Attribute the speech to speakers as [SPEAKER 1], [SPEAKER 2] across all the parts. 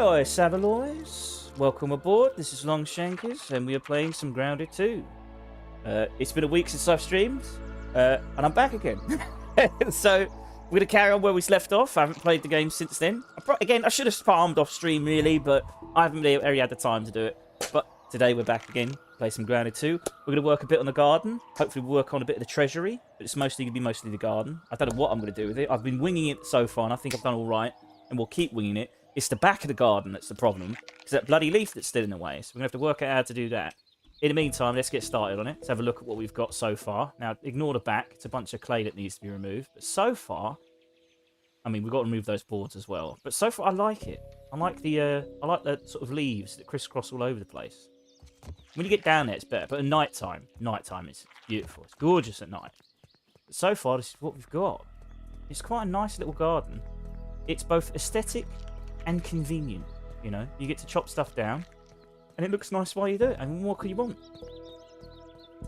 [SPEAKER 1] Ahoy, Savaloys! Welcome aboard. This is Longshankers, and we are playing some Grounded 2. It's been a week since I've streamed, and I'm back again. So, we're going to carry on where we left off. I haven't played the game since then. I should have farmed off stream, really, but I haven't really had the time to do it. But today we're back again, play some Grounded 2. We're going to work a bit on the garden. Hopefully we'll work on a bit of the treasury, but it's mostly going to be mostly the garden. I don't know what I'm going to do with it. I've been winging it so far, and I think I've done all right, and we'll keep winging it. It's the back of the garden that's the problem. It's that bloody leaf that's still in the way. So we're going to have to work out how to do that. In the meantime, let's get started on it. Let's have a look at what we've got so far. Now, ignore the back. It's a bunch of clay that needs to be removed. But so far, I mean, we've got to remove those boards as well. But so far, I like it. I like the sort of leaves that crisscross all over the place. When you get down there, it's better. But at nighttime it's beautiful. It's gorgeous at night. But so far, this is what we've got. It's quite a nice little garden. It's both aesthetic and convenient. You know, you get to chop stuff down, and it looks nice while you do it. And what could you want?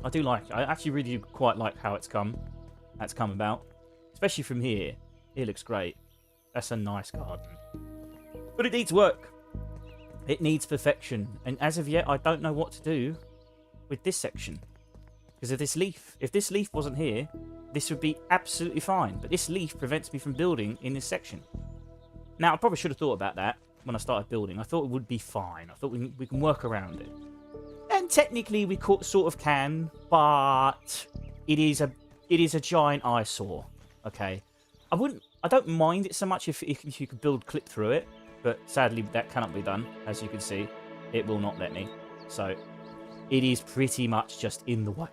[SPEAKER 1] I do like it. I actually really do quite like how it's come about, especially from here. It looks great. That's a nice garden, but it needs work. It needs perfection, and as of yet, I don't know what to do with this section because of this leaf. If this leaf wasn't here, this would be absolutely fine. But this leaf prevents me from building in this section. Now, I probably should have thought about that when I started building. I thought it would be fine. I thought we can work around it. And technically, we sort of can, but it is a giant eyesore. Okay, I don't mind it so much if you could build clip through it, but sadly that cannot be done. As you can see, it will not let me. So it is pretty much just in the way.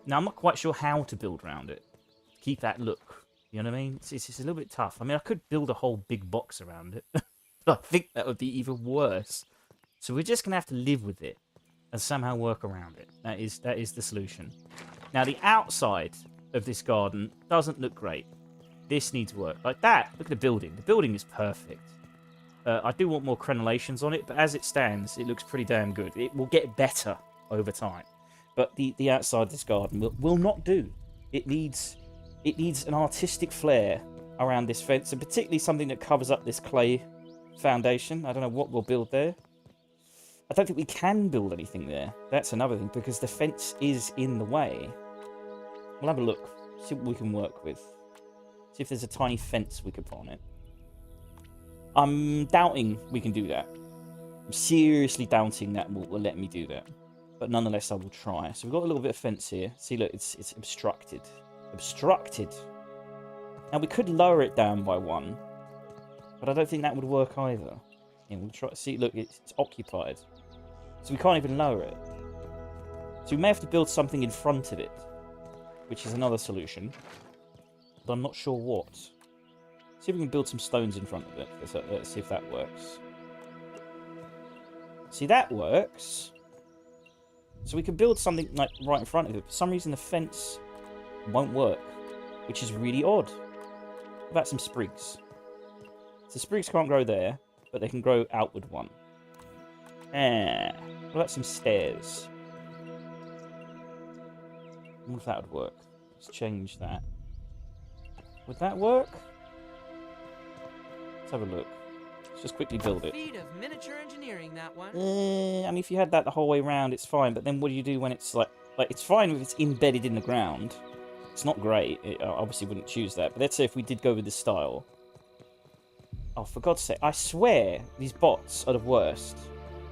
[SPEAKER 1] Now, I'm not quite sure how to build around it. Keep that look. You know what I mean? It's a little bit tough. I mean, I could build a whole big box around it. But I think that would be even worse. So we're just going to have to live with it and somehow work around it. That is the solution. Now, the outside of this garden doesn't look great. This needs work. Like that. Look at the building. The building is perfect. I do want more crenellations on it, but as it stands, it looks pretty damn good. It will get better over time. But the outside of this garden will not do. It needs an artistic flair around this fence, and particularly something that covers up this clay foundation. I don't know what we'll build there. I don't think we can build anything there. That's another thing, because the fence is in the way. We'll have a look, see what we can work with. See if there's a tiny fence we could put on it. I'm doubting we can do that. I'm seriously doubting that will let me do that. But nonetheless, I will try. So we've got a little bit of fence here. See, look, it's obstructed. Obstructed. Now, we could lower it down by one, but I don't think that would work either. Yeah, we'll try. See, look, it's occupied. So we can't even lower it. So we may have to build something in front of it, which is another solution. But I'm not sure what. See if we can build some stones in front of it. Let's see if that works. See, that works. So we can build something like right in front of it. For some reason, the fence won't work, which is really odd. What about some sprigs? So sprigs can't grow there, but they can grow outward one. What about some stairs? I wonder if that would work. Let's change that. Would that work? Let's have a look. Let's just quickly build it.
[SPEAKER 2] Feat of miniature engineering, that one.
[SPEAKER 1] I mean, if you had that the whole way around, it's fine. But then what do you do when it's like it's fine if it's embedded in the ground. It's not great. I obviously wouldn't choose that. But let's say if we did go with this style. Oh, for God's sake. I swear these bots are the worst.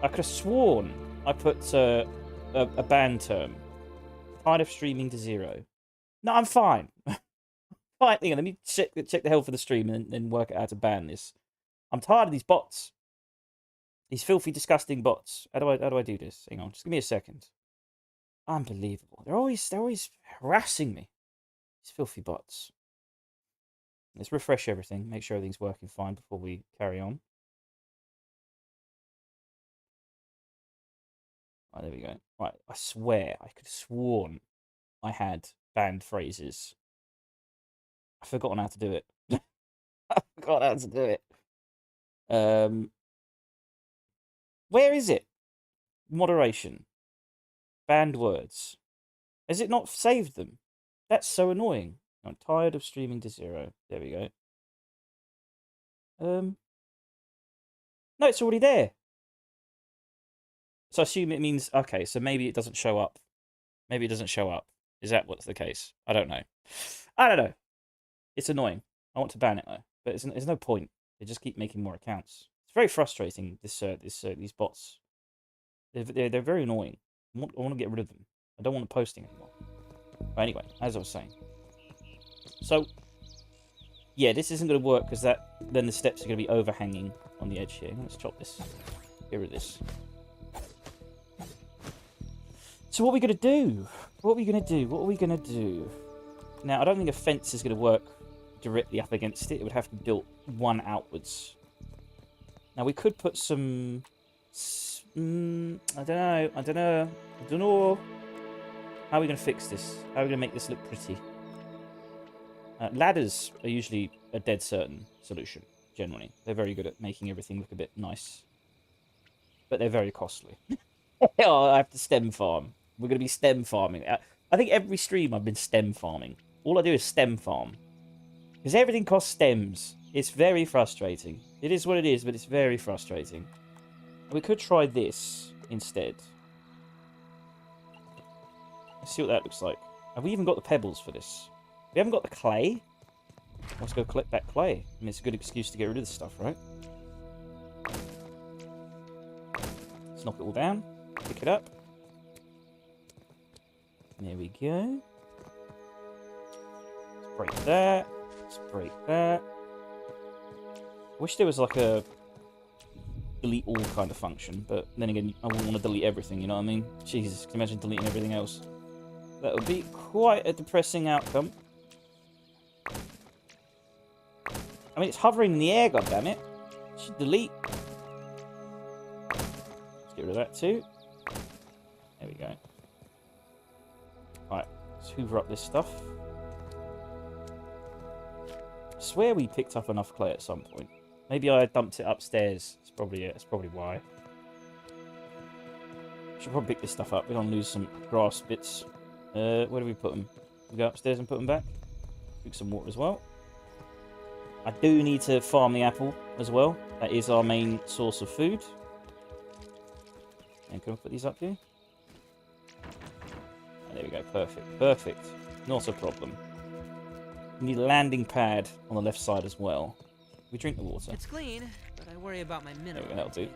[SPEAKER 1] I could have sworn I put a ban term. Tired of streaming to 0. No, I'm fine. Fine. Hang on, let me check the health of the stream and then work out how to ban this. I'm tired of these bots. These filthy, disgusting bots. How do I do this? Hang on, just give me a second. Unbelievable. They're always harassing me. These filthy bots. Let's refresh everything. Make sure everything's working fine before we carry on. Right, there we go. Right, I swear I could have sworn I had banned phrases. I've forgotten how to do it. I forgot how to do it. Where is it? Moderation. Banned words. Has it not saved them? That's so annoying. I'm tired of streaming to 0. There we go. No, it's already there. So I assume it means, okay, so maybe it doesn't show up. Maybe it doesn't show up. Is that what's the case? I don't know. I don't know. It's annoying. I want to ban it though, but there's no point. They just keep making more accounts. It's very frustrating. These bots. They're very annoying. I want to get rid of them. I don't want them posting anymore. But anyway, as I was saying. So, yeah, this isn't going to work because then the steps are going to be overhanging on the edge here. Let's chop this. Get rid of this. So what are we going to do? What are we going to do? What are we going to do? Now, I don't think a fence is going to work directly up against it. It would have to be built one outwards. Now, we could put some... I don't know. How are we going to fix this? How are we going to make this look pretty? Ladders are usually a dead certain solution, generally. They're very good at making everything look a bit nice. But they're very costly. Oh, I have to stem farm. We're going to be stem farming. I think every stream I've been stem farming. All I do is stem farm. Because everything costs stems. It's very frustrating. It is what it is, but it's very frustrating. We could try this instead. Let's see what that looks like. Have we even got the pebbles for this? We haven't got the clay. Let's go collect that clay. I mean, it's a good excuse to get rid of this stuff, right? Let's knock it all down. Pick it up. There we go. Let's break that. Let's break that. I wish there was like a delete all kind of function, but then again, I wouldn't want to delete everything, you know what I mean? Jesus, can you imagine deleting everything else? That would be quite a depressing outcome. I mean, it's hovering in the air, goddammit. It should delete. Let's get rid of that too. There we go. Right, let's hoover up this stuff. I swear we picked up enough clay at some point. Maybe I dumped it upstairs. That's probably it. That's probably why. Should probably pick this stuff up. We don't lose some grass bits. Where do we put them? We go upstairs and put them back. Drink some water as well. I do need to farm the apple as well. That is our main source of food. And can we put these up here? Oh, there we go. Perfect. Perfect. Not a problem. We need a landing pad on the left side as well. We drink the water.
[SPEAKER 2] It's clean, but I worry about my mineral.
[SPEAKER 1] There we go. That'll do.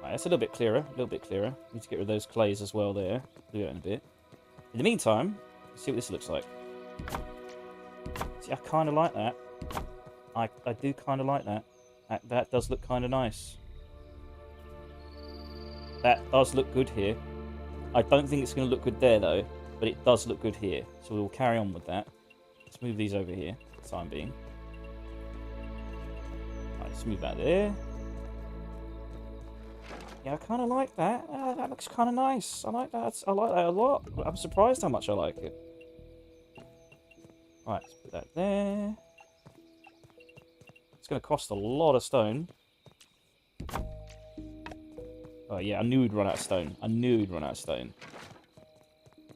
[SPEAKER 1] Right, that's a little bit clearer. A little bit clearer. Need to get rid of those clays as well there. Do that in a bit. In the meantime, let's see what this looks like. See, I kind of like that. I do kind of like that. That does look kind of nice. That does look good here. I don't think it's going to look good there, though. But it does look good here. So we will carry on with that. Let's move these over here for the time being. Right, let's move that there. Yeah, I kind of like that. That looks kind of nice. I like that. I like that a lot. I'm surprised how much I like it. Right, let's put that there. It's going to cost a lot of stone. Oh, yeah, I knew we'd run out of stone. I knew we'd run out of stone.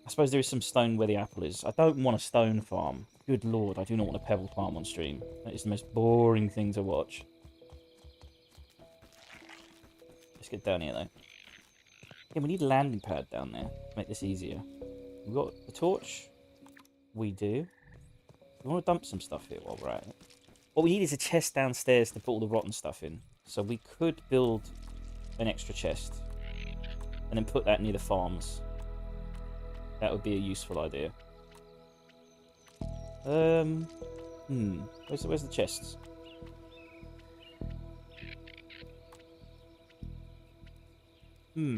[SPEAKER 1] I suppose there is some stone where the apple is. I don't want a stone farm. Good lord, I do not want a pebble farm on stream. That is the most boring thing to watch. Let's get down here, though. Yeah, we need a landing pad down there to make this easier. We've got the torch. We do. We want to dump some stuff here while we're at it. What we need is a chest downstairs to put all the rotten stuff in. So we could build an extra chest. And then put that near the farms. That would be a useful idea. Where's the chests? Where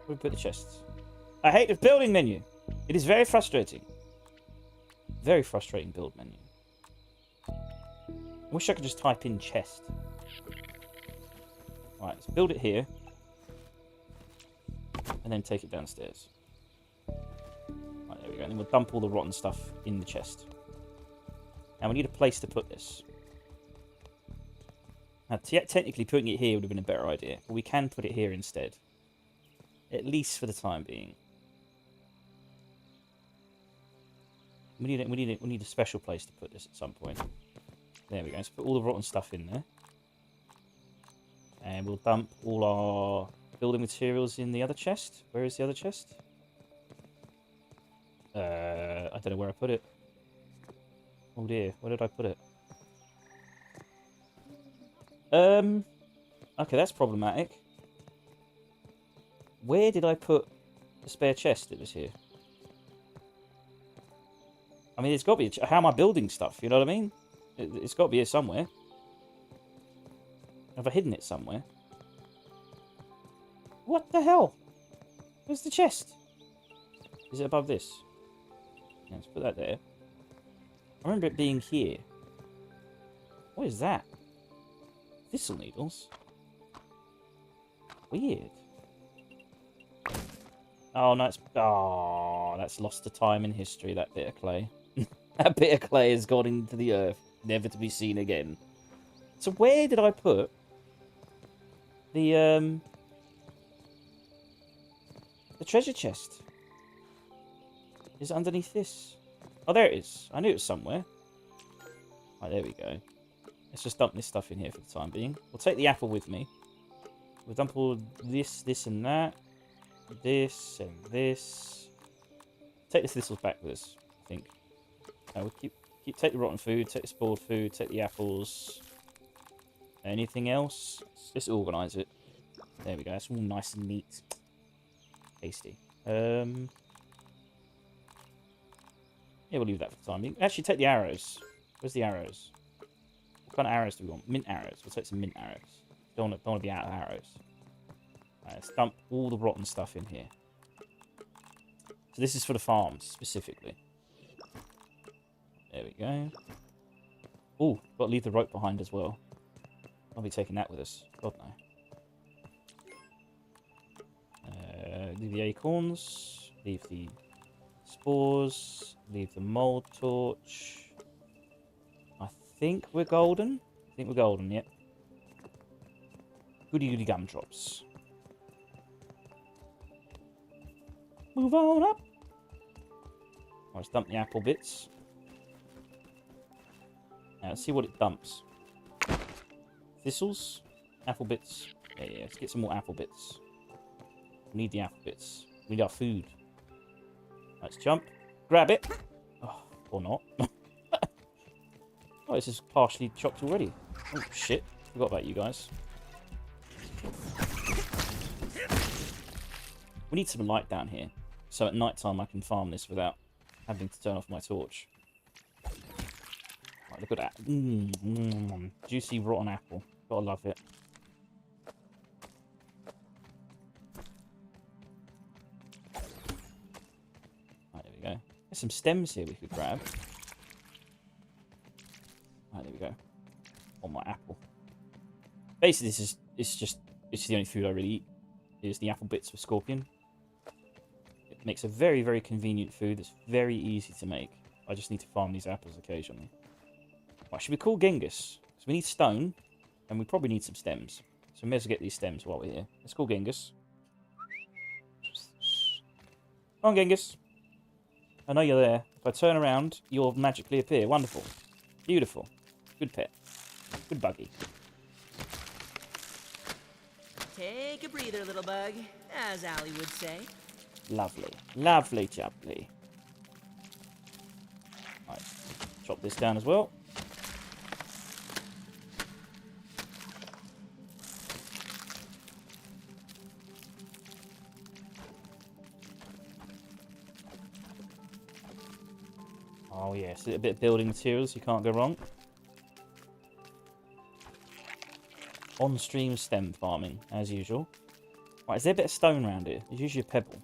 [SPEAKER 1] we put the chests? I hate the building menu. It is very frustrating. Very frustrating build menu. I wish I could just type in chest. Right, let's build it here. And then take it downstairs. Right, there we go. And then we'll dump all the rotten stuff in the chest. Now we need a place to put this. Now, technically putting it here would have been a better idea. But we can put it here instead. At least for the time being. We need a special place to put this at some point. There we go. Let's put all the rotten stuff in there. And we'll dump all our building materials in the other chest. Where is the other chest? I don't know where I put it. Oh dear, where did I put it? Okay, that's problematic. Where did I put the spare chest that was here? I mean, it's got to be... How am I building stuff? You know what I mean? It's got to be here somewhere. Have I hidden it somewhere? What the hell? Where's the chest? Is it above this? Yeah, let's put that there. I remember it being here. What is that? Thistle needles? Weird. Oh, no, it's... Oh, that's lost to time in history, that bit of clay. That bit of clay has gone into the earth, never to be seen again. So where did I put the treasure chest? Is it underneath this? Oh, there it is. I knew it was somewhere. Right, there we go. Let's just dump this stuff in here for the time being. We'll take the apple with me. We'll dump all this, and that. This, and this. Take the thistles back with us, I think. We'll take the rotten food, take the spoiled food, take the apples. Anything else? Just organise it. There we go. That's all nice and neat. Tasty. Yeah, we'll leave that for the time being. Actually, take the arrows. Where's the arrows? What kind of arrows do we want? Mint arrows. We'll take some mint arrows. Don't want to be out of arrows. Right, let's dump all the rotten stuff in here. So this is for the farms, specifically. There we go. Oh, got to leave the rope behind as well. I'll be taking that with us. God, no. Leave the acorns. Leave the spores. Leave the mold torch. I think we're golden. Yep. Goody goody gumdrops. Move on up. Let's dump the apple bits. Now, let's see what it dumps. Thistles. Apple bits. Yeah, let's get some more apple bits. We need the apple bits. We need our food. Let's jump. Grab it. Oh, or not. Oh, this is partially chopped already. Oh, shit. Forgot about you guys. We need some light down here. So at night time I can farm this without having to turn off my torch. Right, look at that. Juicy rotten apple. Gotta love it. Right, there we go. There's some stems here we could grab. Right, there we go. On my apple. Basically, it's the only food I really eat. Is the apple bits with scorpion. It makes a very, very convenient food that's very easy to make. I just need to farm these apples occasionally. Right, should we call Genghis? Because we need stone, and we probably need some stems. So we may as well get these stems while we're here. Let's call Genghis. Come on, Genghis. I know you're there. If I turn around, you'll magically appear. Wonderful. Beautiful. Good pet. Good buggy.
[SPEAKER 2] Take a breather, little bug, as Allie would say.
[SPEAKER 1] Lovely. Lovely jubbly. Right. Chop this down as well. Oh yes, a bit of building materials, you can't go wrong. On-stream stem farming, as usual. Right, is there a bit of stone around here? There's usually a pebble.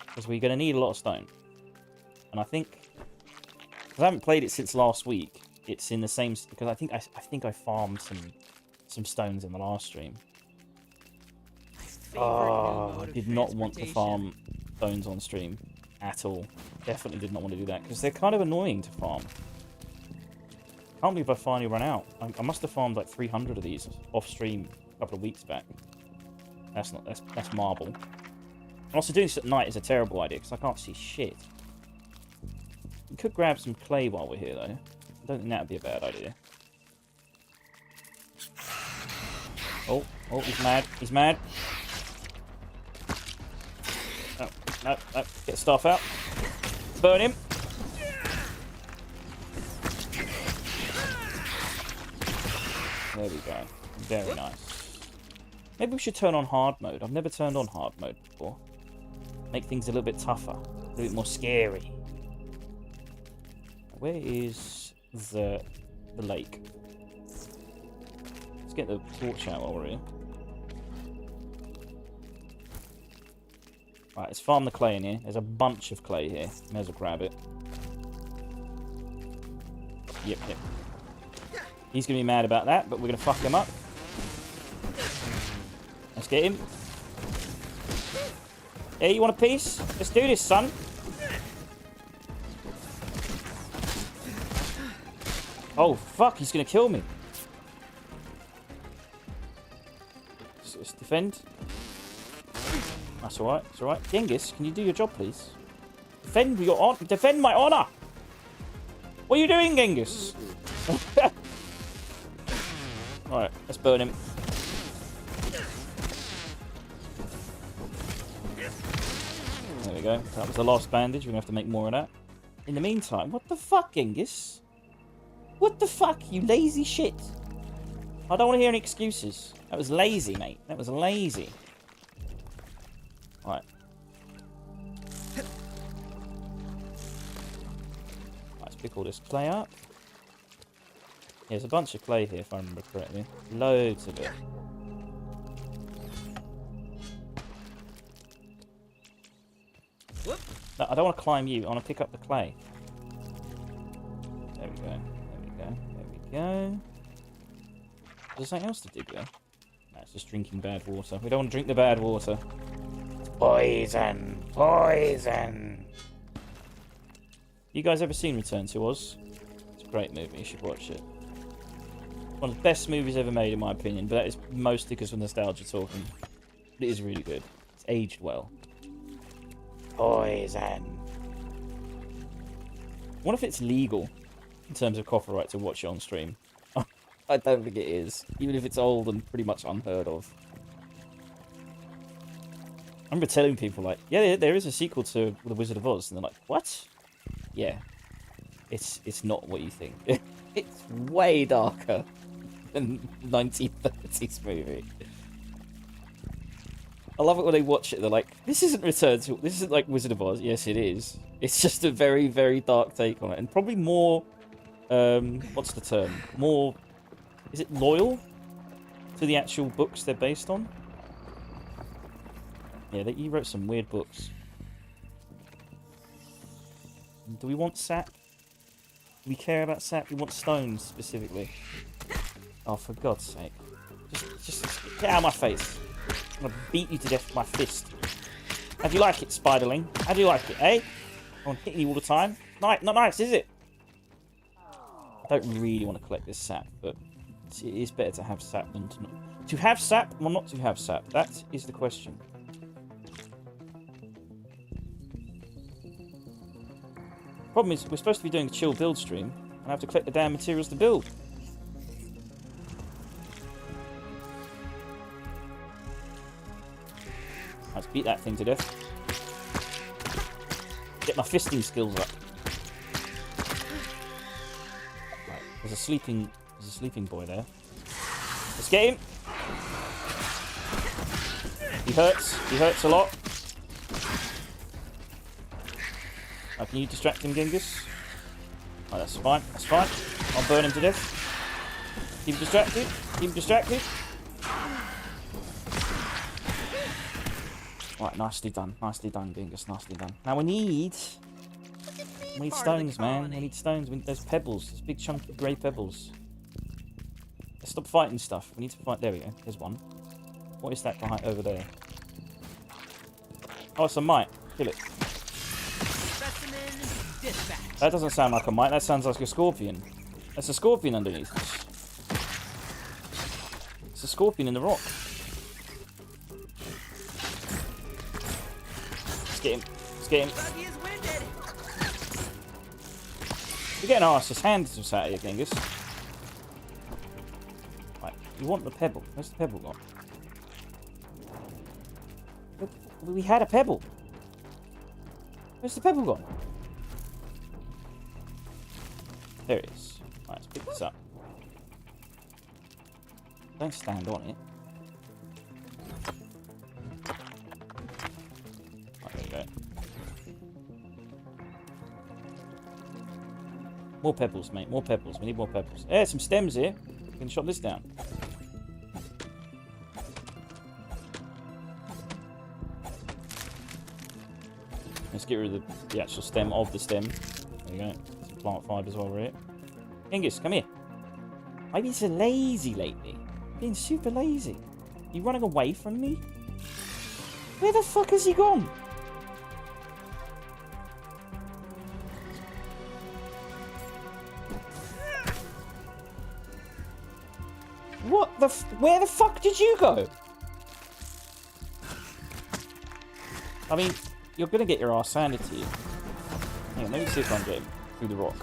[SPEAKER 1] Because we're going to need a lot of stone. And I think... because I haven't played it since last week. It's in the same... because I think I farmed some stones in the last stream. Oh, I did not want to farm stones on stream. At all. Definitely did not want to do that. Because they're kind of annoying to farm. Can't believe I finally run out. I must have farmed like 300 of these off stream a couple of weeks back. That's marble. And also doing this at night is a terrible idea because I can't see shit. We could grab some clay while we're here, though. I don't think that would be a bad idea. Oh, he's mad. He's mad. Oh, no. Get stuff out. Burn him. There we go. Very nice. Maybe we should turn on hard mode. I've never turned on hard mode before. Make things a little bit tougher. A little bit more scary. Where is the lake? Let's get the torch out while we're here. Right, let's farm the clay in here. There's a bunch of clay here. May as well grab it. Yep. He's going to be mad about that, but we're going to fuck him up. Let's get him. Hey, you want a piece? Let's do this, son. Oh, fuck, he's going to kill me. Let's defend. That's alright, it's alright. Genghis, can you do your job, please? Defend my honor! What are you doing, Genghis? Alright, let's burn him. There we go. That was the last bandage. We're going to have to make more of that. In the meantime, what the fuck, Genghis? What the fuck, you lazy shit? I don't want to hear any excuses. That was lazy, mate. That was lazy. Right. Let's pick all this clay up. There's a bunch of clay here, if I remember correctly. Loads of it. No, I don't want to climb you. I want to pick up the clay. There we go. There we go. Is there something else to dig there? No, it's just drinking bad water. We don't want to drink the bad water. It's poison! Poison! You guys ever seen Return to Oz? It's a great movie. You should watch it. One of the best movies ever made, in my opinion, but that is mostly because of nostalgia talking. It is really good. It's aged well. Poison. What if it's legal in terms of copyright to watch it on stream? I don't think it is, even if it's old and pretty much unheard of. I remember telling people, like, yeah, there is a sequel to The Wizard of Oz, and they're like, what? Yeah, it's not what you think. It's way darker than 1930s movie. I love it when they watch it. They're like, this isn't This isn't like Wizard of Oz. Yes, it is. It's just a very, very dark take on it, and probably more. What's the term? More. Is it loyal to the actual books they're based on? Yeah, you wrote some weird books. Do we want sap? Do we care about sap? We want stones specifically. Oh, for God's sake! Just get out of my face! I'm gonna beat you to death with my fist. How do you like it, Spiderling? How do you like it, eh? I'm hitting you all the time. Not nice, is it? I don't really want to collect this sap, but it is better to have sap than to not. To have sap or not to have sap? That is the question. Problem is, we're supposed to be doing a chill build stream, and I have to collect the damn materials to build. Let's beat that thing to death. Get my fisting skills up. Right, there's a sleeping boy there. Let's get him. He hurts a lot. Can you distract him, Genghis? Oh, that's fine. I'll burn him to death. Keep him distracted. Right, nicely done, Genghis, nicely done. Now we need stones, man. We need stones. There's pebbles. There's big chunky grey pebbles. Let's stop fighting stuff. We need to fight. There we go. There's one. What is that behind over there? Oh, it's a mite. Kill it. That doesn't sound like a mite. That sounds like a scorpion. That's a scorpion underneath. It's a scorpion in the rock. Let's get him. You're getting our asses handed to us out here, Genghis. Right, you want the pebble. Where's the pebble gone? We had a pebble. Where's the pebble gone? There it is. Right, let's pick this up. Don't stand on it. Right, there you go. More pebbles, mate. More pebbles. We need more pebbles. There's some stems here. We can chop this down. Let's get rid of the actual stem of the stem. There you go. Some plant fibers while we're here. Genghis, come here. Maybe it's lazy lately. Being super lazy. You running away from me? Where the fuck has he gone? What the where the fuck did you go? I mean, you're gonna get your arse handed to you. Hang on, let me see if I can get him through the rock.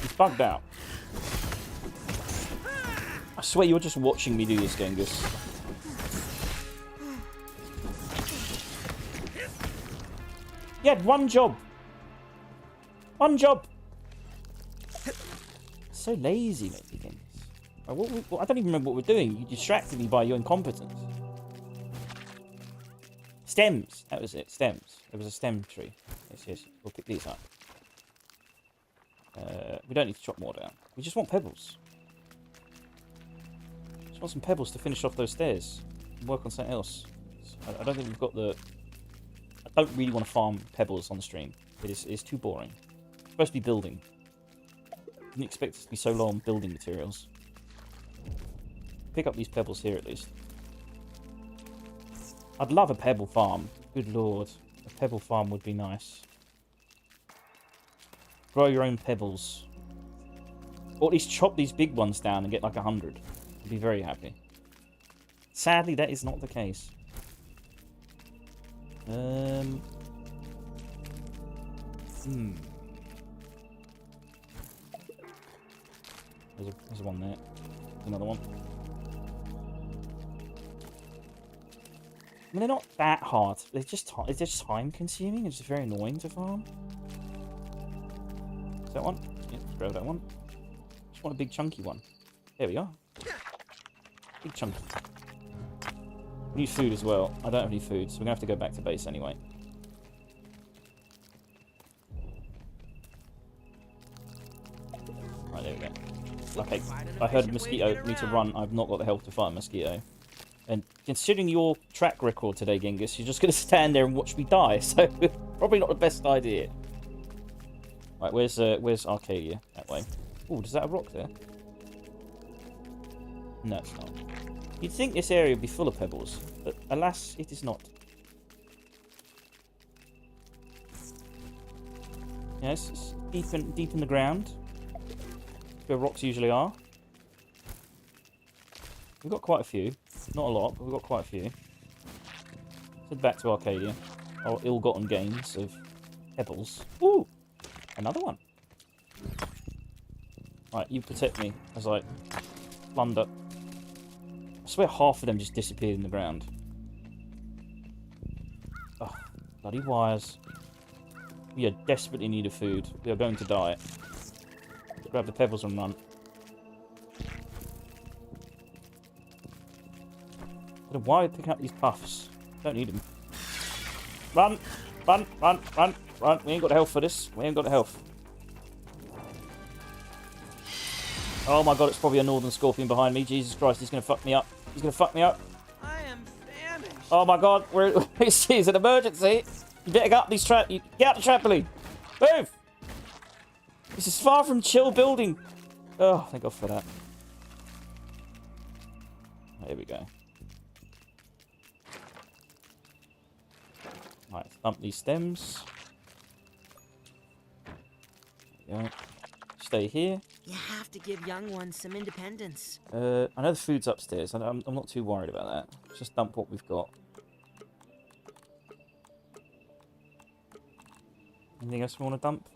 [SPEAKER 1] He's bugged out. I swear you're just watching me do this, Genghis. You had one job. One job. So lazy, mate, Genghis. I don't even remember what we're doing. You distracted me by your incompetence. Stems. That was it. Stems. There was a stem tree. Yes, yes. We'll pick these up. We don't need to chop more down. We just want pebbles. Just want some pebbles to finish off those stairs. And work on something else. I don't think we've got the... I don't really want to farm pebbles on the stream. It's too boring. It's supposed to be building. Didn't expect us to be so low on building materials. Pick up these pebbles here at least. I'd love a pebble farm. Good lord. A pebble farm would be nice. Grow your own pebbles. Or at least chop these big ones down and get like 100. I'd be very happy. Sadly, that is not the case. There's one there. Another one. I mean, they're not that hard. It's just time consuming. It's just very annoying to farm. Is that one? Yeah, let's grab that one. Just want a big chunky one. There we are. Big chunky. We need food as well. I don't have any food, so we're gonna have to go back to base anyway. Right, there we go. Okay, I heard a mosquito. Need to run. I've not got the health to fight a mosquito. And considering your track record today, Genghis, you're just going to stand there and watch me die. So, probably not the best idea. Right, where's Arcadia? That way. Oh, does that have a rock there? No, it's not. You'd think this area would be full of pebbles, but alas, it is not. Yes, it's deep in the ground. Where rocks usually are. We've got quite a few. Not a lot, but we've got quite a few. Let's head back to Arcadia. Our ill-gotten gains of pebbles. Ooh! Another one. Right, you protect me as I plunder. I swear half of them just disappeared in the ground. Oh, bloody wires. We are desperately in need of food. We are going to die. Grab the pebbles and run. Why pick up these puffs? Don't need them. Run! Run! Run! Run! Run! We ain't got the health for this. We ain't got the health. Oh my god, it's probably a northern scorpion behind me. Jesus Christ, he's gonna fuck me up. He's gonna fuck me up.
[SPEAKER 2] I am famished.
[SPEAKER 1] Oh my god, this is an emergency. You better get up these get out the trampoline. Move! This is far from chill building. Oh, thank God for that. There we go. Right, dump these stems. There we go. Stay here.
[SPEAKER 2] You have to give young ones some independence.
[SPEAKER 1] I know the food's upstairs. I'm not too worried about that. Let's just dump what we've got. Anything else we want to dump?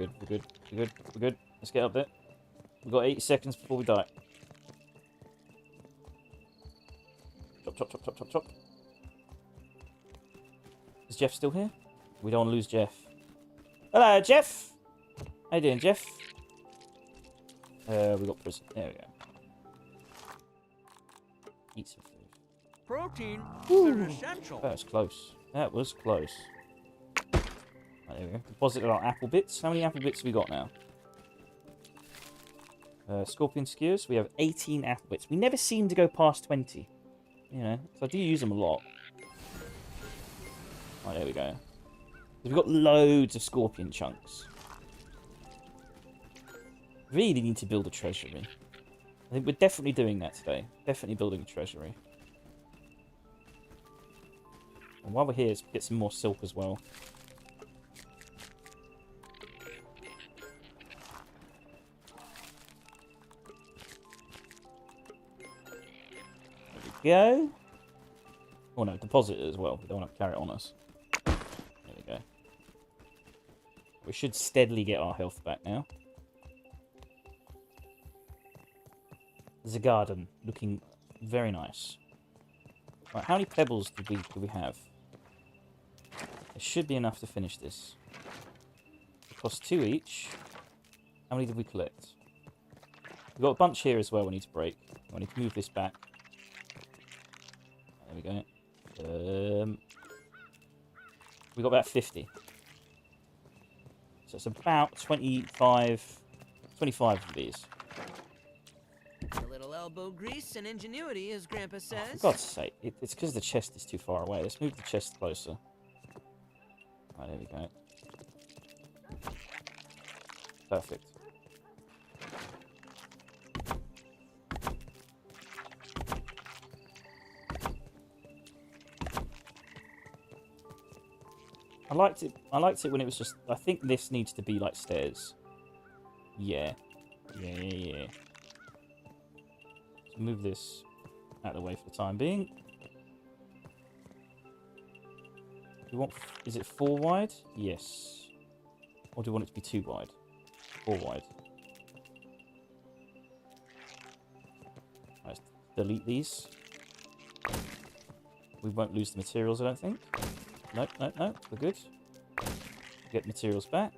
[SPEAKER 1] good. We're good. We're good. We're good. Let's get up there. We've got 80 seconds before we die. Chop, chop, chop, chop, chop, chop. Is Jeff still here? We don't want to lose Jeff. Hello, Jeff. How you doing, Jeff? We got prison. There we go. Eat some food.
[SPEAKER 2] Protein is essential.
[SPEAKER 1] That was close. That was close. Right, there we go. Deposited our apple bits. How many apple bits have we got now? Scorpion skewers. We have 18 apple bits. We never seem to go past 20. You know, so I do use them a lot. Right, there we go. We've got loads of scorpion chunks. Really need to build a treasury. I think we're definitely doing that today. Definitely building a treasury. And while we're here, let's get some more silk as well. There we go. Oh no, deposit it as well. We don't want to carry it on us. There we go. We should steadily get our health back now. There's a garden looking very nice. Right, how many pebbles do we have? There should be enough to finish this. It costs 2 each. How many did we collect? We've got a bunch here as well we need to break. I need to move this back. There we go. We got about 50. So it's about 25 of these.
[SPEAKER 2] A little elbow grease and ingenuity, as Grandpa
[SPEAKER 1] Oh,
[SPEAKER 2] says.
[SPEAKER 1] for God's sake, it's because the chest is too far away. Let's move the chest closer. Right, there we go. Perfect. I liked it when it was just... I think this needs to be like stairs. Yeah. Yeah. So move this out of the way for the time being. Do you want... Is it 4 wide? Yes. Or do you want it to be 2 wide? 4 wide. Let's delete these. We won't lose the materials, I don't think. Nope, we're good. Get materials back.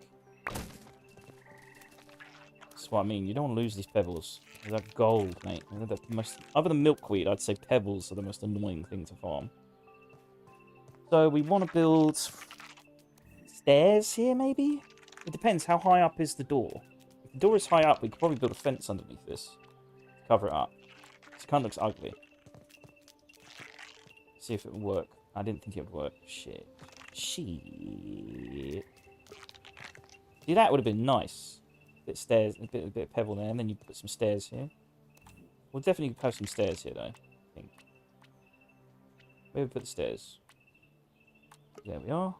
[SPEAKER 1] That's what I mean, you don't want to lose these pebbles. They're like gold, mate. They're the most, other than milkweed, I'd say pebbles are the most annoying thing to farm. So we want to build stairs here, maybe? It depends, how high up is the door? If the door is high up, we could probably build a fence underneath this to cover it up. It kind of looks ugly. See if it will work. I didn't think it would work. Shit. See, that would have been nice. A bit of stairs, a bit of pebble there, and then you put some stairs here. We'll definitely have some stairs here, though, I think. Where we put the stairs? There we are.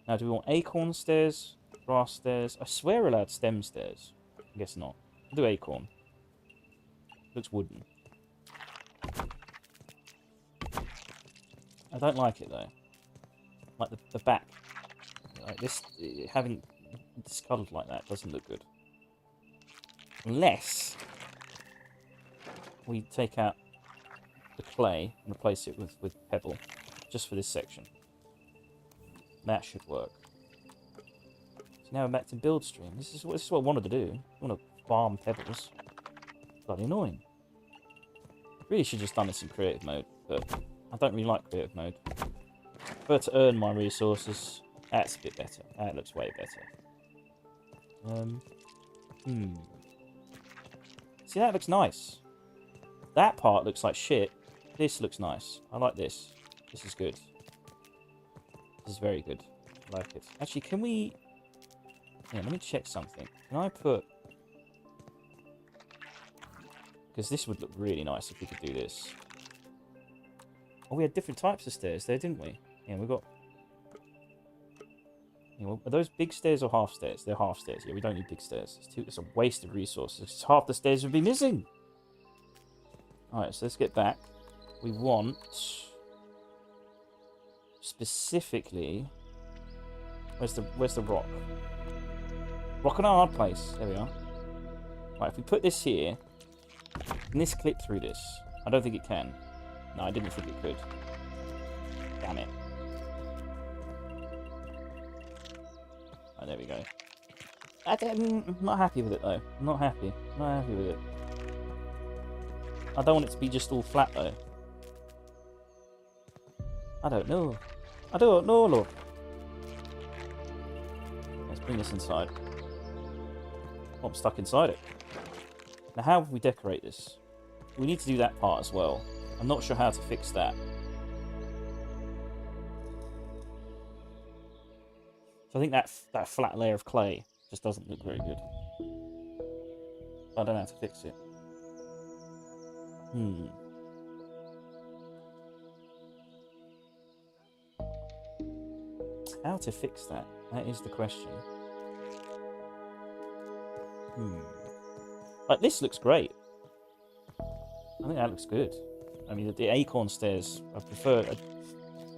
[SPEAKER 1] Now, do we want acorn stairs? Grass stairs? I swear we're allowed stem stairs. I guess not. We'll do acorn. Looks wooden. I don't like it though. Like the back. Like this, having discoloured like that doesn't look good. Unless we take out the clay and replace it with pebble, just for this section. That should work. So now we're back to build stream. This is what I wanted to do. I want to farm pebbles. Bloody annoying. Really should have just done this in creative mode, but I don't really like creative mode. I prefer to earn my resources. That's a bit better. That looks way better. See, that looks nice. That part looks like shit. This looks nice. I like this. This is good. This is very good. I like it. Actually, can we... Yeah, let me check something. Can I put... Because this would look really nice if we could do this. Oh, we had different types of stairs there, didn't we? Yeah, we've got... Yeah, well, are those big stairs or half stairs? They're half stairs. Yeah, we don't need big stairs. It's a waste of resources. It's half the stairs would be missing. Alright, so let's get back. We want... Specifically... Where's the rock? Rock and a hard place. There we are. Right, if we put this here, can this clip through this? I don't think it can. No, I didn't think it could. Damn it. Oh, there we go. I'm not happy with it, though. I'm not happy. I'm not happy with it. I don't want it to be just all flat, though. I don't know. I don't know, look. Let's bring this inside. Oh, I'm stuck inside it. Now, how do we decorate this? We need to do that part as well. I'm not sure how to fix that. So I think that flat layer of clay just doesn't look very good. I don't know how to fix it. How to fix that? That is the question. Like, this looks great. I think that looks good. I mean, the acorn stairs, I prefer...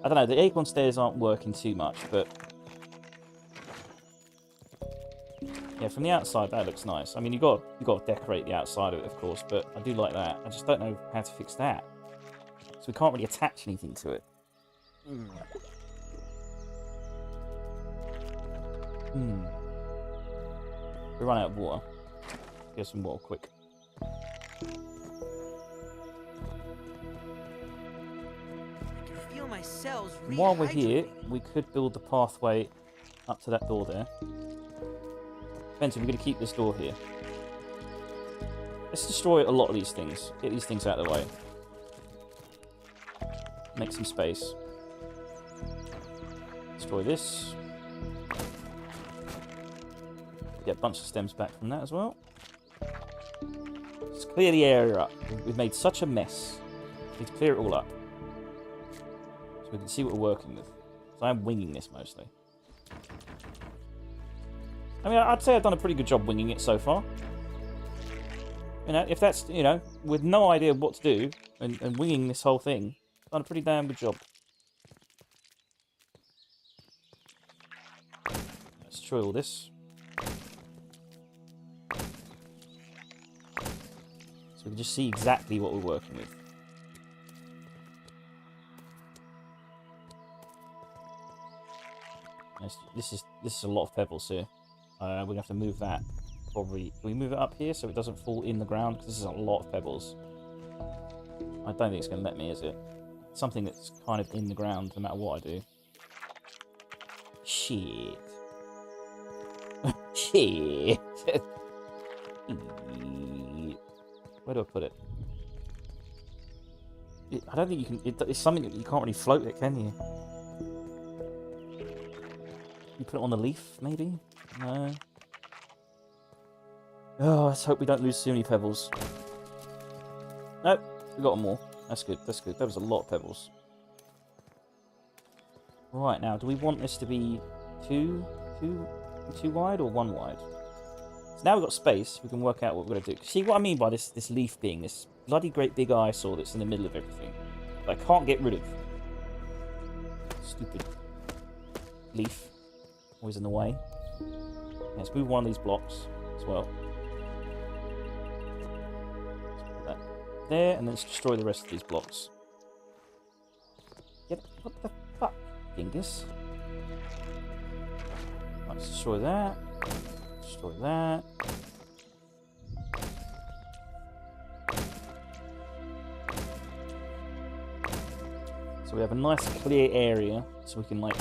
[SPEAKER 1] I don't know, the acorn stairs aren't working too much, but... yeah, from the outside, that looks nice. I mean, you've got to decorate the outside of it, of course, but I do like that. I just don't know how to fix that. So we can't really attach anything to it. We run out of water. Get some water quick.
[SPEAKER 2] I can feel my cells
[SPEAKER 1] And while we're here,
[SPEAKER 2] rehydrating.
[SPEAKER 1] we could build the pathway up to that door there. Benson, we're going to keep this door here. Let's destroy a lot of these things. Get these things out of the way. Make some space. Destroy this. Get a bunch of stems back from that as well. Let's clear the area up. We've made such a mess. We need to clear it all up. So we can see what we're working with. So I'm winging this mostly. I mean, I'd say I've done a pretty good job winging it so far. You know, if that's, you know, with no idea what to do, and winging this whole thing, done a pretty damn good job. Let's destroy all this. So we can just see exactly what we're working with. This is a lot of pebbles here. We're gonna have to move that. Probably. Can we move it up here so it doesn't fall in the ground? Because this is a lot of pebbles. I don't think it's gonna let me, is it? Something that's kind of in the ground, no matter what I do. Shit. Shit. Where do I put it? I don't think you can... It's something that you can't really float it, can you? You put it on the leaf, maybe? No. Oh, let's hope we don't lose too many pebbles. Nope, we got more. That's good, that's good. That was a lot of pebbles. Right, now, do we want this to be two wide or one wide? So now we've got space, we can work out what we're going to do. See what I mean by this leaf being this bloody great big eyesore that's in the middle of everything. That I can't get rid of. Stupid leaf. Always in the way. Let's move one of these blocks as well. Let's put that there, and then let's destroy the rest of these blocks. Yep, what the fuck, dingus? Right, let's destroy that. Destroy that. So we have a nice clear area, so we can like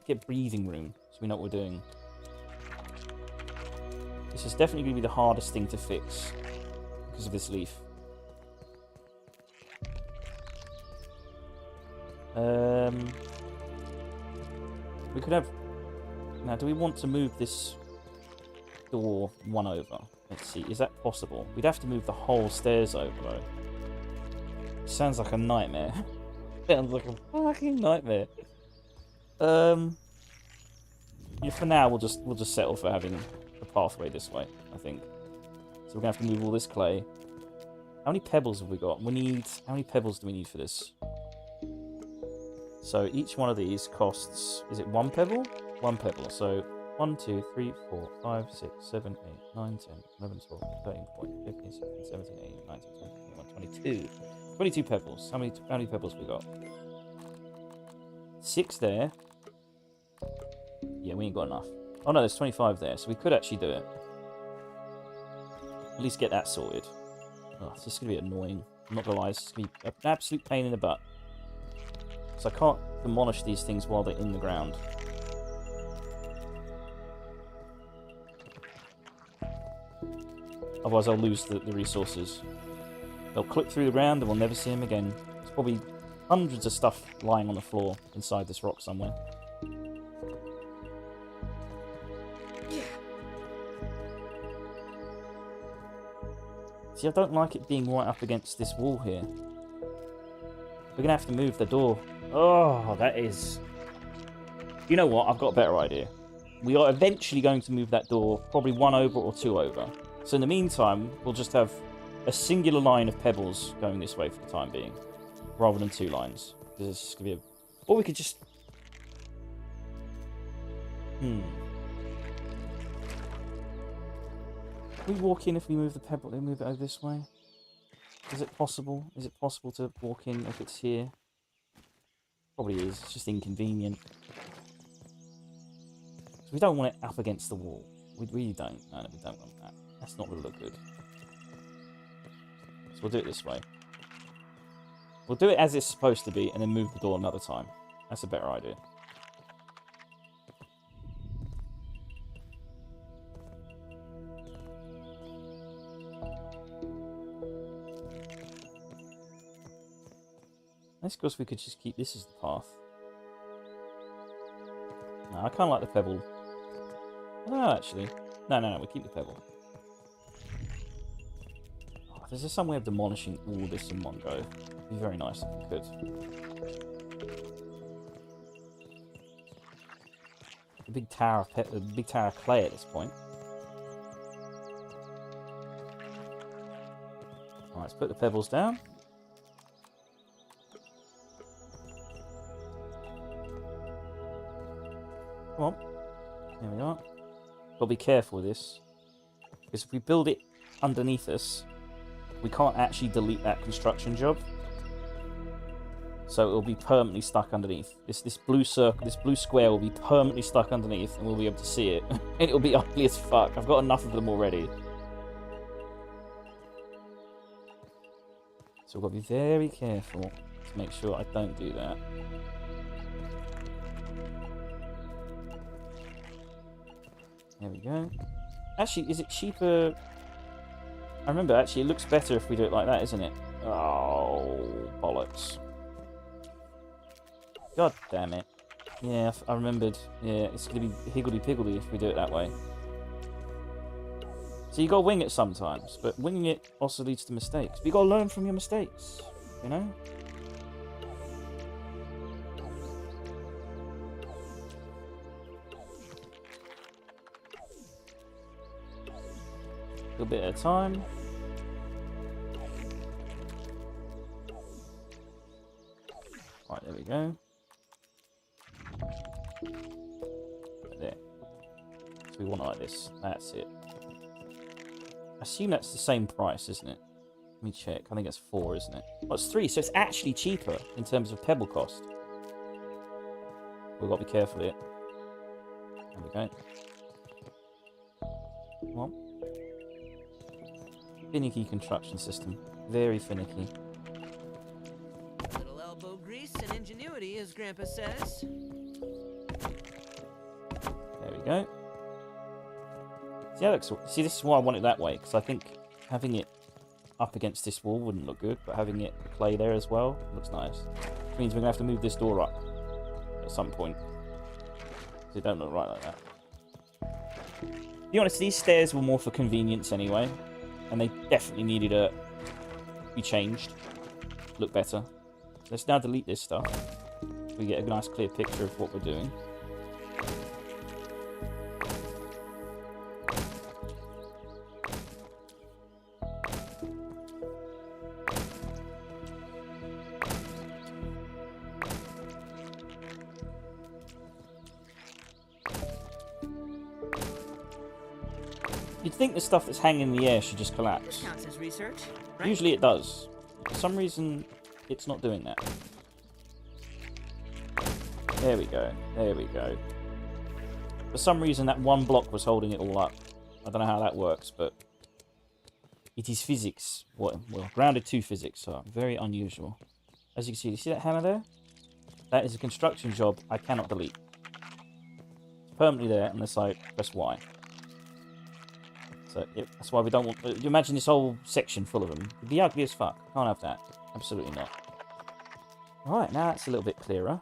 [SPEAKER 1] get breathing room, so we know what we're doing. This is definitely going to be the hardest thing to fix because of this leaf. We could have... Now, do we want to move this door one over? Let's see, is that possible? We'd have to move the whole stairs over, though. Sounds like a nightmare. Sounds like a fucking nightmare. Yeah, for now, we'll just settle for having the pathway this way, I think. So we're gonna have to move all this clay. How many pebbles have we got? How many pebbles do we need for this? So each one of these costs, is it one pebble? One pebble. So 1, 2, 3, 4, 5, 6, 7, 8, 9, 10, 11, 12, 13, 14, 15, 16, 17, 18, 19, 20, 21, 22. 22 pebbles. How many pebbles we got? 6 there. Yeah, we ain't got enough. Oh no, there's 25 there, so we could actually do it. At least get that sorted. Oh, this is going to be annoying. I'm not going to lie, this is going to be an absolute pain in the butt. So I can't demolish these things while they're in the ground. Otherwise I'll lose the resources. They'll clip through the ground and we'll never see them again. There's probably hundreds of stuff lying on the floor inside this rock somewhere. See, I don't like it being right up against this wall here. We're going to have to move the door. Oh, that is... You know what? I've got a better idea. We are eventually going to move that door, probably 1 over or 2 over. So in the meantime, we'll just have a singular line of pebbles going this way for the time being, rather than 2 lines. This is going to be a... Or we could just... Can we walk in if we move the pebble? They move it over this way? Is it possible? Is it possible to walk in if it's here? Probably is. It's just inconvenient. So we don't want it up against the wall. We really don't. No, we don't want that. That's not going to look good. So we'll do it this way. We'll do it as it's supposed to be and then move the door another time. That's a better idea. That's because we could just keep this as the path. No, I kind of like the pebble. I don't know, actually. No, we keep the pebble. Oh, there's just some way of demolishing all this in one go. It'd be very nice if we could. The big tower of clay at this point. Alright, let's put the pebbles down. Come on. There we are. Got to be careful with this. Because if we build it underneath us, we can't actually delete that construction job. So it will be permanently stuck underneath. This blue circle, this blue square will be permanently stuck underneath and we'll be able to see it. And it'll be ugly as fuck. I've got enough of them already. So we've got to be very careful to make sure I don't do that. There we go. Actually, is it cheaper? I remember, actually, it looks better if we do it like that, isn't it? Oh, bollocks. God damn it. Yeah, I remembered. Yeah, it's going to be higgledy-piggledy if we do it that way. So you got to wing it sometimes, but winging it also leads to mistakes. But you got to learn from your mistakes, you know? A little bit at a time. Right, there we go. There. So we want it like this. That's it. I assume that's the same price, isn't it? Let me check. I think it's 4, isn't it? Oh, it's 3, so it's actually cheaper in terms of pebble cost. We've got to be careful here. There we go. Come on. Finicky construction system. Very finicky.
[SPEAKER 2] Little elbow grease and ingenuity, as Grandpa says.
[SPEAKER 1] There we go. See, this is why I want it that way, because I think having it up against this wall wouldn't look good, but having it clay there as well looks nice. Which means we're going to have to move this door up at some point. So it don't look right like that. To be honest, these stairs were more for convenience anyway. And they definitely needed to be changed. Look better. Let's now delete this stuff. So we get a nice clear picture of what we're doing. You'd think the stuff that's hanging in the air should just
[SPEAKER 2] This
[SPEAKER 1] collapse.
[SPEAKER 2] counts as research, right?
[SPEAKER 1] Usually it does. For some reason, it's not doing that. There we go. There we go. For some reason, that one block was holding it all up. I don't know how that works, but it is physics. Well, grounded 2 physics are very unusual. As you can see that hammer there? That is a construction job I cannot delete. It's permanently there unless I press Y. So, yep, that's why we don't want... You imagine this whole section full of them. It'd be ugly as fuck. Can't have that. Absolutely not. Alright, now that's a little bit clearer.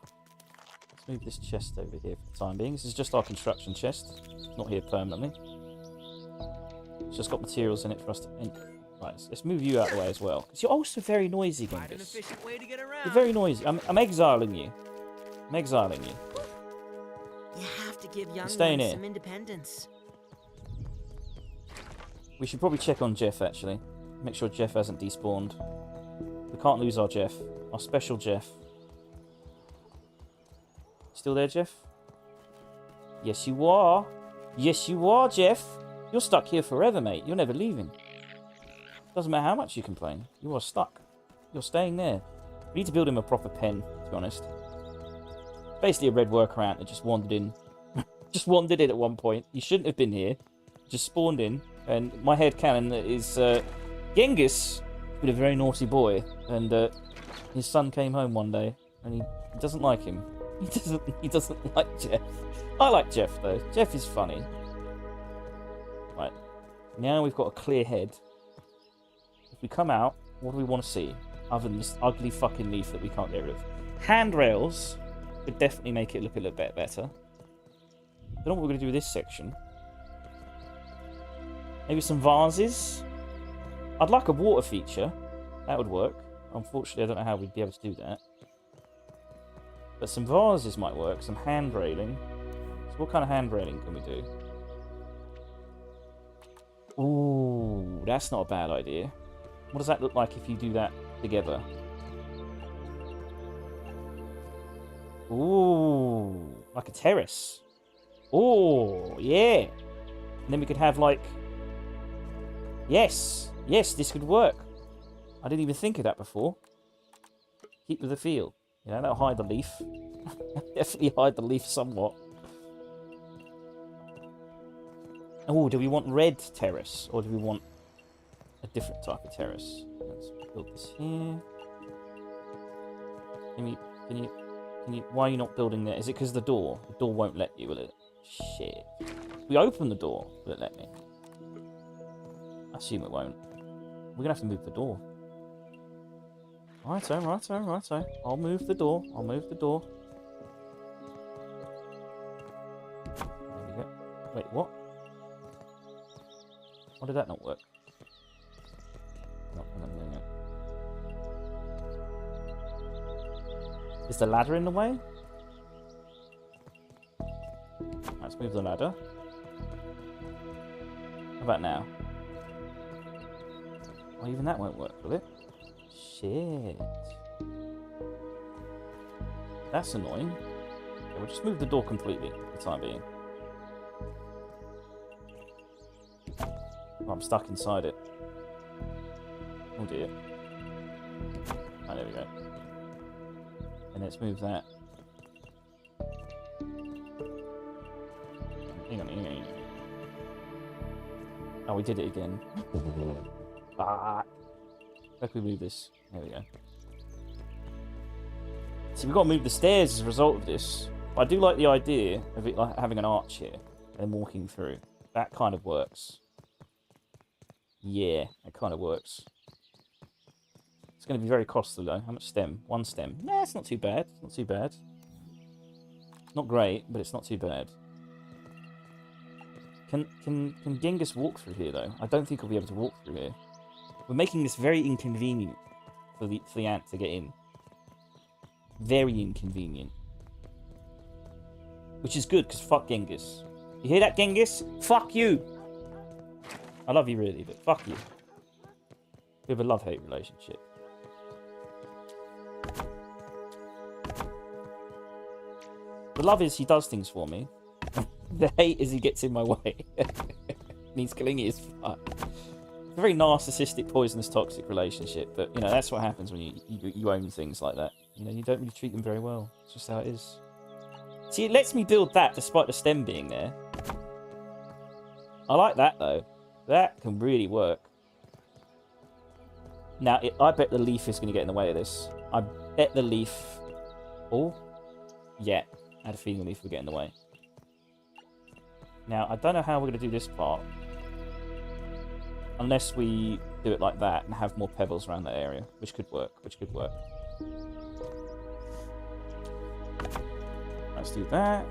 [SPEAKER 1] Let's move this chest over here for the time being. This is just our construction chest. It's not here permanently. It's just got materials in it for us to... Right, let's move you out of the way as well. Because you're also very noisy,
[SPEAKER 2] Quite an
[SPEAKER 1] Genghis.
[SPEAKER 2] efficient way to get around.
[SPEAKER 1] You're very noisy. I'm exiling you. I'm exiling you.
[SPEAKER 2] You have to give young
[SPEAKER 1] staying
[SPEAKER 2] ones
[SPEAKER 1] here.
[SPEAKER 2] some independence.
[SPEAKER 1] We should probably check on Jeff, actually. Make sure Jeff hasn't despawned. We can't lose our Jeff. Our special Jeff. Still there, Jeff? Yes, you are. Yes, you are, Jeff. You're stuck here forever, mate. You're never leaving. Doesn't matter how much you complain. You are stuck. You're staying there. We need to build him a proper pen, to be honest. Basically a red worker ant that just wandered in. Just wandered in at one point. He shouldn't have been here. Just spawned in. And my headcanon is Genghis has been a very naughty boy. And his son came home one day and he doesn't like him. He doesn't like Jeff. I like Jeff though. Jeff is funny. Right. Now we've got a clear head. If we come out, what do we want to see? Other than this ugly fucking leaf that we can't get rid of. Handrails would definitely make it look a little bit better. Don't know what we're going to do with this section. Maybe some vases. I'd like a water feature. That would work. Unfortunately, I don't know how we'd be able to do that. But some vases might work. Some hand railing. So what kind of hand railing can we do? Ooh, that's not a bad idea. What does that look like if you do that together? Ooh, like a terrace. Oh, yeah. And then we could have like... Yes, this could work. I didn't even think of that before. Keep with the feel. You know, that'll hide the leaf. Definitely hide the leaf somewhat. Oh, do we want red terrace? Or do we want a different type of terrace? Let's build this here. Can you... Why are you not building there? Is it because of the door? The door won't let you, will it? Shit. We open the door, will it let me? I assume it won't. We're gonna have to move the door. Righto. I'll move the door. There we go. Wait, what? Why did that not work? No. Is the ladder in the way? Let's move the ladder. How about now? Oh, even that won't work, will it? Shit. That's annoying. Okay, we'll just move the door completely for the time being. Oh, I'm stuck inside it. Oh dear. Oh, there we go. And let's move that. Hang on. Oh, we did it again. Ah. How can we move this? There we go. See, we've got to move the stairs as a result of this. But I do like the idea of it like having an arch here and walking through. That kind of works. Yeah, that kind of works. It's going to be very costly though. How much stem? 1 stem. Nah, it's not too bad. It's not too bad. It's not great, but it's not too bad. Can Genghis walk through here though? I don't think he'll be able to walk through here. We're making this very inconvenient for the ant to get in. Very inconvenient. Which is good, because fuck Genghis. You hear that, Genghis? Fuck you! I love you really, but fuck you. We have a love-hate relationship. The love is he does things for me. The hate is he gets in my way. means clingy as fuck. It's a very narcissistic, poisonous, toxic relationship, but, you know, that's what happens when you own things like that. You know, you don't really treat them very well. It's just how it is. See, it lets me build that despite the stem being there. I like that, though. That can really work. Now, I bet the leaf is going to get in the way of this. I bet the leaf... Oh. Yeah. I had a feeling the leaf would get in the way. Now, I don't know how we're going to do this part. Unless we do it like that and have more pebbles around that area. Which could work. Which could work. Let's do that.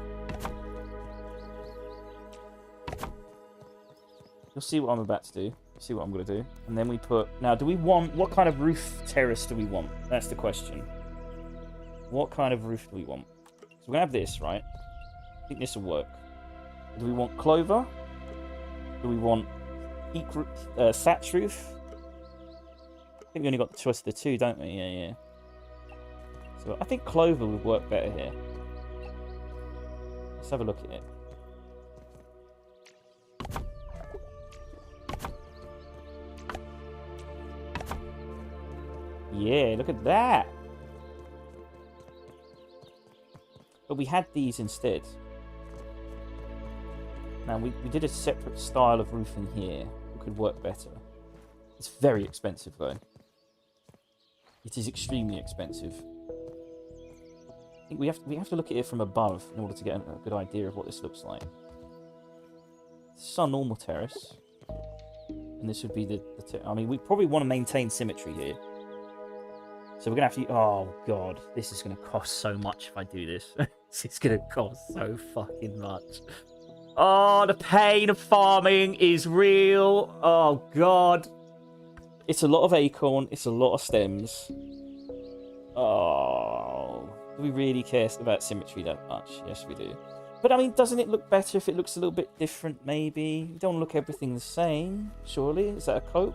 [SPEAKER 1] You'll see what I'm about to do. See what I'm going to do. And then we put... Now, do we want... What kind of roof terrace do we want? That's the question. What kind of roof do we want? So we're going to have this, right? I think this will work. Do we want clover? Do we want thatch roof? I think we only got the choice of the two, don't we? Yeah, yeah. So I think clover would work better here. Let's have a look at it. Yeah, look at that. But we had these instead. Now, we did a separate style of roofing here. It could work better. It's very expensive, though. It is extremely expensive. I think we have to look at it from above in order to get a good idea of what this looks like. This is our normal terrace. And this would be the I mean, we probably want to maintain symmetry here. So we're going to have to... Oh, God. This is going to cost so much if I do this. It's going to cost so fucking much. Oh, the pain of farming is real. Oh, God. It's a lot of acorn. It's a lot of stems. Oh. Do we really care about symmetry that much? Yes, we do. But, I mean, doesn't it look better if it looks a little bit different, maybe? We don't look everything the same, surely. Is that a cope?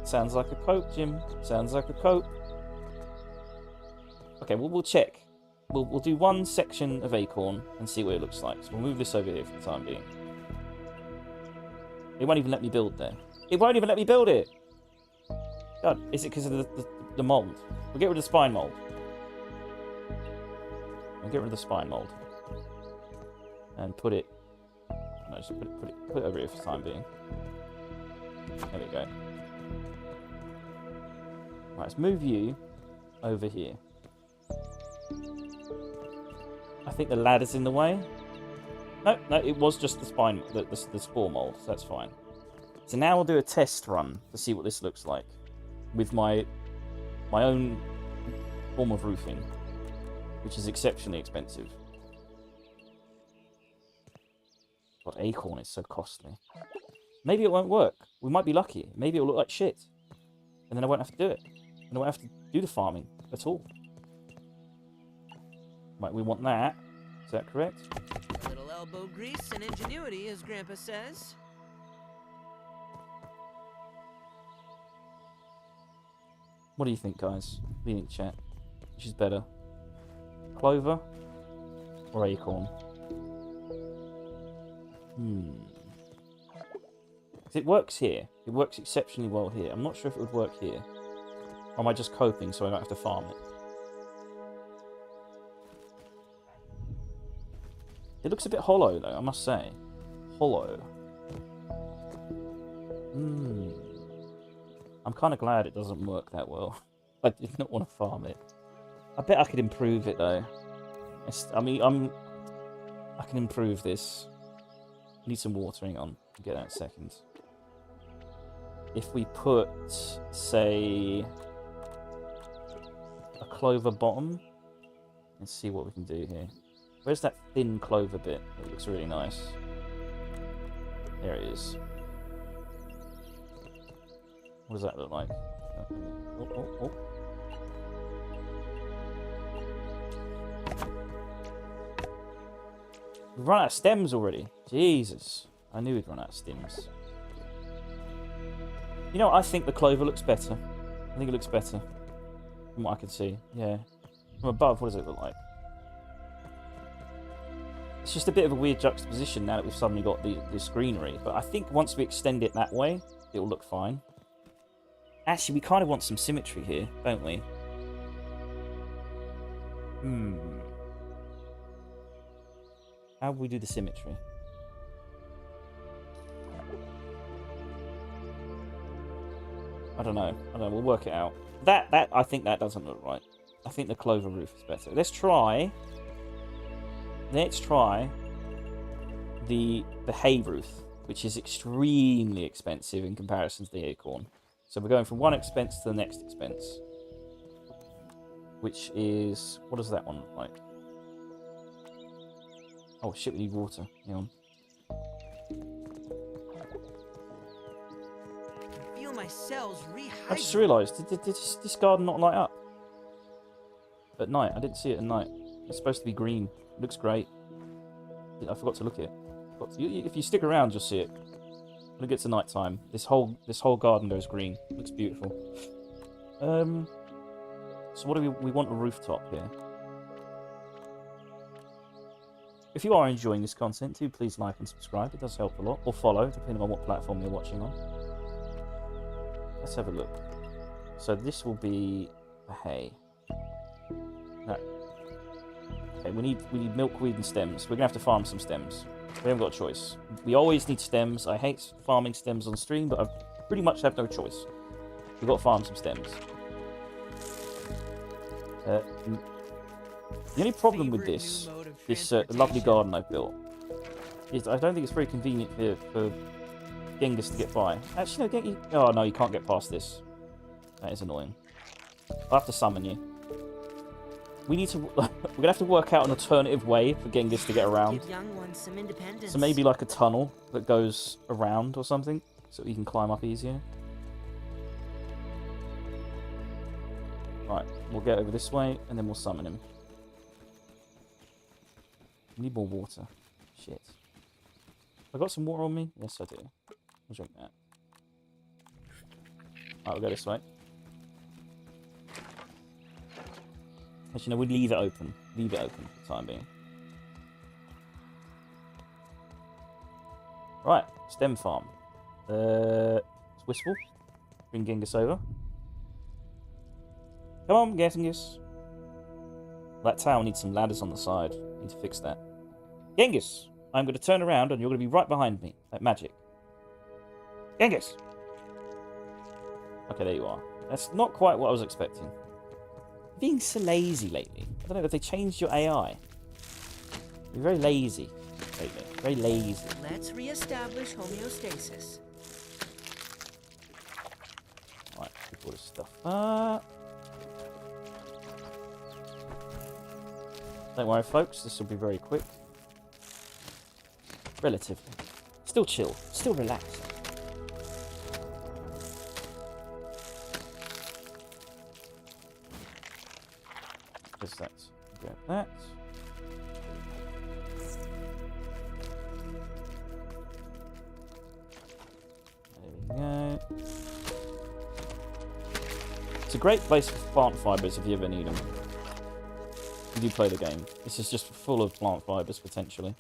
[SPEAKER 1] Sounds like a cope, Jim. Sounds like a cope. Okay, we'll check. We'll do one section of acorn and see what it looks like. So we'll move this over here for the time being. It won't even let me build there. It won't even let me build it! God, is it because of the mould? We'll get rid of the spine mould. We'll get rid of the spine mould. And put it... No, just put it over here for the time being. There we go. Right, let's move you over here. I think the ladder's in the way. No, it was just the spine, the spore mold, so that's fine. So now we'll do a test run to see what this looks like with my own form of roofing, which is exceptionally expensive. God, acorn is so costly. Maybe it won't work. We might be lucky. Maybe it'll look like shit, and then I won't have to do it. And I won't have to do the farming at all. Right, we want that. Is that correct?
[SPEAKER 2] A little elbow grease and ingenuity, as Grandpa says.
[SPEAKER 1] What do you think, guys? What do you think, chat? Which is better? Clover or acorn? It works here. It works exceptionally well here. I'm not sure if it would work here. Or am I just coping so I don't have to farm it? It looks a bit hollow, though, I must say. Hollow. I'm kind of glad it doesn't work that well. I did not want to farm it. I bet I could improve it, though. I can improve this. Need some watering on. I'll get that in a second. If we put, say, a clover bottom, let's see what we can do here. Where's that thin clover bit? It looks really nice. There it is. What does that look like? Oh. We've run out of stems already. Jesus. I knew we'd run out of stems. You know, I think the clover looks better. I think it looks better. From what I can see. Yeah. From above, what does it look like? It's just a bit of a weird juxtaposition now that we've suddenly got this greenery. But I think once we extend it that way, it'll look fine. Actually, we kind of want some symmetry here, don't we? How would we do the symmetry? I don't know. We'll work it out. I think that doesn't look right. I think the clover roof is better. Let's try the hay roof, which is extremely expensive in comparison to the acorn. So we're going from one expense to the next expense, which is, what does that one look like? Oh shit, we need water. Hang on.
[SPEAKER 2] I feel my cells rehydrate.
[SPEAKER 1] I just realised, did this garden not light up? At night, I didn't see it at night. It's supposed to be green. It looks great. I forgot to look at it. If you stick around, you'll see it. When it gets to night time, this whole garden goes green. It looks beautiful. So what do we want a rooftop here? If you are enjoying this content, do please like and subscribe. It does help a lot. Or follow, depending on what platform you're watching on. Let's have a look. So this will be the hay. No. Okay, we need milkweed and stems. We're gonna have to farm some stems. We haven't got a choice. We always need stems. I hate farming stems on stream, but I pretty much have no choice. We've got to farm some stems. The only problem with this lovely garden I've built is I don't think it's very convenient for Genghis to get by. Actually, no, oh no, you can't get past this. That is annoying. I'll have to summon you. We need to. We're gonna have to work out an alternative way for Genghis to get around.
[SPEAKER 2] Give young ones some independence.
[SPEAKER 1] So maybe like a tunnel that goes around or something, so he can climb up easier. Right, we'll get over this way and then we'll summon him. We need more water. Shit. I got some water on me? Yes, I do. I'll drink that. Alright, we'll go this way. Actually, no, we'd leave it open. Leave it open for the time being. Right, stem farm. It's Wistful. Bring Genghis over. Come on, Genghis. That tower needs some ladders on the side. Need to fix that. Genghis, I'm going to turn around and you're going to be right behind me. Like magic. Genghis! Okay, there you are. That's not quite what I was expecting. Being so lazy lately. I don't know if they changed your AI. You're very lazy lately. Very lazy.
[SPEAKER 2] Let's re-establish homeostasis.
[SPEAKER 1] Right, pick all this stuff up. Don't worry, folks. This will be very quick. Relatively. Still chill. Still relaxed. Just that. Grab that. There we go. It's a great place for plant fibers if you ever need them. You do play the game. This is just full of plant fibers potentially.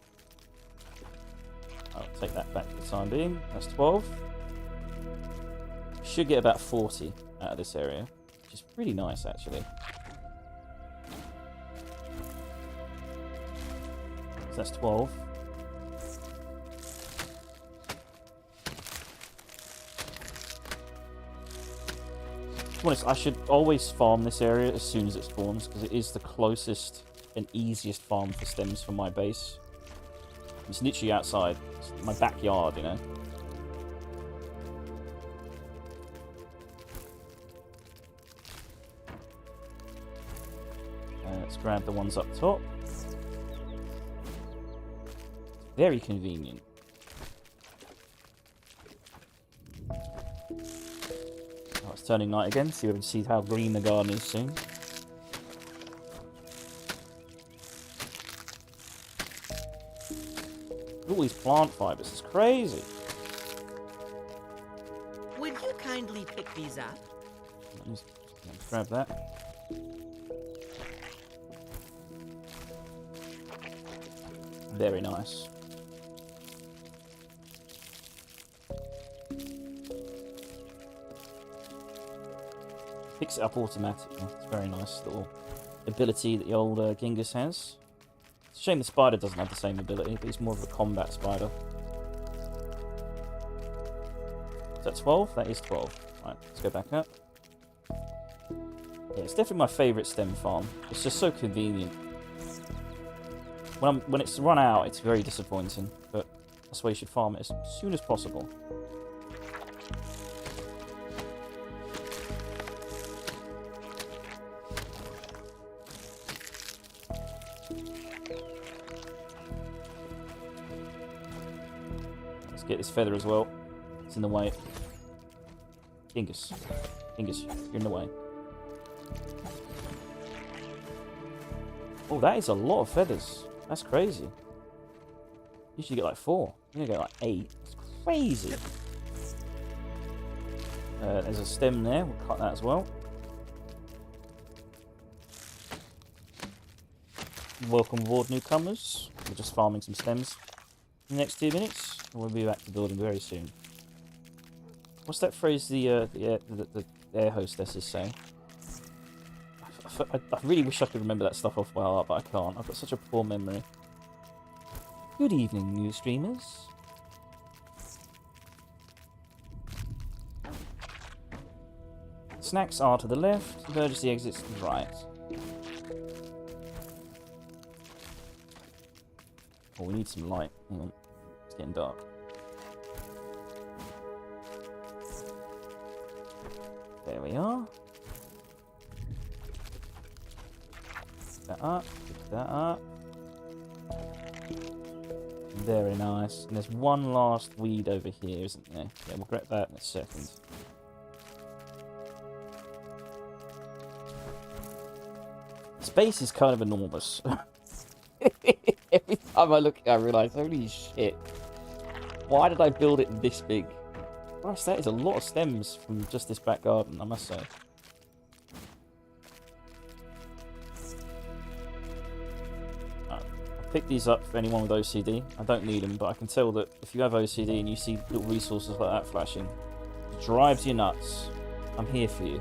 [SPEAKER 1] I'll take that back for the time being. That's 12. Should get about 40 out of this area, which is pretty nice actually. So that's 12. To be honest, I should always farm this area as soon as it spawns, because it is the closest and easiest farm for stems from my base. It's literally outside. It's my backyard, you know. Let's grab the ones up top. Very convenient. Oh, it's turning night again, so you can see how green the garden is soon. All these plant fibers, it's crazy.
[SPEAKER 2] Would you kindly pick these up?
[SPEAKER 1] Let's grab that. Very nice. Picks it up automatically. It's a very nice little ability that the old Genghis has. It's a shame the spider doesn't have the same ability, but he's more of a combat spider. Is that 12? That is 12. Right, let's go back up. Yeah, it's definitely my favourite stem farm. It's just so convenient. When it's run out, it's very disappointing, but that's why you should farm it as soon as possible. Let's get this feather as well. It's in the way. Genghis. Genghis, you're in the way. Oh, that is a lot of feathers. That's crazy. Usually get like 4. You're gonna get like 8. It's crazy. There's a stem there. We'll cut that as well. Welcome aboard, newcomers. We're just farming some stems. In the next 2 minutes, we'll be back to building very soon. What's that phrase the air hostesses say? I really wish I could remember that stuff off by heart, but I can't. I've got such a poor memory. Good evening, new streamers. Snacks are to the left, emergency exits to the right. Oh, we need some light. Hang on. It's getting dark. There we are. Pick that up. Pick that up. Very nice. And there's one last weed over here, isn't there? Yeah, we'll grab that in a second. Space is kind of enormous. Every time I look at it, I realise, holy shit. Why did I build it this big? Christ, that is a lot of stems from just this back garden, I must say. I'll pick these up for anyone with OCD. I don't need them, but I can tell that if you have OCD and you see little resources like that flashing, it drives you nuts. I'm here for you.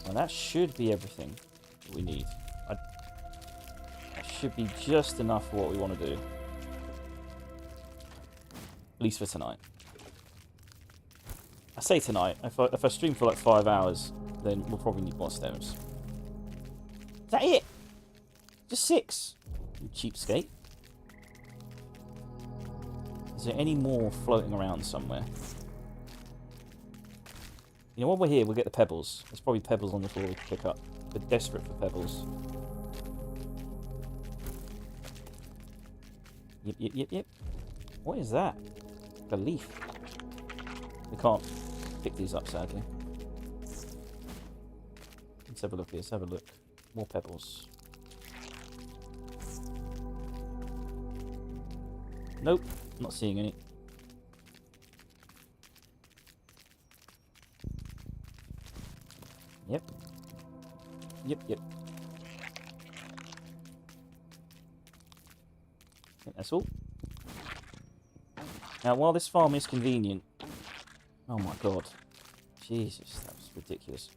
[SPEAKER 1] And that should be everything that we need. That should be just enough for what we want to do. At least for tonight. I say tonight. If I stream for like 5 hours, then we'll probably need more stems. Is that it? Just 6? You cheapskate. Is there any more floating around somewhere? You know, while we're here, we'll get the pebbles. There's probably pebbles on the floor we can pick up. We're desperate for pebbles. Yep. What is that? Like a leaf. We can't pick these up, sadly. Let's have a look here. Let's have a look. More pebbles. Nope. Not seeing any. Yep. I think that's all. Now, while this farm is convenient... Oh my god. Jesus, that was ridiculous.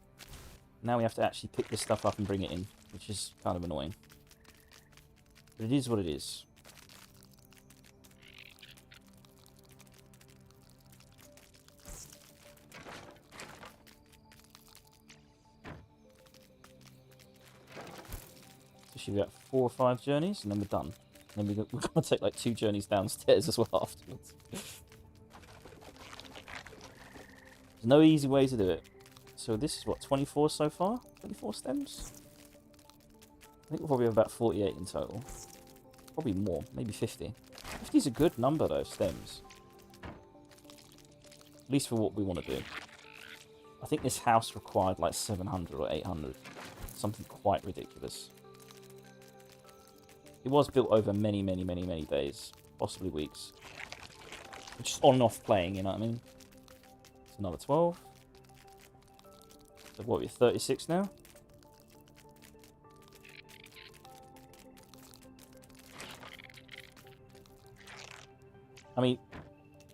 [SPEAKER 1] Now we have to actually pick this stuff up and bring it in, which is kind of annoying. But it is what it is. We've got 4 or 5 journeys, and then we're done. And then we're going to take like 2 journeys downstairs as well afterwards. There's no easy way to do it. So this is what, 24 so far? 24 stems? I think we'll probably have about 48 in total. Probably more, maybe 50. 50 is a good number though, stems. At least for what we want to do. I think this house required like 700 or 800. Something quite ridiculous. It was built over many days, possibly weeks. just on and off playing, you know what I mean? It's another 12. So what, we're 36 now? I mean,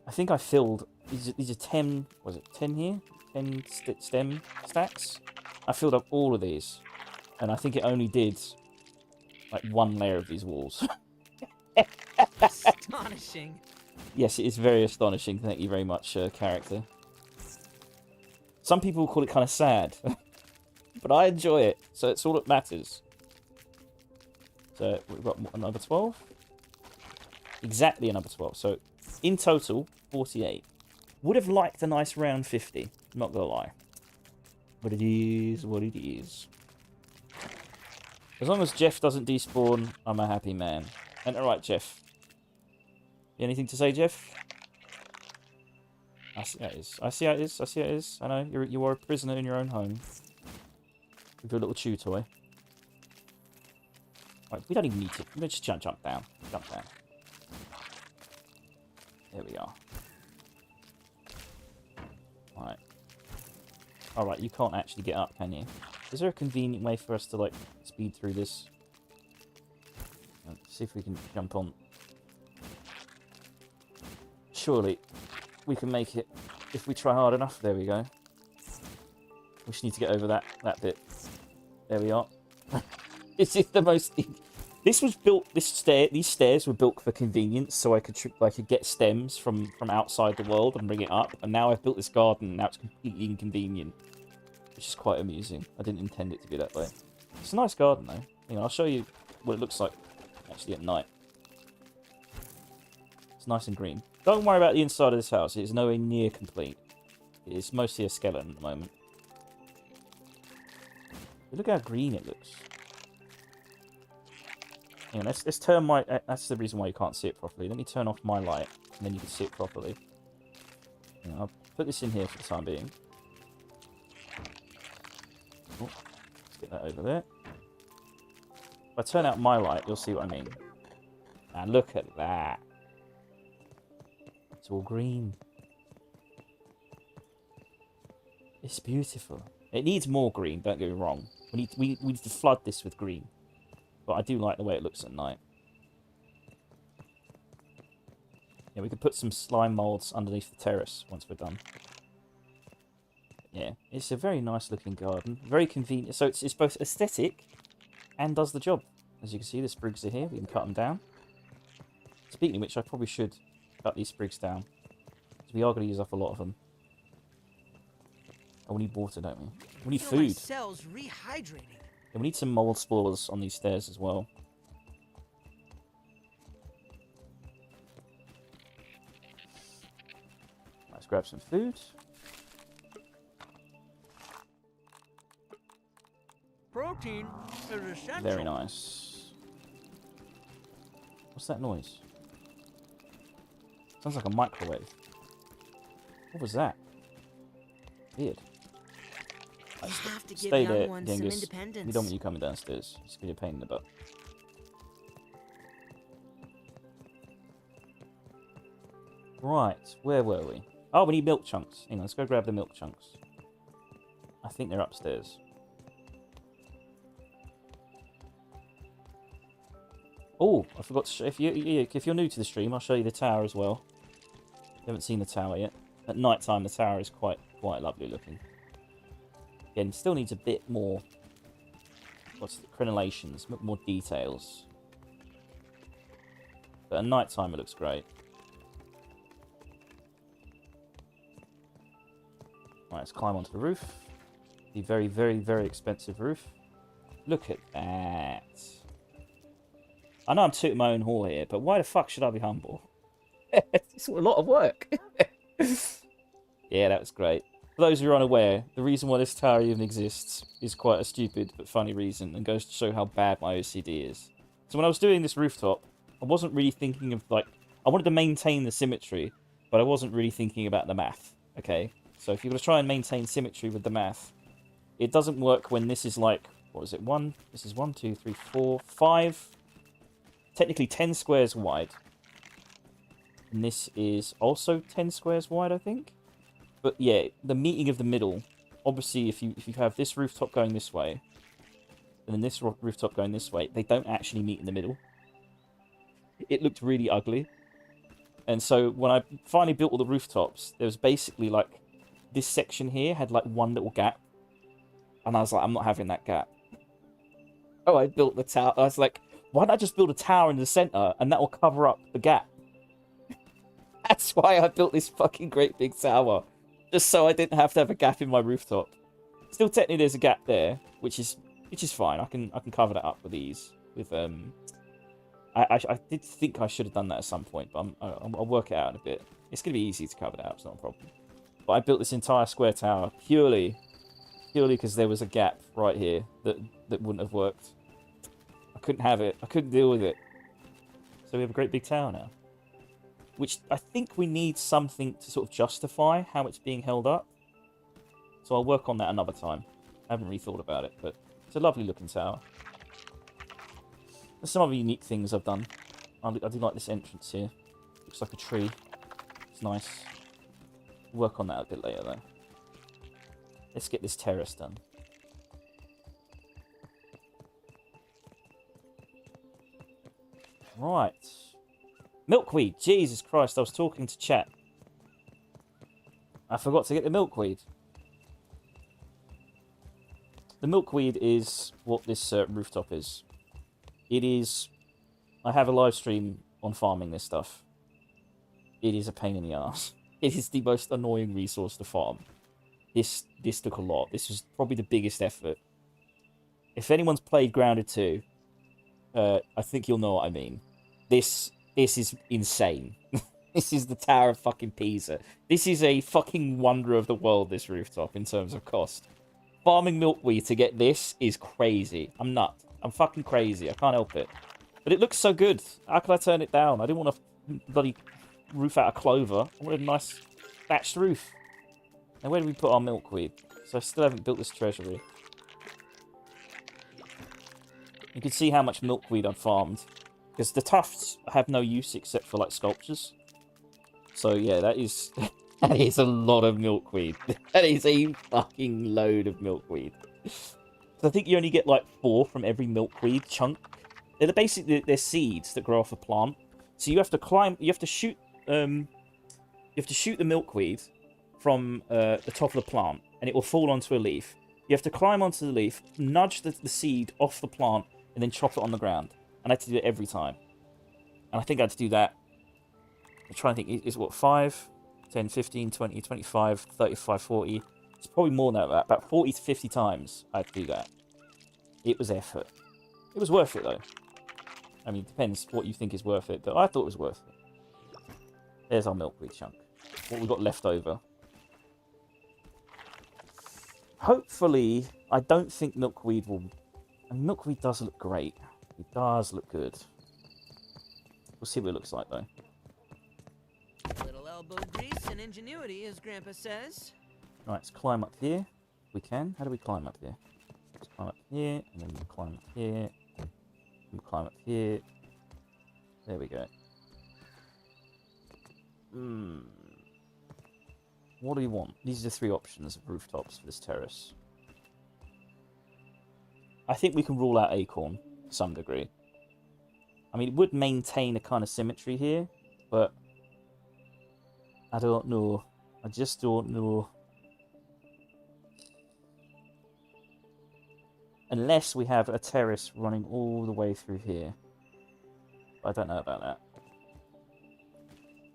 [SPEAKER 1] I think I filled... These are 10... Was it 10 here? 10 stem stacks? I filled up all of these. And I think it only did, like, one layer of these walls.
[SPEAKER 2] Astonishing.
[SPEAKER 1] Yes, it is very astonishing. Thank you very much, character. Some people call it kind of sad. But I enjoy it, so it's all that matters. So, we've got another 12. Exactly another 12. So, in total, 48. Would have liked a nice round 50. Not gonna lie. But it is what it is. As long as Jeff doesn't despawn, I'm a happy man. And alright, Jeff. Anything to say, Jeff? I see how it is. I see how it is. I see how it is. I know, you are a prisoner in your own home. With your little chew toy. Right, we don't even need to. Let's just jump down. Jump down. There we are. Alright. Alright, you can't actually get up, can you? Is there a convenient way for us to, like, speed through this? Let's see if we can jump on. Surely, we can make it if we try hard enough. There we go. We just need to get over that bit. There we are. This is the most... This was built... These stairs were built for convenience, so I could get stems from outside the world and bring it up. And now I've built this garden, and now it's completely inconvenient. Which is quite amusing. I didn't intend it to be that way. It's a nice garden, though. You know, I'll show you what it looks like, actually, at night. It's nice and green. Don't worry about the inside of this house. It's nowhere near complete. It's mostly a skeleton at the moment. But look how green it looks. Yeah, let's turn my... That's the reason why you can't see it properly. Let me turn off my light, and then you can see it properly. Yeah, I'll put this in here for the time being. Oh, let's get that over there. If I turn out my light, you'll see what I mean. And look at that. It's all green. It's beautiful. It needs more green, don't get me wrong. We need to flood this with green. But I do like the way it looks at night. Yeah, we could put some slime molds underneath the terrace once we're done. Yeah, it's a very nice looking garden. Very convenient. So it's both aesthetic and does the job. As you can see, the sprigs are here. We can cut them down. Speaking of which, I probably should cut these sprigs down. Because we are going to use up a lot of them. Oh, we need water, don't we? We need food.
[SPEAKER 2] Cells rehydrating.
[SPEAKER 1] Yeah, we need some mold spores on these stairs as well. Let's grab some food.
[SPEAKER 2] Protein is essential.
[SPEAKER 1] Very nice. What's that noise? Sounds like a microwave. What was that? Weird.
[SPEAKER 2] You have to give
[SPEAKER 1] Stay
[SPEAKER 2] young
[SPEAKER 1] there,
[SPEAKER 2] ones some
[SPEAKER 1] Genghis.
[SPEAKER 2] independence.
[SPEAKER 1] We don't want you coming downstairs. It's going to be a pain in the butt. Right, where were we? Oh, we need milk chunks. Hang on, let's go grab the milk chunks. I think they're upstairs. Oh, I forgot to show, if you're new to the stream, I'll show you the tower as well. You haven't seen the tower yet. At night time, the tower is quite lovely looking. Again, still needs a bit more. What's the crenellations? A bit more details. But at night time, it looks great. Right, let's climb onto the roof. The very, very, very expensive roof. Look at that. I know I'm tooting my own horn here, but why the fuck should I be humble? It's a lot of work. Yeah, that was great. For those who are unaware, the reason why this tower even exists is quite a stupid but funny reason, and goes to show how bad my OCD is. So when I was doing this rooftop, I wasn't really thinking of, like, I wanted to maintain the symmetry, but I wasn't really thinking about the math, okay? So if you're going to try and maintain symmetry with the math, it doesn't work when this is like, what is it, this is 1, 2, 3, 4, 5, technically 10 squares wide. And this is also 10 squares wide, I think. But yeah, the meeting of the middle. Obviously, if you have this rooftop going this way, and then this rooftop going this way, they don't actually meet in the middle. It looked really ugly. And so when I finally built all the rooftops, there was basically like this section here had like one little gap. And I was like, I'm not having that gap. Oh, I built the tower. I was like, why don't I just build a tower in the center and that will cover up the gap? That's why I built this fucking great big tower. Just so I didn't have to have a gap in my rooftop. Still technically there's a gap there, which is fine. I can cover that up with ease. With I did think I should have done that at some point, but I'll work it out in a bit. It's gonna be easy to cover that up, it's not a problem. But I built this entire square tower purely because there was a gap right here that wouldn't have worked. I couldn't have it. I couldn't deal with it. So we have a great big tower now. Which I think we need something to sort of justify how it's being held up. So I'll work on that another time. I haven't really thought about it, but it's a lovely looking tower. There's some other unique things I've done. I do like this entrance here. Looks like a tree. It's nice. Work on that a bit later, though. Let's get this terrace done. Right. Milkweed. Jesus Christ, I was talking to chat. I forgot to get the milkweed. The milkweed is what this rooftop is. It is... I have a live stream on farming this stuff. It is a pain in the ass. It is the most annoying resource to farm. This took a lot. This was probably the biggest effort. If anyone's played Grounded 2, I think you'll know what I mean. This is insane. This is the Tower of fucking Pisa. This is a fucking wonder of the world, this rooftop, in terms of cost. Farming milkweed to get this is crazy. I'm nuts. I'm fucking crazy. I can't help it. But it looks so good. How can I turn it down? I didn't want a bloody roof out of clover. I wanted a nice thatched roof. Now, where do we put our milkweed? So I still haven't built this treasury. You can see how much milkweed I've farmed. Because the tufts have no use except for, like, sculptures. So, yeah, that is... that is a lot of milkweed. That is a fucking load of milkweed. So I think you only get, like, 4 from every milkweed chunk. They're basically... they're seeds that grow off a plant. So you have to climb... you have to shoot... you have to shoot the milkweed from the top of the plant. And it will fall onto a leaf. You have to climb onto the leaf, nudge the seed off the plant, and then chop it on the ground. And I had to do it every time. And I think I had to do that. I'm trying to think, is what, 5, 10, 15, 20, 25, 35, 40. It's probably more than that. About 40 to 50 times I had to do that. It was effort. It was worth it, though. I mean, it depends what you think is worth it. But I thought it was worth it. There's our milkweed chunk. What we've got left over. Hopefully, I don't think milkweed will... and milkweed does look great. It does look good. We'll see what it looks like, though.
[SPEAKER 2] Little elbow grease and ingenuity, as Grandpa says.
[SPEAKER 1] Right, let's climb up here. We can. How do we climb up here? Let's climb up here, and then we'll climb up here. We'll climb up here. There we go. What do we want? These are the 3 options of rooftops for this terrace. I think we can rule out acorn to some degree. I mean, it would maintain a kind of symmetry here, but I don't know. I just don't know. Unless we have a terrace running all the way through here. But I don't know about that.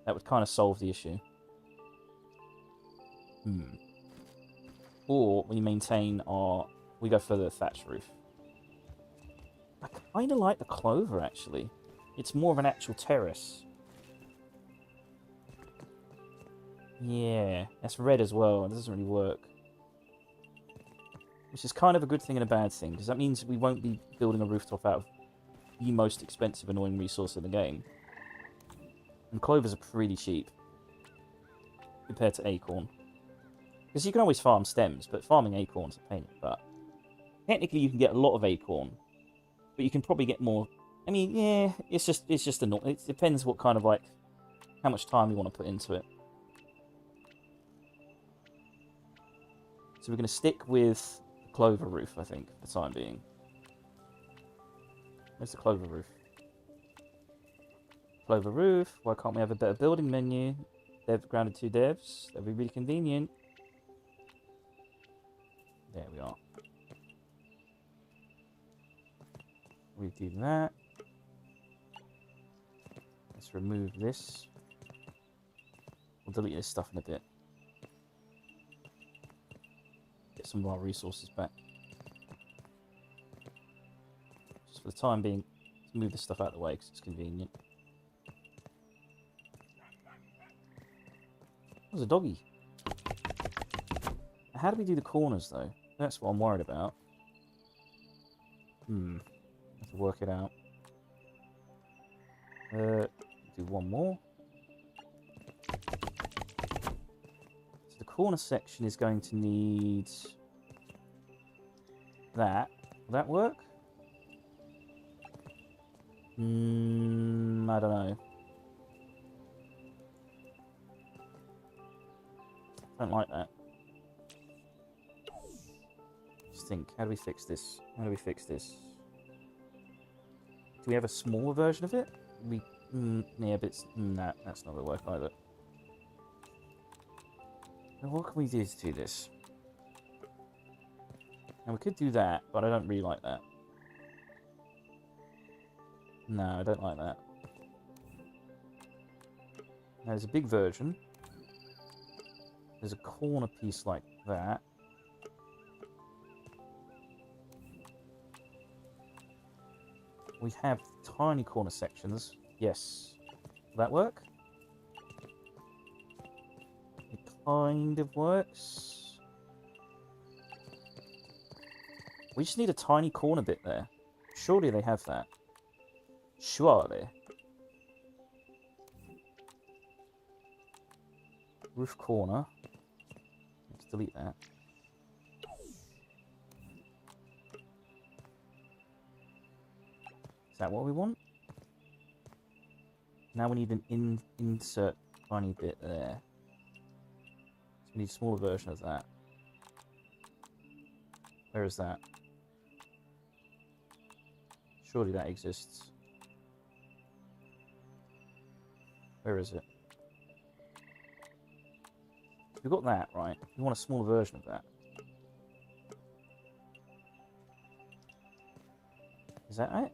[SPEAKER 1] That would kind of solve the issue. Or we maintain our... we go for the thatch roof. I kind of like the clover, actually. It's more of an actual terrace. Yeah, that's red as well. It doesn't really work. Which is kind of a good thing and a bad thing, because that means we won't be building a rooftop out of the most expensive, annoying resource in the game. And clovers are pretty cheap compared to acorn. Because you can always farm stems, but farming acorns is a pain in the butt. Technically, you can get a lot of acorn, but you can probably get more. I mean, yeah, it's just annoying. It depends what kind of like how much time we want to put into it. So we're going to stick with the clover roof, I think, for the time being. Where's the clover roof? Clover roof. Why can't we have a better building menu? Dev grounded 2 devs. That'd be really convenient. There we are. We do that. Let's remove this. We'll delete this stuff in a bit. Get some of our resources back. Just for the time being, let's move this stuff out of the way because it's convenient. There's a doggy. How do we do the corners, though? That's what I'm worried about. Have to work it out. Do one more. So the corner section is going to need that. Will that work? I don't know. I don't like that. Just think, how do we fix this? How do we fix this? Do we have a smaller version of it? Yeah, but it's... Nah, that's not going to work either. Now, what can we do to do this? Now, we could do that, but I don't really like that. No, I don't like that. Now, there's a big version. There's a corner piece like that. We have tiny corner sections. Yes. Will that work? It kind of works. We just need a tiny corner bit there. Surely they have that. Surely. Roof corner. Let's delete that. Is that what we want? Now we need an insert tiny bit there. So we need a smaller version of that. Where is that? Surely that exists. Where is it? We've got that, right? We want a smaller version of that. Is that it?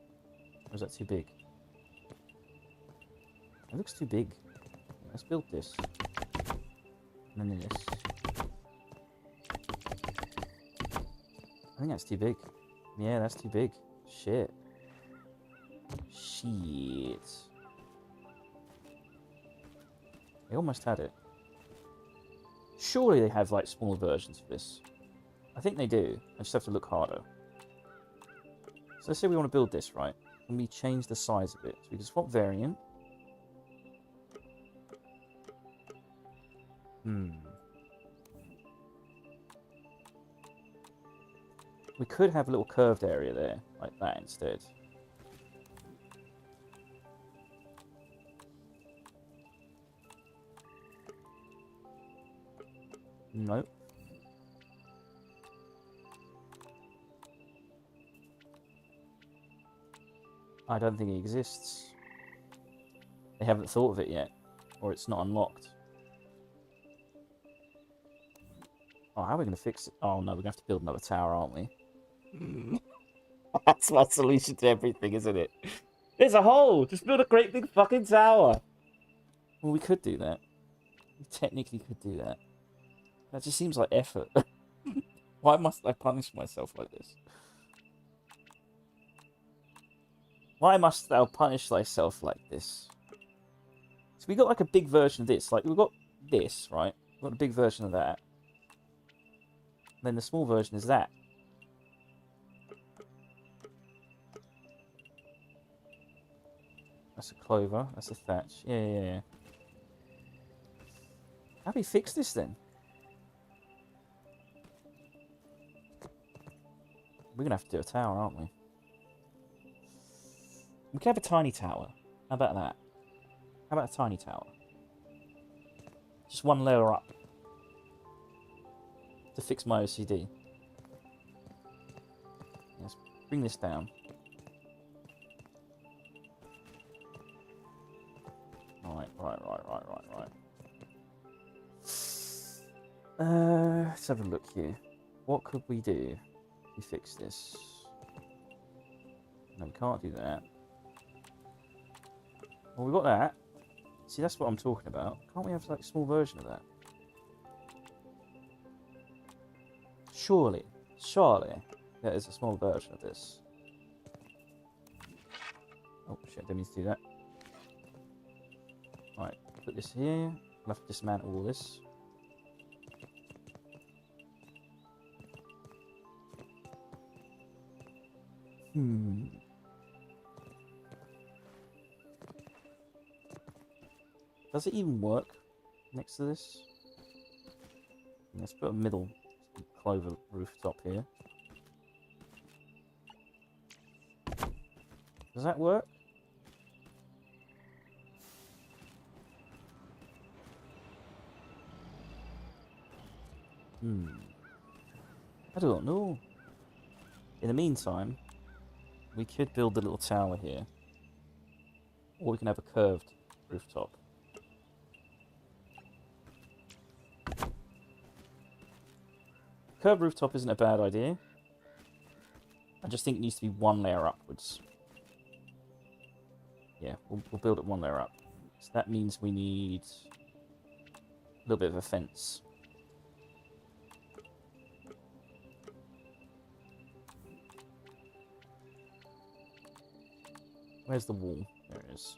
[SPEAKER 1] Or is that too big? It looks too big. Let's build this. And then this. I think that's too big. Yeah, that's too big. Shit. Shit. They almost had it. Surely they have, like, smaller versions of this. I think they do. I just have to look harder. So let's say we want to build this, right? Can we change the size of it? So we can swap variant. We could have a little curved area there, like that instead. Nope. I don't think it exists. They haven't thought of it yet, or it's not unlocked. Oh, how are we going to fix it? Oh no, we're going to have to build another tower, aren't we? That's my solution to everything, isn't it? There's a hole! Just build a great big fucking tower! Well, we could do that. We technically could do that. That just seems like effort. Why must I punish myself like this? Why must thou punish thyself like this? So we got like a big version of this. Like, we've got this, right? We've got a big version of that. Then the small version is that. That's a clover. That's a thatch. Yeah. How do we fix this then? We're going to have to do a tower, aren't we? We can have a tiny tower. How about that? How about a tiny tower? Just one layer up. To fix my OCD. Let's bring this down. Right. Let's have a look here. What could we do to fix this? No, we can't do that. Well, we got that. See, that's what I'm talking about. Can't we have like a small version of that? Surely, there is a small version of this. Oh shit, didn't mean to do that. Right, put this here. I'll have to dismantle all this. Does it even work next to this? Let's put a middle clover rooftop here. Does that work? I don't know. In the meantime, we could build a little tower here. Or we can have a curved rooftop. Curved rooftop isn't a bad idea. I just think it needs to be one layer upwards. Yeah, we'll build it one layer up. So that means we need a little bit of a fence. Where's the wall? There it is.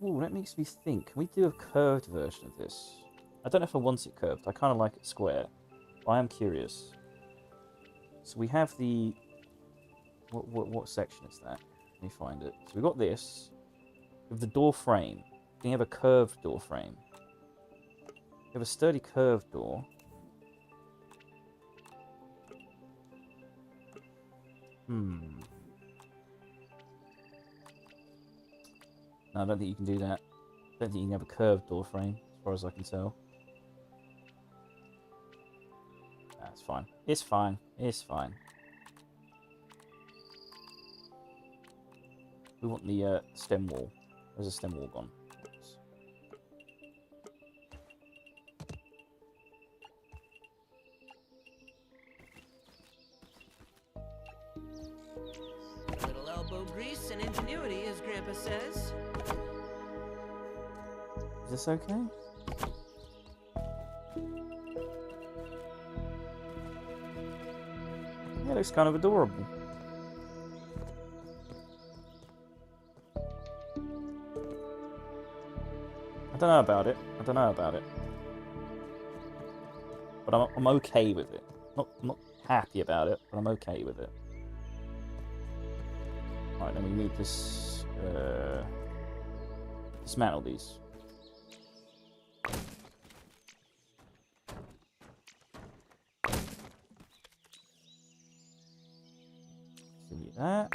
[SPEAKER 1] Ooh, that makes me think. Can we do a curved version of this? I don't know if I want it curved. I kind of like it square. But I am curious. So we have the... What section is that? Let me find it. So we've got this. With the door frame. Can you have a curved door frame? We have a sturdy curved door. No, I don't think you can do that. I don't think you can have a curved door frame, as far as I can tell. That's fine. It's fine. It's fine. We want the stem wall. Where's the stem wall gone?
[SPEAKER 2] A little elbow grease and ingenuity, as Grandpa says.
[SPEAKER 1] Is this okay? Yeah, it looks kind of adorable. I don't know about it. I don't know about it. But I'm okay with it. I'm not happy about it, but I'm okay with it. Right, then we move this... dismantle these. Delete that.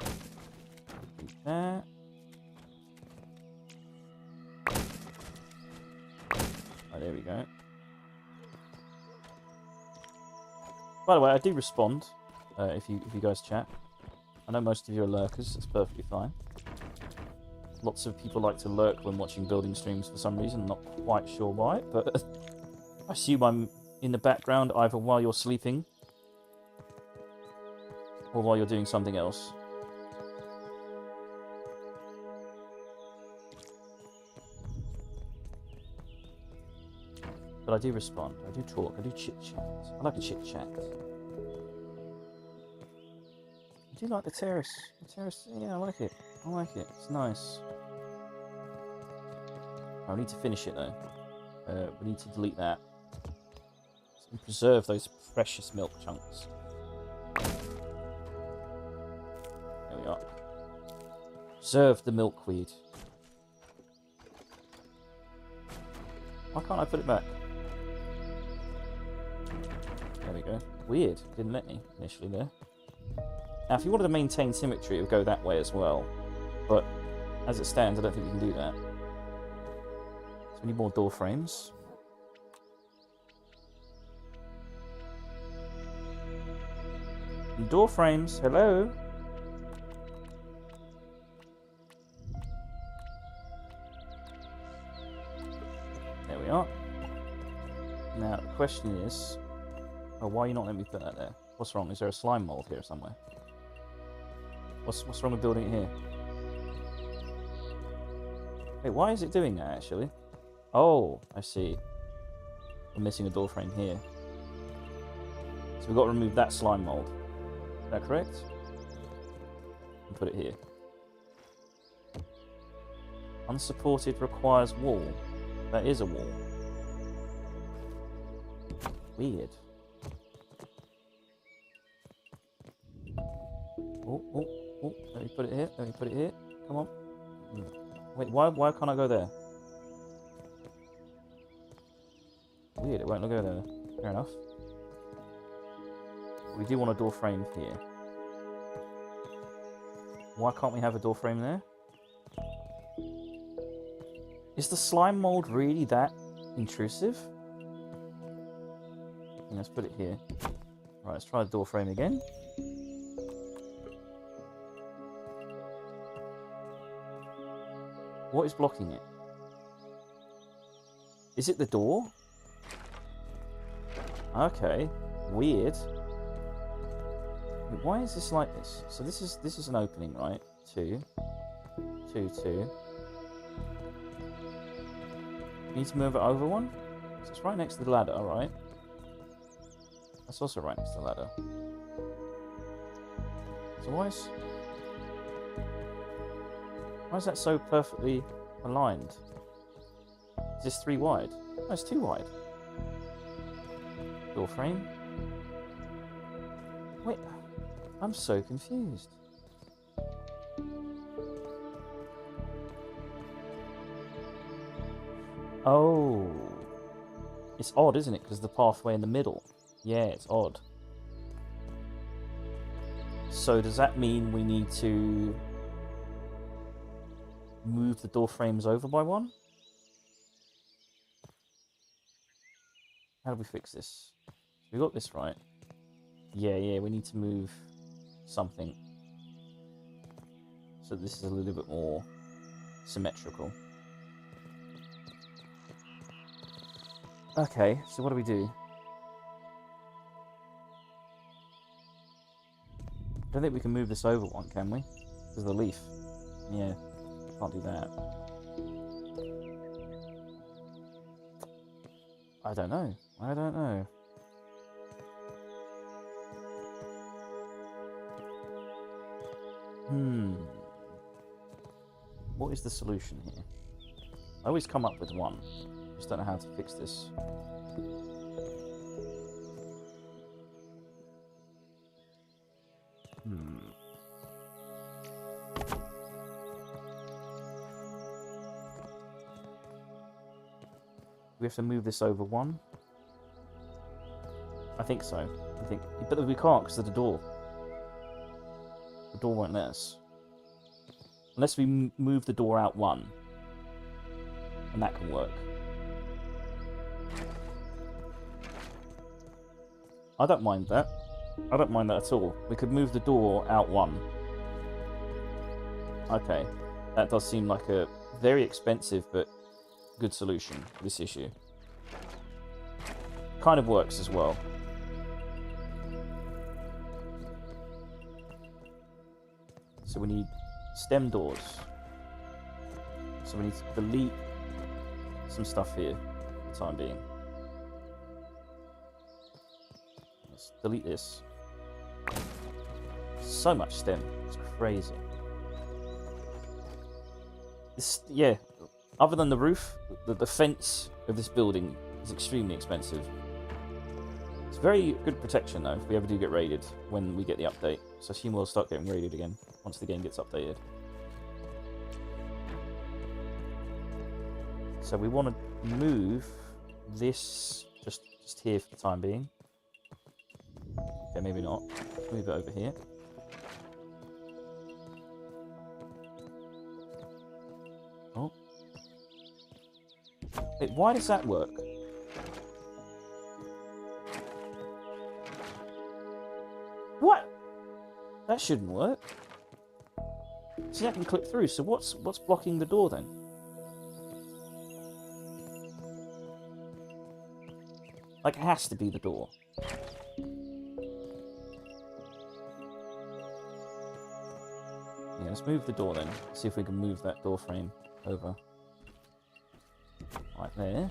[SPEAKER 1] Delete that. Oh, there we go. By the way, I do respond if you guys chat. I know most of you are lurkers. It's perfectly fine. Lots of people like to lurk when watching building streams for some reason. Not quite sure why, but I assume I'm in the background either while you're sleeping or while you're doing something else. But I do respond. I do talk. I do chit-chat. I like a chit-chat. I do like the terrace. The terrace, yeah, I like it. I like it. It's nice. I need to finish it, though. We need to delete that. And preserve those precious milk chunks. There we are. Preserve the milkweed. Why can't I put it back? There we go. Weird. Didn't let me initially there. Now, if you wanted to maintain symmetry, it would go that way as well. But as it stands, I don't think we can do that. So we need more door frames. Door frames, hello? There we are. Now, the question is... Oh, why are you not letting me put that there? What's wrong? Is there a slime mold here somewhere? What's wrong with building it here? Wait, why is it doing that, actually? Oh, I see. We're missing a door frame here. So we've got to remove that slime mold. Is that correct? And put it here. Unsupported requires wall. That is a wall. Weird. Oh, let me put it here, let me put it here. Come on. Wait, why can't I go there? Weird, it won't go there. Fair enough. We do want a door frame here. Why can't we have a door frame there? Is the slime mold really that intrusive? Let's put it here. Right, let's try the door frame again. What is blocking it? Is it the door? Okay, weird. Why is this like this? So this is an opening, right? 2. Need to move it over one? So it's right next to the ladder, right? That's also right next to the ladder. So why is that so perfectly aligned? Is this 3 wide? No, it's 2 wide. Door frame. Wait, I'm so confused. Oh. It's odd, isn't it? Because the pathway in the middle. Yeah, it's odd. So does that mean we need to move the door frames over by 1? How do we fix this? We got this right. Yeah, we need to move something. So this is a little bit more symmetrical. Okay, so what do we do? I don't think we can move this over 1, can we? Because of the leaf. Yeah, can't do that. I don't know. What is the solution here? I always come up with one. Just don't know how to fix this. We have to move this over 1. I think so. But we can't because of the door. The door won't let us. Unless we move the door out 1. And that can work. I don't mind that. I don't mind that at all. We could move the door out 1. Okay. That does seem like a very expensive but good solution for this issue. Kind of works as well. So we need stem doors. So we need to delete some stuff here for the time being. Let's delete this. So much stem. It's crazy. Yeah. Other than the roof, the fence of this building is extremely expensive. It's very good protection, though, if we ever do get raided when we get the update. So I assume we'll start getting raided again once the game gets updated. So we want to move this just here for the time being. Okay, maybe not. Let's move it over here. Wait, why does that work? What? That shouldn't work. See, I can click through. So what's blocking the door then? Like, it has to be the door. Yeah, let's move the door then. See if we can move that door frame over. Right there.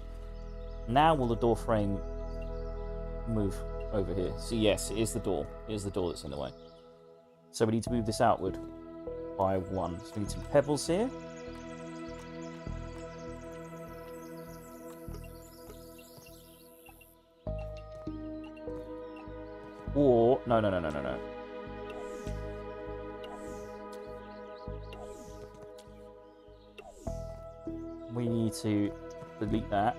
[SPEAKER 1] Now will the door frame move over here? So yes, it is the door. It is the door that's in the way. So we need to move this outward by 1. So we need some pebbles here. Or no. We need to delete that.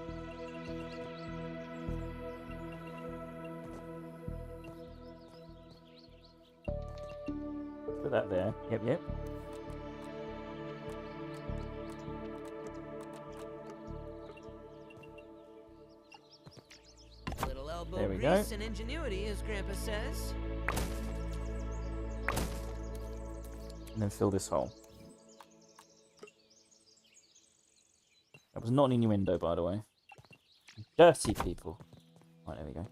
[SPEAKER 1] Put that there. Yep.
[SPEAKER 2] Little elbow
[SPEAKER 1] There we
[SPEAKER 2] grease
[SPEAKER 1] go.
[SPEAKER 2] and ingenuity, as Grandpa says.
[SPEAKER 1] And then fill this hole. That was not an innuendo, by the way. Dirty people. Right, there we go.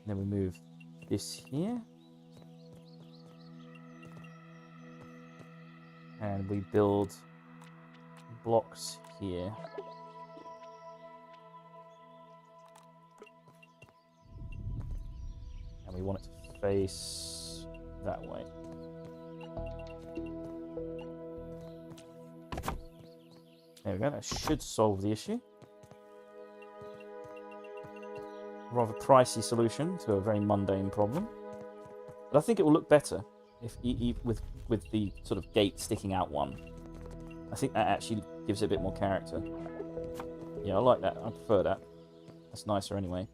[SPEAKER 1] Then we move this here. And we build blocks here. And we want it to face that way. There we go, that should solve the issue. Rather pricey solution to a very mundane problem. But I think it will look better if with the sort of gate sticking out one. I think that actually gives it a bit more character. Yeah, I like that. I prefer that. That's nicer anyway.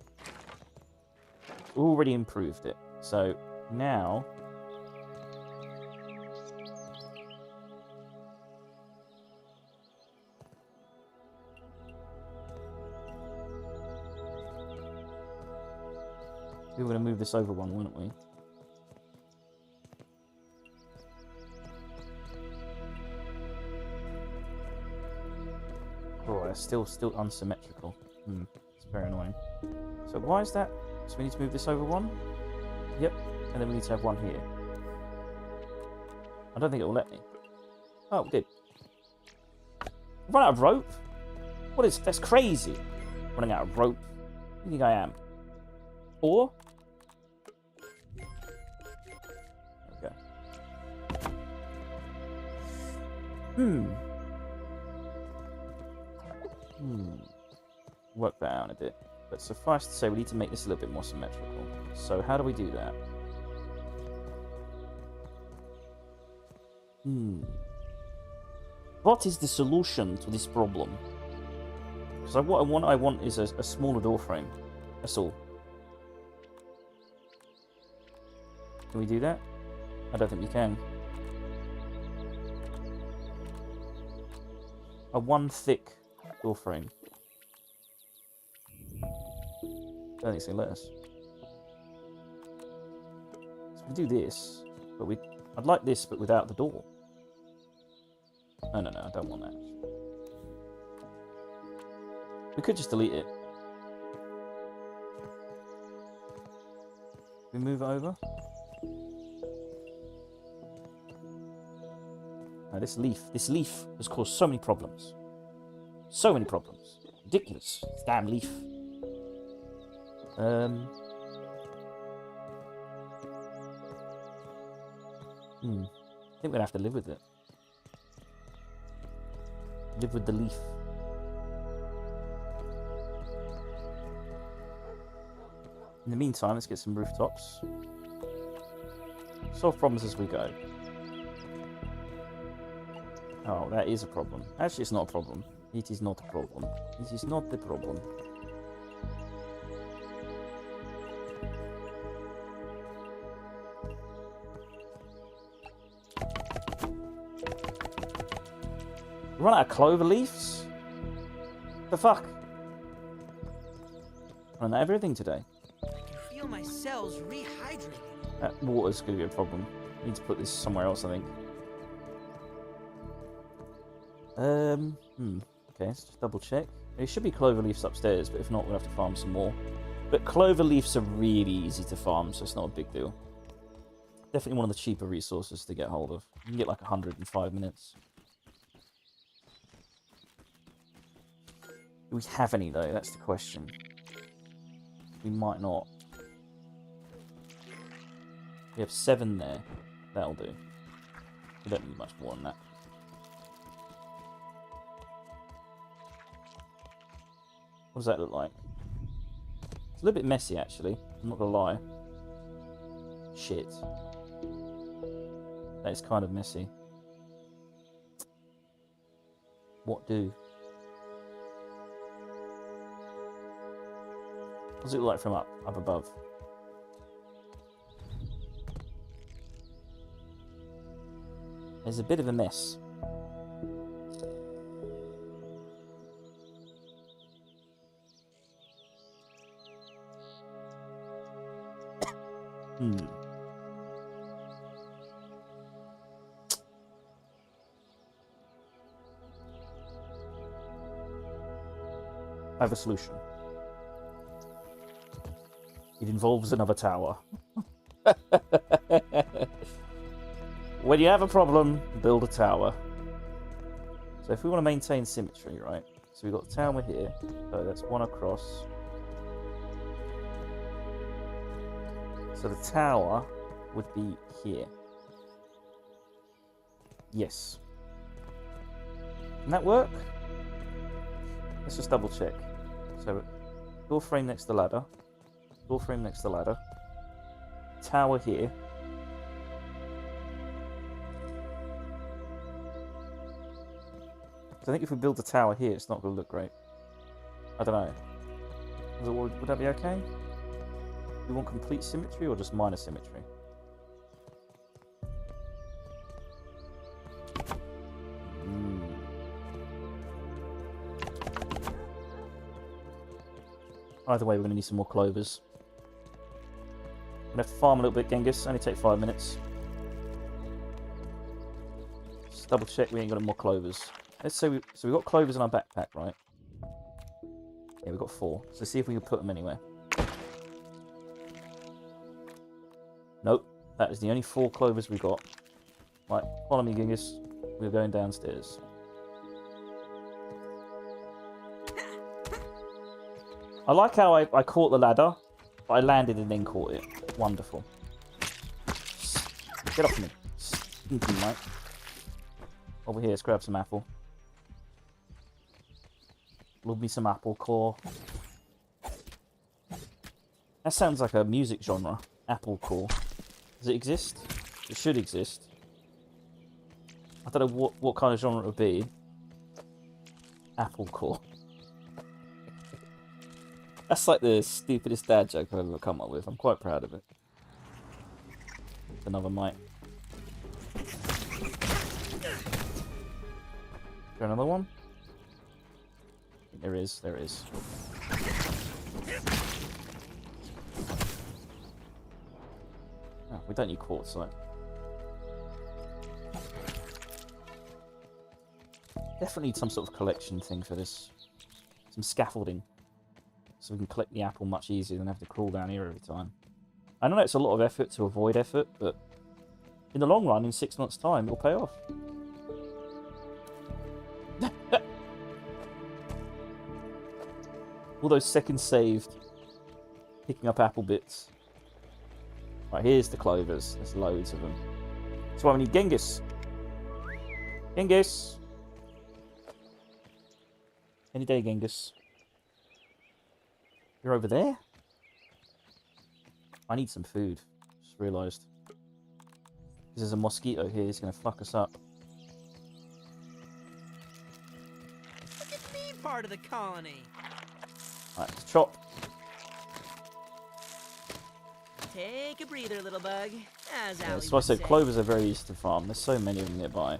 [SPEAKER 1] Already improved it. So now we were going to move this over one, weren't we? Oh, it's still unsymmetrical. It's very annoying. So why is that? So we need to move this over one? Yep. And then we need to have one here. I don't think it will let me. Oh, it did. Run out of rope? That's crazy. Running out of rope. Who do you think I am? 4? There we go. Work that out a bit. But suffice to say, we need to make this a little bit more symmetrical. So how do we do that? What is the solution to this problem? Because what I want is a smaller door frame. That's all. Can we do that? I don't think we can. A 1 thick door frame. I don't think it's going to let us. So we do this, but I'd like this, but without the door. No, I don't want that. We could just delete it. We move it over. Now this leaf has caused so many problems. So many problems. Ridiculous. This damn leaf. I think we'd have to live with it. Live with the leaf. In the meantime, let's get some rooftops. Solve problems as we go. Oh, that is a problem. Actually, it's not a problem. It is not a problem. It is not the problem. Run out of clover leaves? The fuck? Run out of everything today.
[SPEAKER 2] I can feel my cells rehydrating.
[SPEAKER 1] That water's going to be a problem. Need to put this somewhere else, I think. Okay, let's just double check. There should be clover leaves upstairs, but if not, we'll have to farm some more. But clover leaves are really easy to farm, so it's not a big deal. Definitely one of the cheaper resources to get hold of. You can get like 100 in 5 minutes. Do we have any, though? That's the question. We might not. We have 7 there. That'll do. We don't need much more than that. What does that look like? It's a little bit messy, actually. I'm not gonna lie. Shit. That is kind of messy. What do? What does it look like from up above? There's a bit of a mess. I have a solution. It involves another tower. When you have a problem, build a tower. So if we want to maintain symmetry, right? So we've got the tower here. So that's one across. So the tower would be here. Yes. Can that work? Let's just double check. So, door frame next to the ladder. Door frame next to the ladder. Tower here. So I think if we build the tower here, it's not going to look great. I don't know. Would that be okay? Do we want complete symmetry or just minor symmetry? Either way, we're going to need some more clovers. I'm going to have to farm a little bit, Genghis. Only take 5 minutes. Just double check we ain't got any more clovers. Let's say we've got clovers in our backpack, right? Yeah, we've got 4. So see if we can put them anywhere. Nope. That is the only 4 clovers we've got. Right, follow me, Genghis. We're going downstairs. I like how I caught the ladder, but I landed and then caught it. Wonderful. Get off me. Stinky, mate. Over here, let's grab some apple. Love me some apple core. That sounds like a music genre. Apple core. Does it exist? It should exist. I don't know what kind of genre it would be. Apple core. That's like the stupidest dad joke I've ever come up with. I'm quite proud of it. Another mite. Is there another one? There is, there is. Oh, we don't need quartzite. Definitely need some sort of collection thing for this. Some scaffolding. So we can collect the apple much easier than have to crawl down here every time. I know it's a lot of effort to avoid effort, but in the long run, in 6 months' time, it'll pay off. All those seconds saved picking up apple bits. Right, here's the clovers. There's loads of them. That's why we need Genghis. Genghis! Any day, Genghis. You're over there? I need some food. Just realised. Because there's a mosquito here. He's going to fuck us up.
[SPEAKER 2] Look at me, part of the colony.
[SPEAKER 1] Alright, let's chop.
[SPEAKER 2] Take a breather, little bug. As
[SPEAKER 1] Yeah,
[SPEAKER 2] Ali
[SPEAKER 1] so I
[SPEAKER 2] would
[SPEAKER 1] said
[SPEAKER 2] say.
[SPEAKER 1] clovers are very easy to farm. There's so many of them nearby.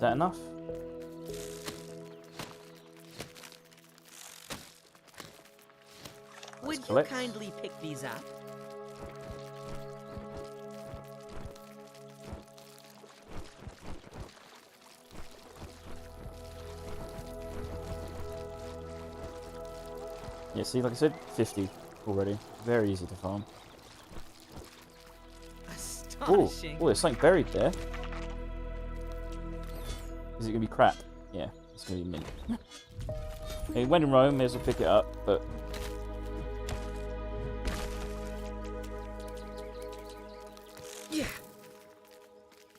[SPEAKER 1] that enough?
[SPEAKER 2] Would you
[SPEAKER 1] collect.
[SPEAKER 2] kindly pick these up?
[SPEAKER 1] Yeah, see, like I said, 50 already. Very easy to farm. Oh,
[SPEAKER 2] Astonishing.
[SPEAKER 1] there's something buried there. Is it going to be crap? Yeah, it's going to be mint. Hey, when in Rome, may as well pick it up, but...
[SPEAKER 2] Yeah.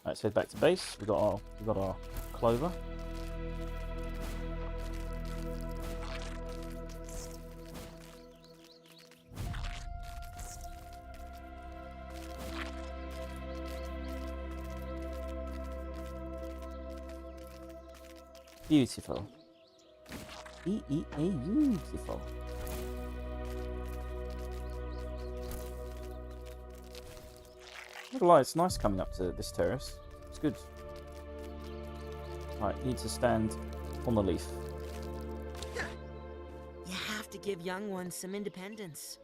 [SPEAKER 1] Right, let's head back to base. We got our clover. Beautiful. Beautiful. Not gonna lie, it's nice coming up to this terrace. It's good. Right, need to stand on the leaf.
[SPEAKER 2] You have to give young ones some independence.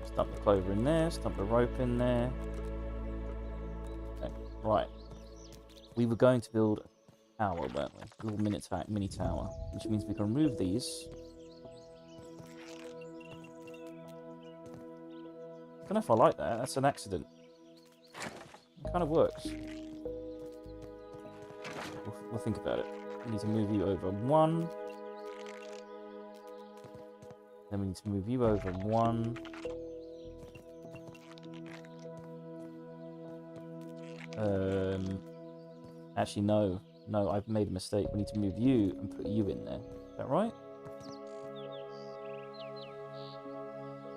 [SPEAKER 1] Stump the clover in there, stump the rope in there. Okay, right. We were going to build a tower, weren't we? A little mini tower, which means we can remove these. I don't know if I like that. That's an accident. It kind of works. We'll think about it. We need to move you over 1. Then we need to move you over 1. Actually, no. No, I've made a mistake. We need to move you and put you in there. Is that right?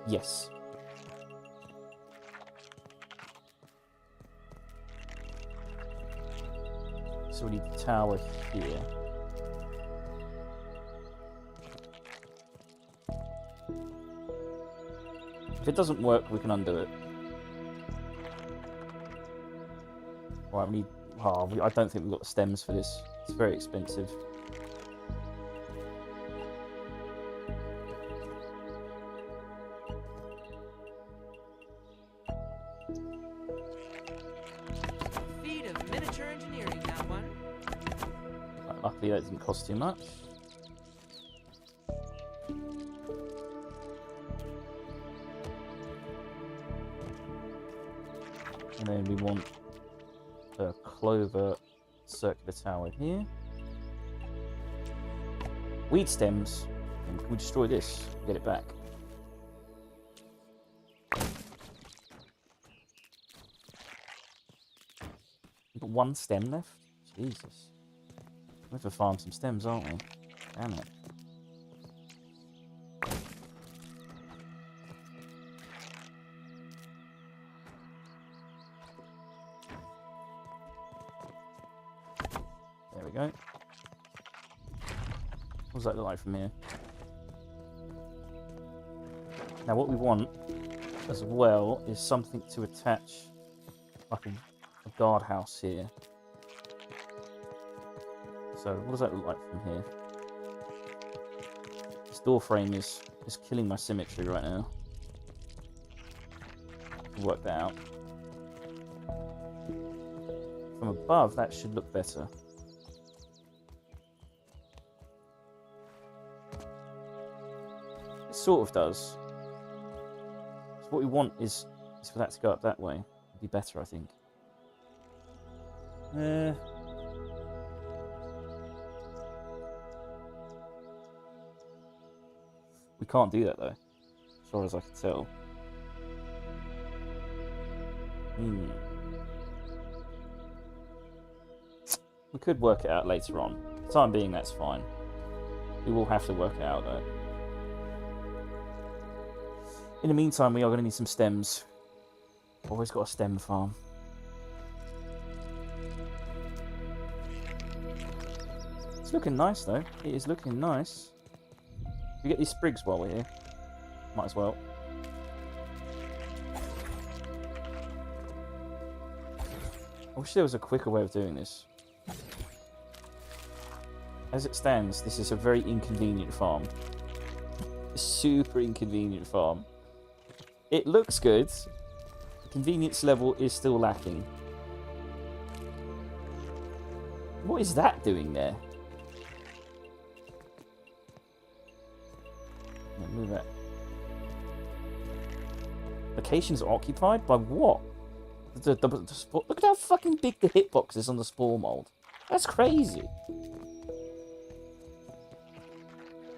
[SPEAKER 1] Yes. So we need the tower here. If it doesn't work, we can undo it. Right, we need... Oh, I don't think we've got the stems for this. It's very expensive.
[SPEAKER 2] Feat of miniature engineering, that one.
[SPEAKER 1] Right, luckily that didn't cost too much. And then we want a clover circular tower here. Weed stems. And can we destroy this? Get it back. We've got 1 stem left? Jesus. We have to farm some stems, aren't we? Damn it. There we go. What does that look like from here? Now what we want as well is something to attach, like a guardhouse here. So what does that look like from here? This door frame is killing my symmetry right now. Work that out. From above, that should look better. It sort of does. So what we want is for that to go up that way. It'd be better, I think. We can't do that though, as far as I can tell. We could work it out later on. For the time being, that's fine. We will have to work it out though. In the meantime, we are going to need some stems. Always got a stem farm. It's looking nice though. It is looking nice. We get these sprigs while we're here. Might as well. I wish there was a quicker way of doing this. as it stands, this is a very inconvenient farm. A super inconvenient farm. It looks good. The convenience level is still lacking. What is that doing there? Yeah, move that. Locations occupied by what? Look at how fucking big the hitbox is on the spore mold. That's crazy.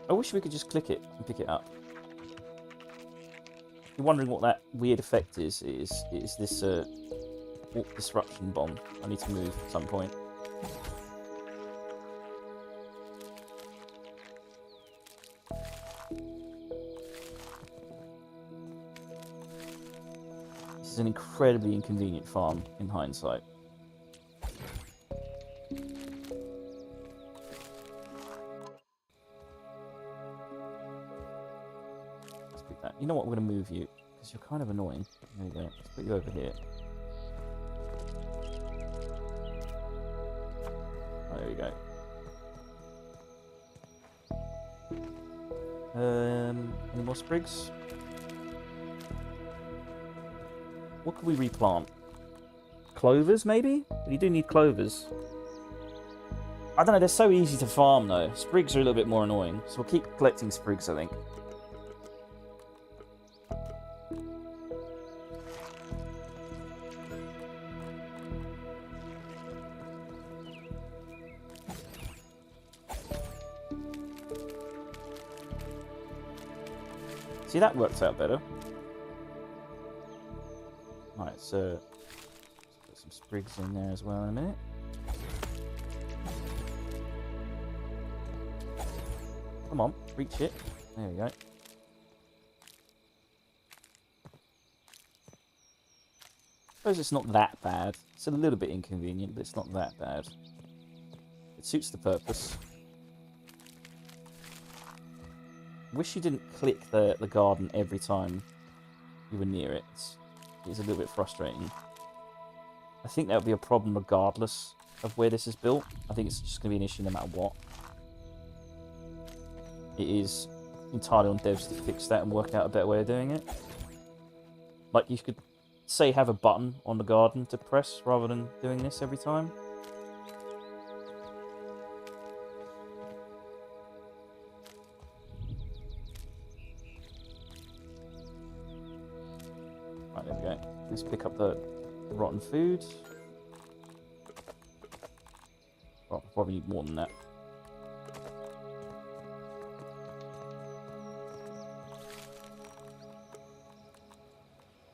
[SPEAKER 1] I wish we could just click it and pick it up. If you're wondering what that weird effect is this warp disruption bomb. I need to move at some point. This is an incredibly inconvenient farm in hindsight. You know what, we're going to move you, because you're kind of annoying. There you go. Let's put you over here. Oh, there we go. Any more sprigs? What could we replant? Clovers, maybe? You do need clovers. I don't know, they're so easy to farm, though. Sprigs are a little bit more annoying, so we'll keep collecting sprigs, I think. See, that worked out better. Alright, so let's put some sprigs in there as well in a minute. Come on, reach it. There we go. Suppose it's not that bad. It's a little bit inconvenient, but it's not that bad. It suits the purpose. Wish you didn't click the garden every time you were near it. It's a little bit frustrating. I think that would be a problem regardless of where this is built. I think it's just going to be an issue no matter what. It is entirely on devs to fix that and work out a better way of doing it. Like, you could, say, have a button on the garden to press rather than doing this every time. Right, there we go. Let's pick up the rotten food. Well, probably need more than that.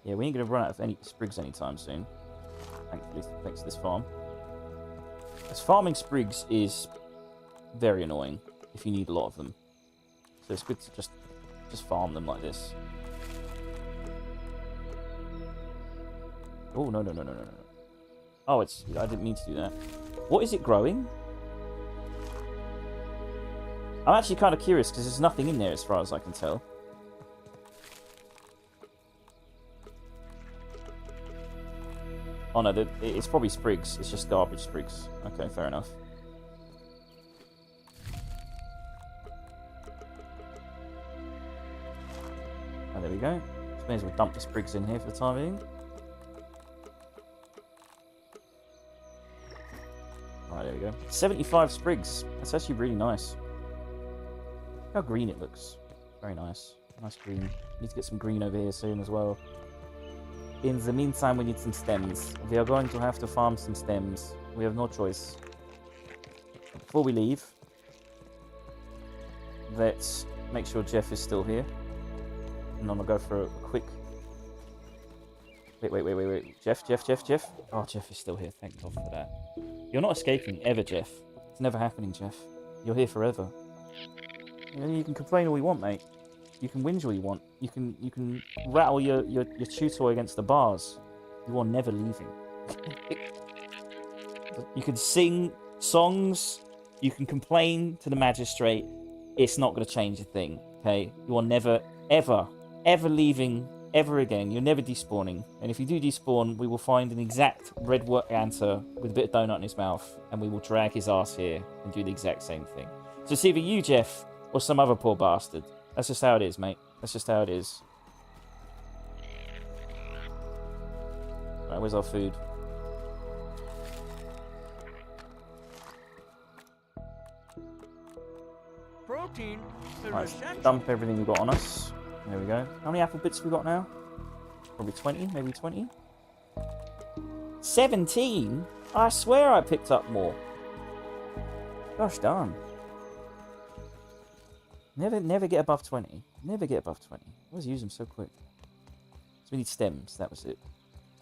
[SPEAKER 1] Yeah, we ain't gonna run out of any sprigs anytime soon. Thankfully, thanks to this farm. Because farming sprigs is very annoying if you need a lot of them. So it's good to just farm them like this. Oh, no. Oh, I didn't mean to do that. What is it growing? I'm actually kind of curious because there's nothing in there as far as I can tell. Oh no, it's probably sprigs. It's just garbage sprigs. Okay, fair enough. Oh, there we go. Just may as well dump the sprigs in here for the time being. Right, there we go. 75 sprigs. That's actually really nice. Look how green it looks. Very nice. Nice green. Need to get some green over here soon as well. In the meantime, we need some stems. We are going to have to farm some stems. We have no choice. Before we leave, let's make sure Jeff is still here. And I'm going to go for a quick... Wait. Jeff. Oh, Jeff is still here. Thank God for that. You're not escaping ever, Jeff. It's never happening, Jeff. You're here forever. You know, you can complain all you want, mate. You can whinge all you want. You can rattle your chew toy against the bars. You are never leaving. You can sing songs. You can complain to the magistrate. It's not going to change a thing, okay? You are never, ever leaving ever again. You're never despawning. And if you do despawn, we will find an exact red answer with a bit of donut in his mouth, and we will drag his ass here and do the exact same thing. So it's either you, Jeff, or some other poor bastard. That's just how it is, mate. That's just how it is. Alright, where's our food?
[SPEAKER 2] Protein is
[SPEAKER 1] Right,
[SPEAKER 2] essential.
[SPEAKER 1] dump everything we've got on us. There we go. How many apple bits have we got now? Probably 20, maybe 20. 17? I swear I picked up more. Gosh darn. Never get above 20. Never get above 20. I always use them so quick. So we need stems, that was it.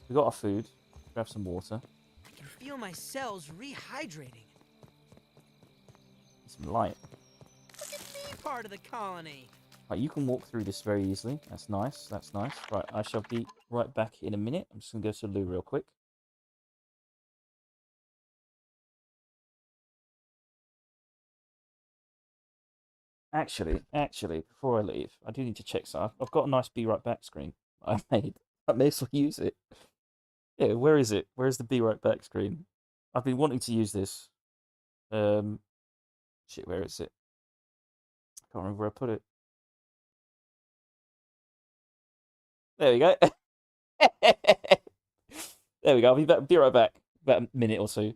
[SPEAKER 1] We got our food. Grab some water.
[SPEAKER 2] I can feel my cells rehydrating.
[SPEAKER 1] Some light.
[SPEAKER 2] Look at me, part of the colony.
[SPEAKER 1] Right, you can walk through this very easily. That's nice. That's nice. Right, I shall be right back in a minute. I'm just going to go to the loo real quick. Actually, before I leave, I do need to check something. I've got a nice be right back screen I've made. I may as well use it. Yeah, where is it? Where's the be right back screen? I've been wanting to use this. Shit, where is it? I can't remember where I put it. There we go. There we go. Be right back. About a minute or two.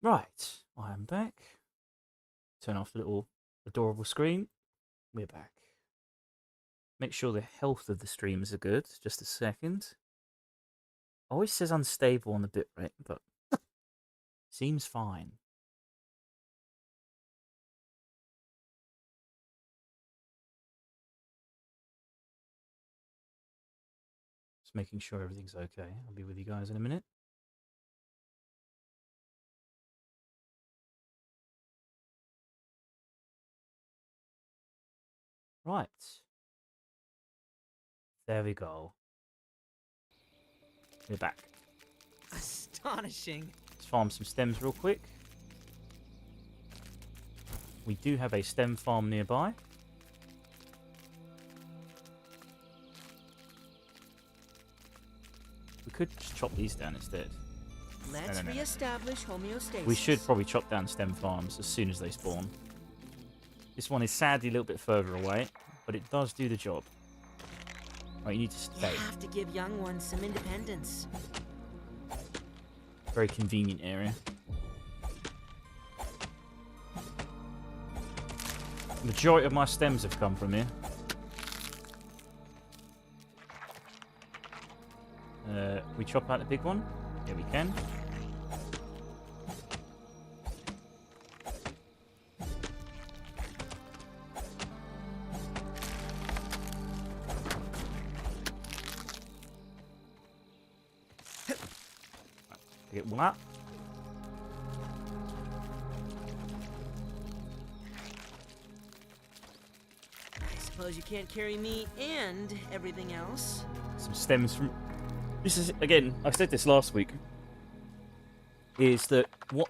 [SPEAKER 1] Right, I am back. Turn off the little adorable screen. We're back. Make sure the health of the streams are good. Just a second. Always says unstable on the bitrate, but seems fine. Just making sure everything's okay. I'll be with you guys in a minute. Right. There we go. We're back.
[SPEAKER 2] Astonishing.
[SPEAKER 1] Let's farm some stems real quick. We do have a stem farm nearby. We could just chop these down instead.
[SPEAKER 2] Let's
[SPEAKER 1] No.
[SPEAKER 2] reestablish homeostasis.
[SPEAKER 1] We should probably chop down stem farms as soon as they spawn. This one is sadly a little bit further away, but it does do the job. Right, you need to
[SPEAKER 2] You
[SPEAKER 1] stay.
[SPEAKER 2] have to give young ones some independence.
[SPEAKER 1] Very convenient area. The majority of my stems have come from here. We chop out the big one. Yeah, we can. Get what?
[SPEAKER 2] I suppose you can't carry me and everything else.
[SPEAKER 1] Some stems from... This is, again, I said this last week, is that the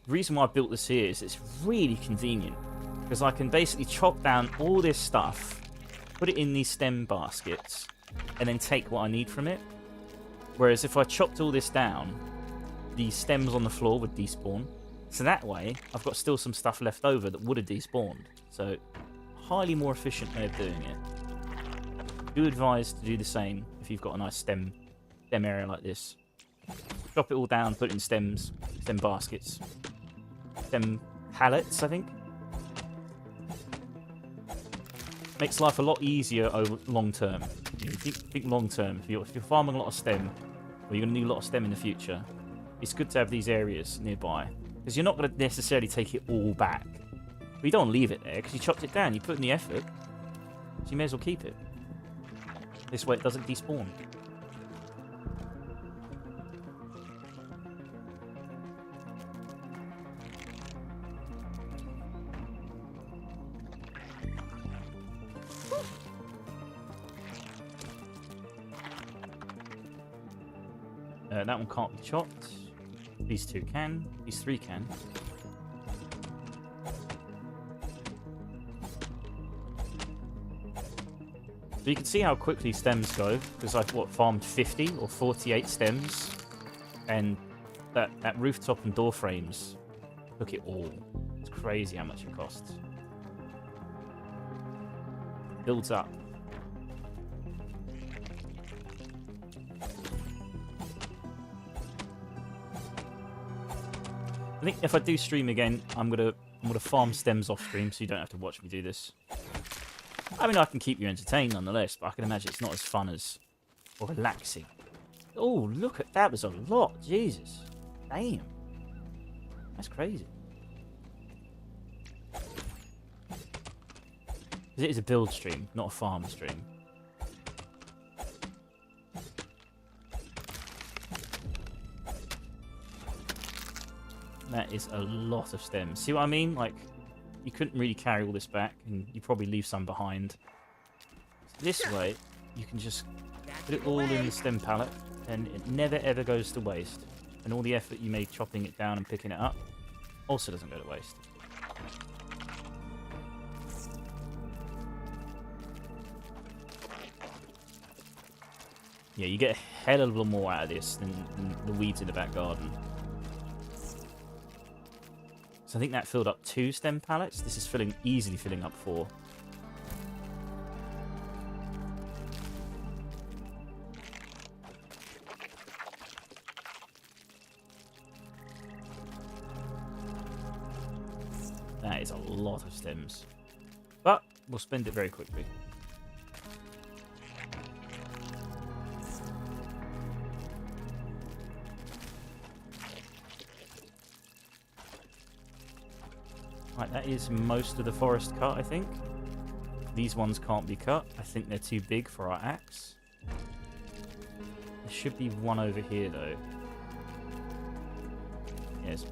[SPEAKER 1] reason why I built this here is it's really convenient, because I can basically chop down all this stuff, put it in these stem baskets, and then take what I need from it. Whereas if I chopped all this down, the stems on the floor would despawn. So that way, I've got still some stuff left over that would have despawned. So, highly more efficient way of doing it. Do advise to do the same if you've got a nice stem area like this. Chop it all down, put it in stem baskets, stem pallets, I think. Makes life a lot easier over long term. You know, think long term. If you're farming a lot of stem, or you're going to need a lot of stem in the future, it's good to have these areas nearby, because you're not going to necessarily take it all back. But you don't want to leave it there, because you chopped it down, you put in the effort, so you may as well keep it. This way it doesn't despawn. That one can't be chopped. These two can. These three can. So you can see how quickly stems go, because I've farmed 50 or 48 stems, and that rooftop and door frames took it all. It's crazy how much it costs. Builds up. I think if I do stream again, I'm gonna farm stems off stream, so you don't have to watch me do this. I mean, I can keep you entertained nonetheless, but I can imagine it's not as fun as or relaxing. Oh, look at that! Was a lot. Jesus, damn, that's crazy. It is a build stream, not a farm stream. That is a lot of stems. See what I mean? Like, you couldn't really carry all this back, and you probably leave some behind. This way, you can just put it all in the stem pallet, and it never ever goes to waste. And all the effort you made chopping it down and picking it up also doesn't go to waste. Yeah, you get a hell of a lot more out of this than the weeds in the back garden. So I think that filled up 2 stem pallets. This is easily filling up 4. That is a lot of stems. But we'll spend it very quickly. Right, that is most of the forest cut, I think. These ones can't be cut. I think they're too big for our axe. There should be one over here, though. Yeah, there's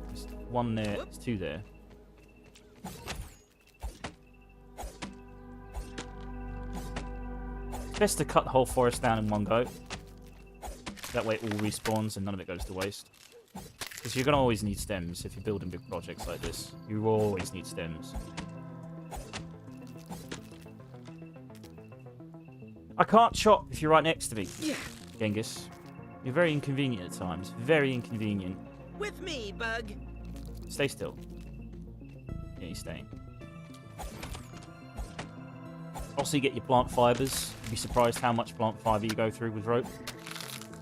[SPEAKER 1] one there. There's 2 there. It's best to cut the whole forest down in one go. That way it all respawns and none of it goes to waste. Because you're going to always need stems if you're building big projects like this. You always need stems. I can't chop if you're right next to me, Genghis. You're very inconvenient at times. Very inconvenient.
[SPEAKER 2] With me, Bug.
[SPEAKER 1] Stay still. Yeah, you're staying. Also, you get your plant fibers. You'd be surprised how much plant fiber you go through with rope.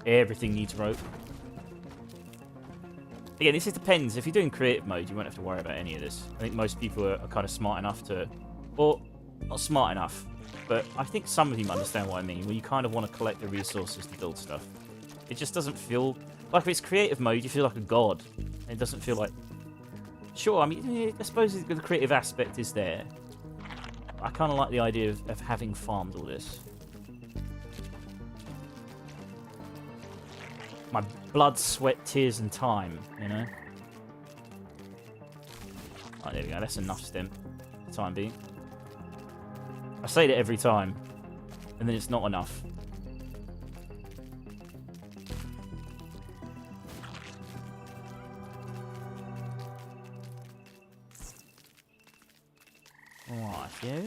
[SPEAKER 1] Everything needs rope. Again, this just depends. If you're doing creative mode, you won't have to worry about any of this. I think most people are kind of smart enough to... Or, not smart enough, but I think some of them understand what I mean, where you kind of want to collect the resources to build stuff. It just doesn't feel... Like, if it's creative mode, you feel like a god. It doesn't feel like... Sure, I mean, I suppose the creative aspect is there. I kind of like the idea of having farmed all this. blood, sweat, tears, and time, you know? Right, there we go. That's enough stem for the time being. I say that every time, and then it's not enough. Right, yeah.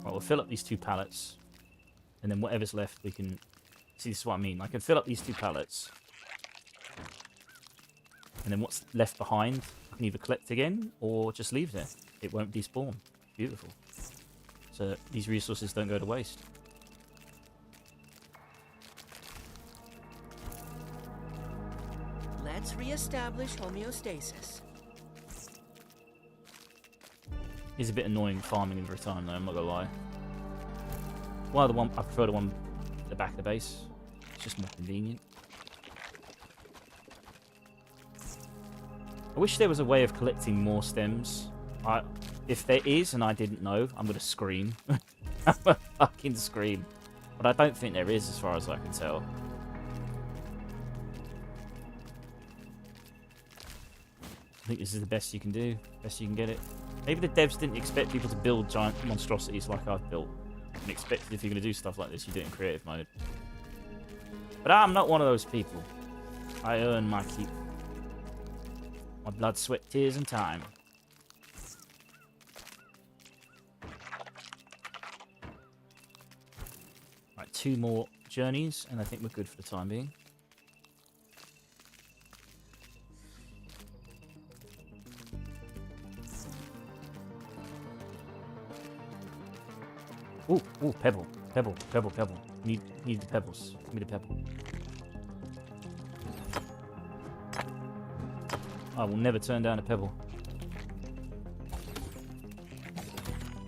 [SPEAKER 1] Right, we'll fill up these 2 pallets, and then whatever's left we can... See, this is what I mean. I can fill up these 2 pallets, and then what's left behind I can either collect again, or just leave there. It won't despawn. Beautiful. So these resources don't go to waste.
[SPEAKER 2] Let's reestablish homeostasis.
[SPEAKER 1] It's a bit annoying farming every time, though, I'm not gonna lie. Well, I prefer the one at the back of the base. It's just more convenient. I wish there was a way of collecting more stems. If there is, and I didn't know, I'm gonna scream. I'm gonna fucking scream. But I don't think there is, as far as I can tell. I think this is the best you can do. Best you can get it. Maybe the devs didn't expect people to build giant monstrosities like I've built. And expected if you're going to do stuff like this, you do it in creative mode. But I'm not one of those people. I earn my keep. My blood, sweat, tears, and time. Right, 2 more journeys, and I think we're good for the time being. Ooh, pebble. Pebble. Need the pebbles. Give me the pebble. I will never turn down a pebble.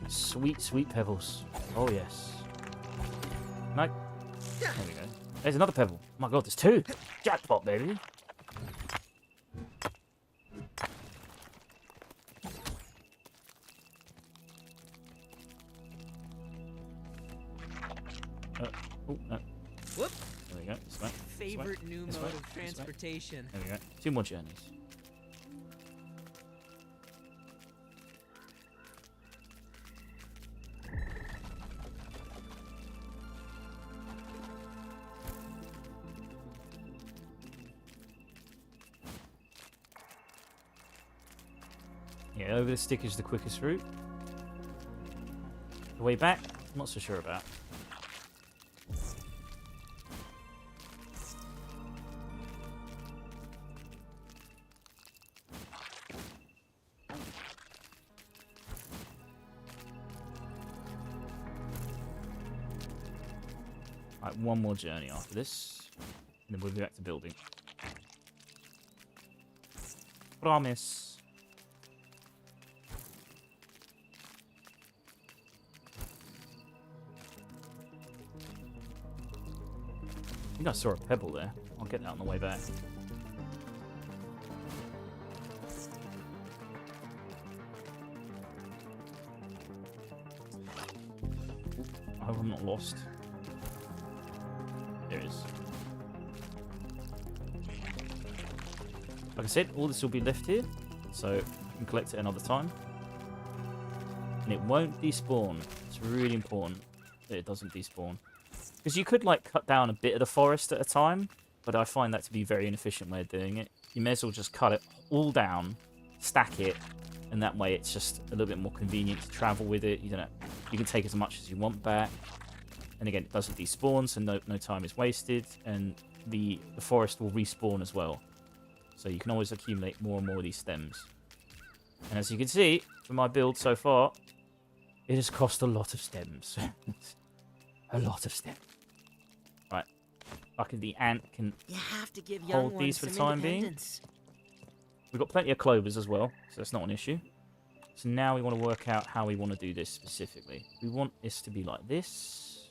[SPEAKER 1] Sweet, sweet pebbles. Oh, yes. No. There we go. There's another pebble. Oh my god, there's 2. Jackpot, baby. Oh, no.
[SPEAKER 2] Whoop.
[SPEAKER 1] There we go. This way.
[SPEAKER 2] Favorite new mode of transportation.
[SPEAKER 1] There we go. 2 more journeys. Yeah, over the stick is the quickest route. The way back, I'm not so sure about. Right, 1 more journey after this, and then we'll be back to building. Promise. I think I saw a pebble there. I'll get that on the way back. I hope I'm not lost. There it is. Like I said, all this will be left here, so I can collect it another time. And it won't despawn. It's really important that it doesn't despawn. Because you could, like, cut down a bit of the forest at a time, but I find that to be a very inefficient way of doing it. You may as well just cut it all down, stack it, and that way it's just a little bit more convenient to travel with it. You can take as much as you want back. And again, it doesn't despawn, so no time is wasted, and the forest will respawn as well. So you can always accumulate more and more of these stems. And as you can see, from my build so far, it has cost a lot of stems. A lot of stems. Right. Luckily the ant can
[SPEAKER 2] You have to give young
[SPEAKER 1] hold these for the
[SPEAKER 2] some
[SPEAKER 1] time being.
[SPEAKER 2] independence.
[SPEAKER 1] We've got plenty of clovers as well, so that's not an issue. So now we want to work out how we want to do this specifically. We want this to be like this.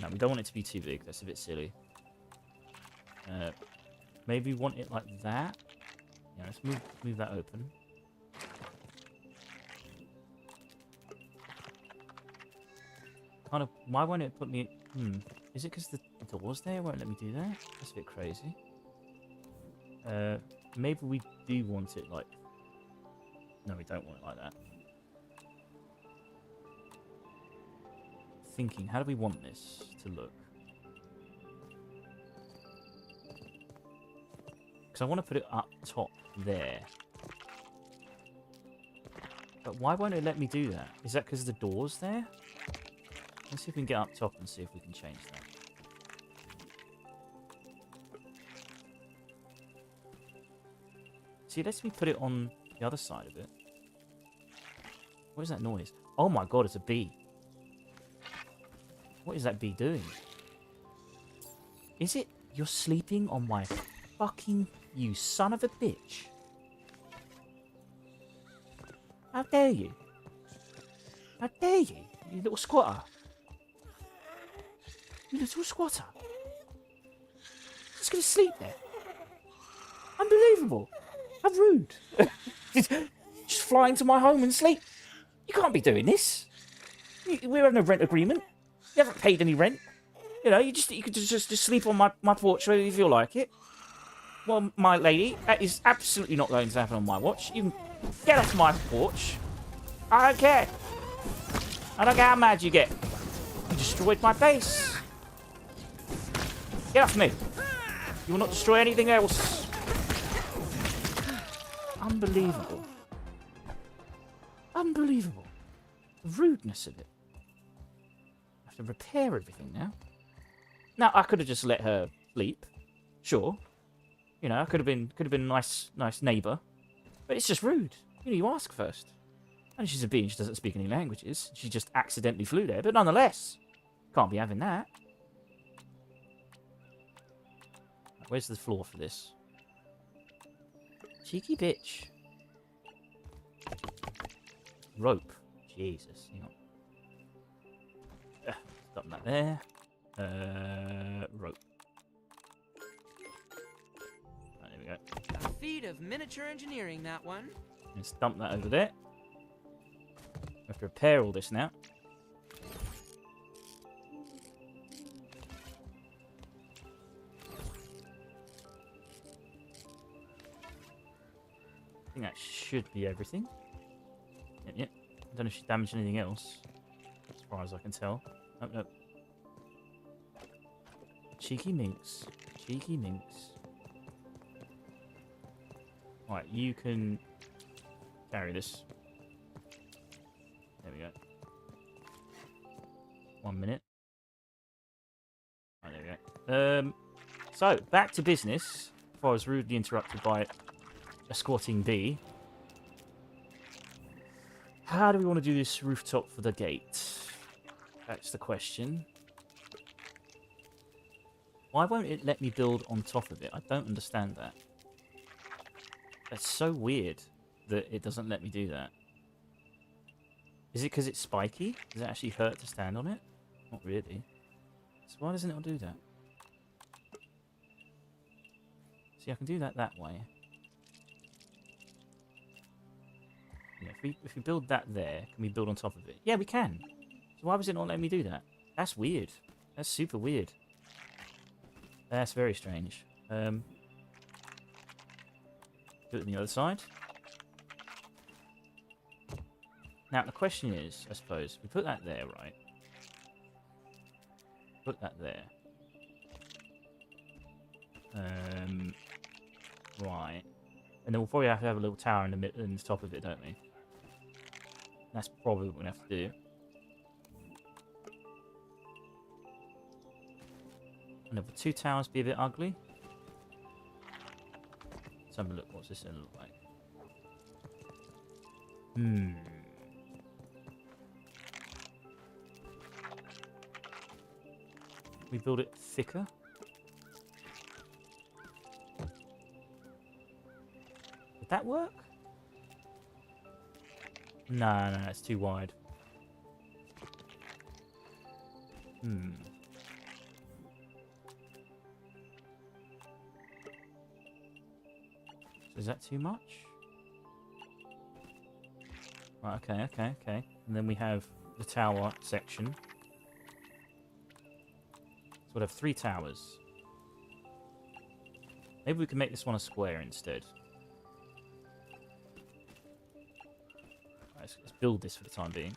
[SPEAKER 1] No, we don't want it to be too big. That's a bit silly. Maybe we want it like that. Yeah, let's move that open. kind of... Why won't it put me... Is it because the door's there? Won't let me do that? That's a bit crazy. Maybe we do want it like... No, we don't want it like that. Thinking, how do we want this to look? Because I want to put it up top there. But why won't it let me do that? Is that because the door's there? Let's see if we can get up top and see if we can change that. See, it lets me put it on the other side of it. What is that noise? Oh my god, it's a bee. What is that bee doing? Is it... You're sleeping on my fucking... You son of a bitch. How dare you? How dare you? You little squatter. You little squatter. Just gonna sleep there. Unbelievable. How rude. Just fly into my home and sleep. You can't be doing this. We're having a rent agreement. You haven't paid any rent. You know, you could just sleep on my porch whenever you feel like it. Well, my lady, that is absolutely not going to happen on my watch. You can get off my porch. I don't care. I don't care how mad you get. You destroyed my base. Get off me. You will not destroy anything else. Unbelievable. Unbelievable. The rudeness of it. I have to repair everything now. Now, I could have just let her sleep. Sure. You know, I could have been a nice neighbour. But it's just rude. You know, you ask first. And she's a bee and she doesn't speak any languages. She just accidentally flew there. But nonetheless, can't be having that. Where's the floor for this? Cheeky bitch. Rope. Jesus. Hang on. Stop that there. Rope. Right, there we go.
[SPEAKER 2] A feat of miniature engineering, that one.
[SPEAKER 1] Let's dump that over there. We have to repair all this now. I think that should be everything. Yep. I don't know if she damaged anything else, as far as I can tell. Oh, no. Cheeky minx. Cheeky minx. Right, you can carry this. There we go. 1 minute. Right, there we go. So, back to business. Before I was rudely interrupted by a squatting bee. How do we want to do this rooftop for the gate? That's the question. Why won't it let me build on top of it? I don't understand that. That's so weird that it doesn't let me do that. Is it because it's spiky? Does it actually hurt to stand on it? Not really. So why doesn't it do that? See, I can do that way. Yeah, if we build that there, can we build on top of it? Yeah, we can. So why was it not letting me do that? That's weird. That's super weird. That's very strange. Do it on the other side. Now, the question is, I suppose, we put that there, right? Put that there. Right. And then we'll probably have to have a little tower in the top of it, don't we? That's probably what we're going to have to do. And then would 2 towers be a bit ugly? Let's have a look. What's this going to look like? We build it thicker. Would that work? No, it's too wide. Is that too much? Right, okay. And then we have the tower section. we'll have 3 towers. Maybe we can make this one a square instead. Right, let's build this for the time being.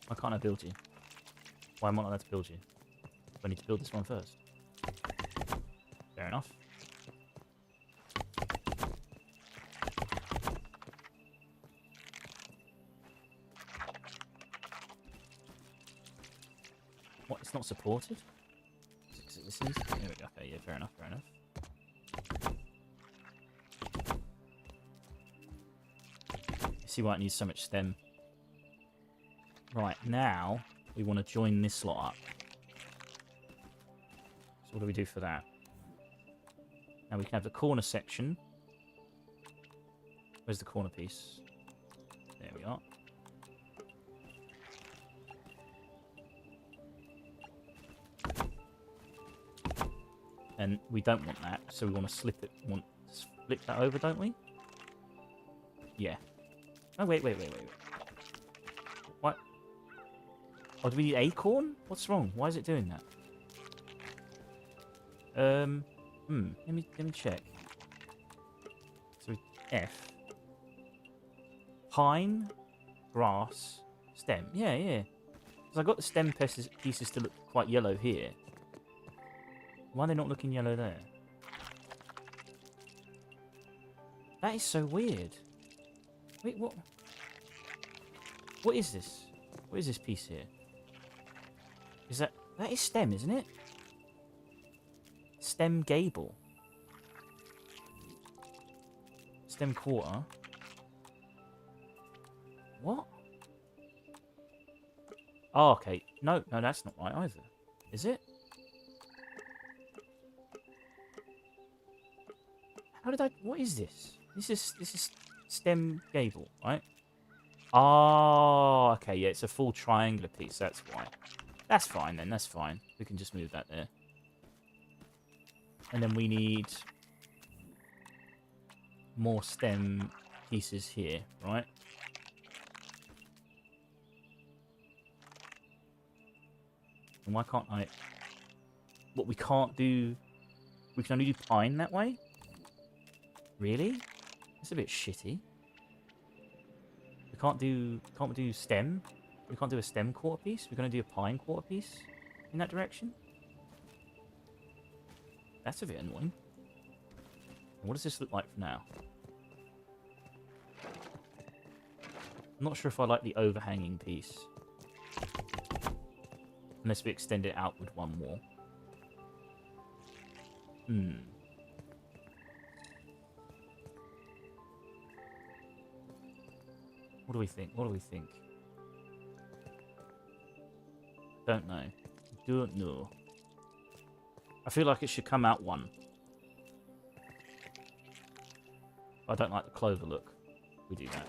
[SPEAKER 1] Why can't I build you? Why am I not allowed to build you? Do I need to build this one first? Fair enough. What? It's not supported? This is? There we go. Okay, yeah, fair enough, fair enough. See why it needs so much stem. Right, now we want to join this lot up. So what do we do for that? Now we can have the corner section. Where's the corner piece? There we are. And we don't want that, so we want to slip it. Want to flip that over, don't we? Yeah. Oh, wait. What? Oh, do we need acorn? What's wrong? Why is it doing that? Let me check. So F. Pine, grass, stem. Yeah. Because I got the stem pieces to look quite yellow here. Why are they not looking yellow there? That is so weird. Wait, what? What is this? What is this piece here? Is that is stem, isn't it? Stem gable. Stem quarter. What? Oh, okay. No, that's not right either. Is it? How did I... What is this? This is stem gable, right? Oh, okay, yeah, it's a full triangular piece, that's why. That's fine then, that's fine. We can just move that there. And then we need more stem pieces here, right? And why can't I... What, we can't do... We can only do pine that way? Really? That's a bit shitty. We can't we do stem? We can't do a stem quarter piece? We're gonna do a pine quarter piece in that direction? That's a bit annoying. What does this look like for now? I'm not sure if I like the overhanging piece. Unless we extend it out with one more. What do we think? What do we think? Don't know. Don't know. I feel like it should come out one. I don't like the clover look. We do that.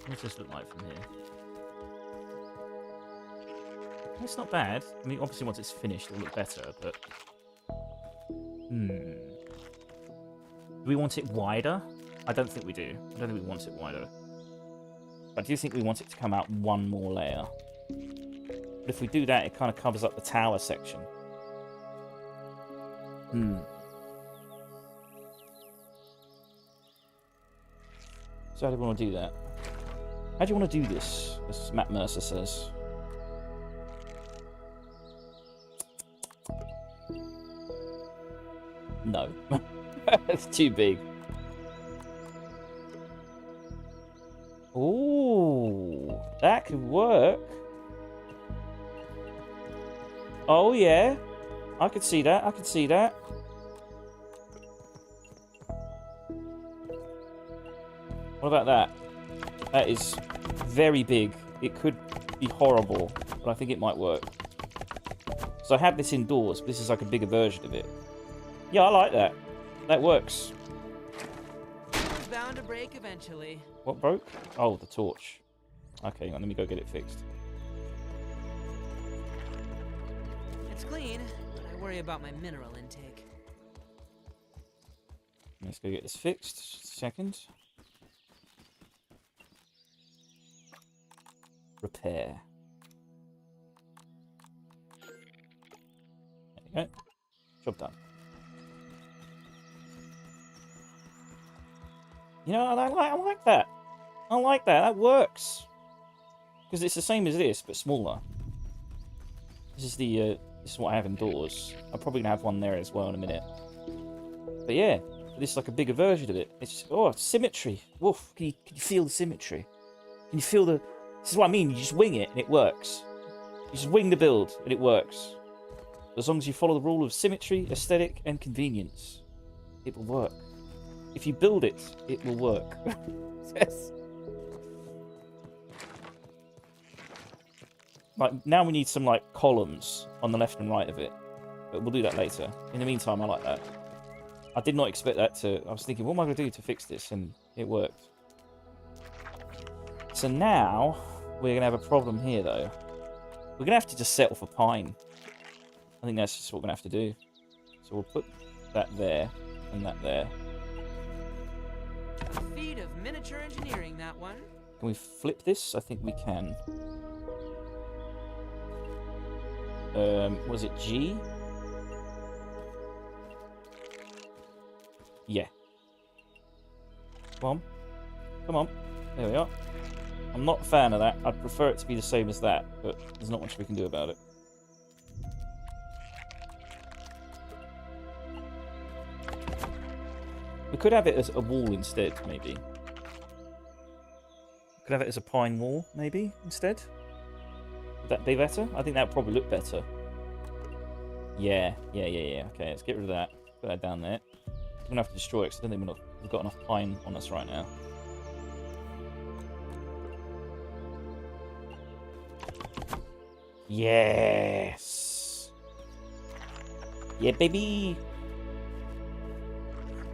[SPEAKER 1] What does this look like from here? It's not bad. I mean, obviously once it's finished it'll look better, but... Do we want it wider? I don't think we do. I don't think we want it wider. But I do think we want it to come out one more layer. But if we do that, it kind of covers up the tower section. So how do we want to do that? How do you want to do this? As Matt Mercer says. No. It's too big. Ooh, that could work. Oh yeah, I could see that. I could see that. What about that? That is very big. It could be horrible, but I think it might work. So I had this indoors, but this is like a bigger version of it. Yeah, I like that. That works.
[SPEAKER 2] It's bound to break eventually.
[SPEAKER 1] What broke? Oh, the torch. Okay, hang on, let me go get it fixed.
[SPEAKER 2] It's clean, but I worry about my mineral intake.
[SPEAKER 1] Let's go get this fixed. Just a second. Repair. There you go. Job done. You know, I like that. I like that. That works. Because it's the same as this, but smaller. This is the this is what I have indoors. I'm probably gonna have one there as well in a minute. But yeah, this is like a bigger version of it. It's symmetry. Woof! Can you feel the symmetry? Can you feel the? This is what I mean. You just wing it and it works. You just wing the build and it works. As long as you follow the rule of symmetry, aesthetic, and convenience, it will work. If you build it, it will work. Yes. Like, now we need some, like, columns on the left and right of it. But we'll do that later. In the meantime, I like that. I did not expect that to... I was thinking, what am I going to do to fix this? And it worked. So now, we're going to have a problem here, though. We're going to have to just settle for pine. I think that's just what we're going to have to do. So we'll put that there and that there.
[SPEAKER 2] A feat of miniature engineering, that one.
[SPEAKER 1] Can we flip this? I think we can. Was it G? Yeah. Come on. Come on. There we are. I'm not a fan of that. I'd prefer it to be the same as that, but there's not much we can do about it. We could have it as a wall instead, maybe. Could have it as a pine wall, maybe, instead. Would that be better? I think that would probably look better. Yeah. Okay, let's get rid of that. Put that down there. I'm going to have to destroy it because I don't think we've got enough pine on us right now. Yes! Yeah, baby!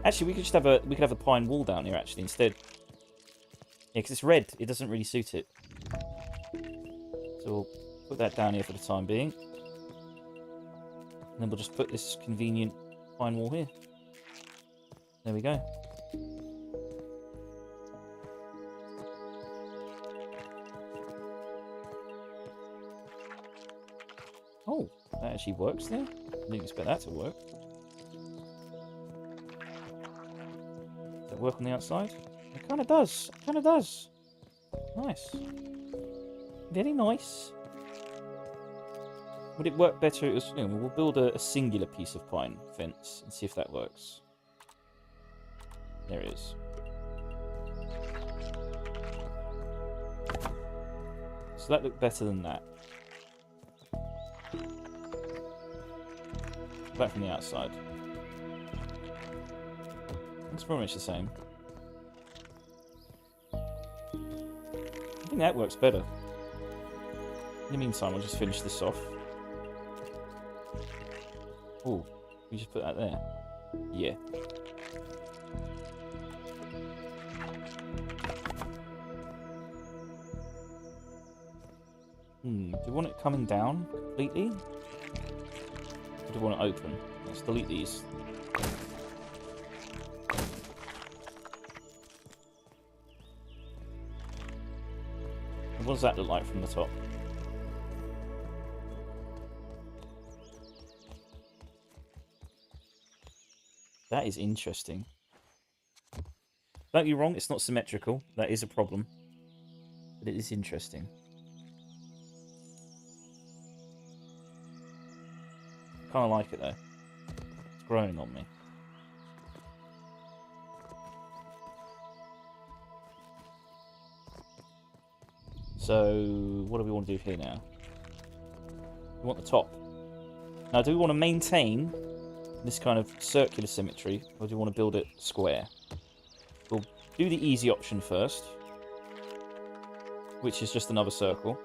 [SPEAKER 1] Actually, we could just have a pine wall down here actually instead. Yeah, because it's red. It doesn't really suit it. So we'll put that down here for the time being. And then we'll just put this convenient pine wall here. There we go. Oh, that actually works there. I didn't expect that to work. Does that work on the outside? It kind of does. It kind of does. Nice. Very nice. Would it work better? We'll build a singular piece of pine fence and see if that works. There it is. So that looked better than that. Back from the outside. It's pretty much the same. I think that works better. In the meantime, I'll just finish this off. Oh, we just put that there. Yeah. Do you want it coming down completely? Or do you want it open? Let's delete these. What does that look like from the top? That is interesting. Don't get me wrong, it's not symmetrical. That is a problem. But it is interesting. Kind of like it though. It's growing on me. So, what do we want to do here now? We want the top. Now, do we want to maintain this kind of circular symmetry, or do we want to build it square? We'll do the easy option first, which is just another circle.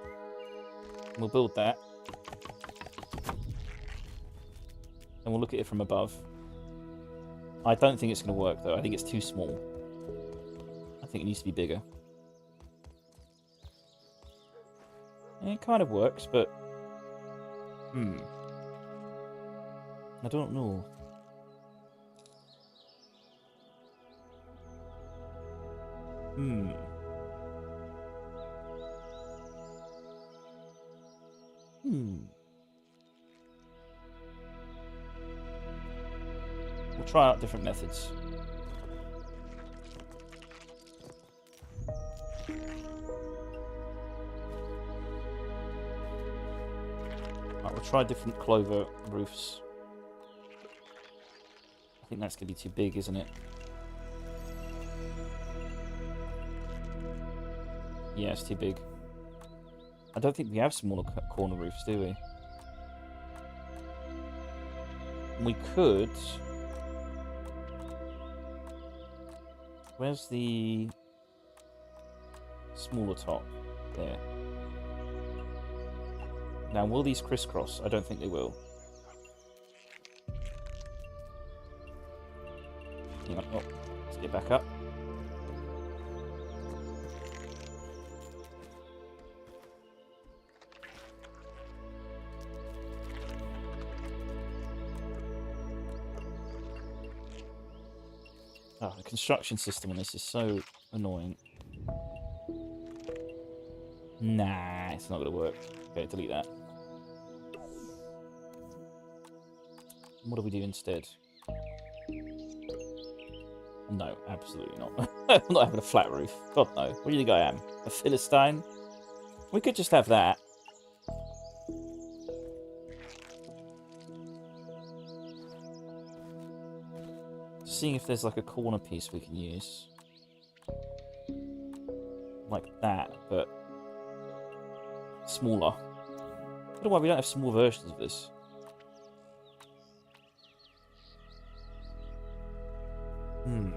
[SPEAKER 1] We'll build that. And we'll look at it from above. I don't think it's going to work, though. I think it's too small. I think it needs to be bigger. It kind of works, but... I don't know. Hmm. Hmm. We'll try out different methods. Right, we'll try different clover roofs. I think that's going to be too big, isn't it? Yeah, it's too big. I don't think we have smaller corner roofs, do we? We could... Where's the smaller top? There. Now, will these crisscross? I don't think they will. Hang on. Oh, let's get back up. Oh, the construction system on this is so annoying. Nah, it's not going to work. Okay, delete that. What do we do instead? No, absolutely not. I'm not having a flat roof. God, no. What do you think I am? A Philistine? We could just have that. Seeing if there's like a corner piece we can use. Like that, but smaller. I don't know why we don't have small versions of this. Hmm.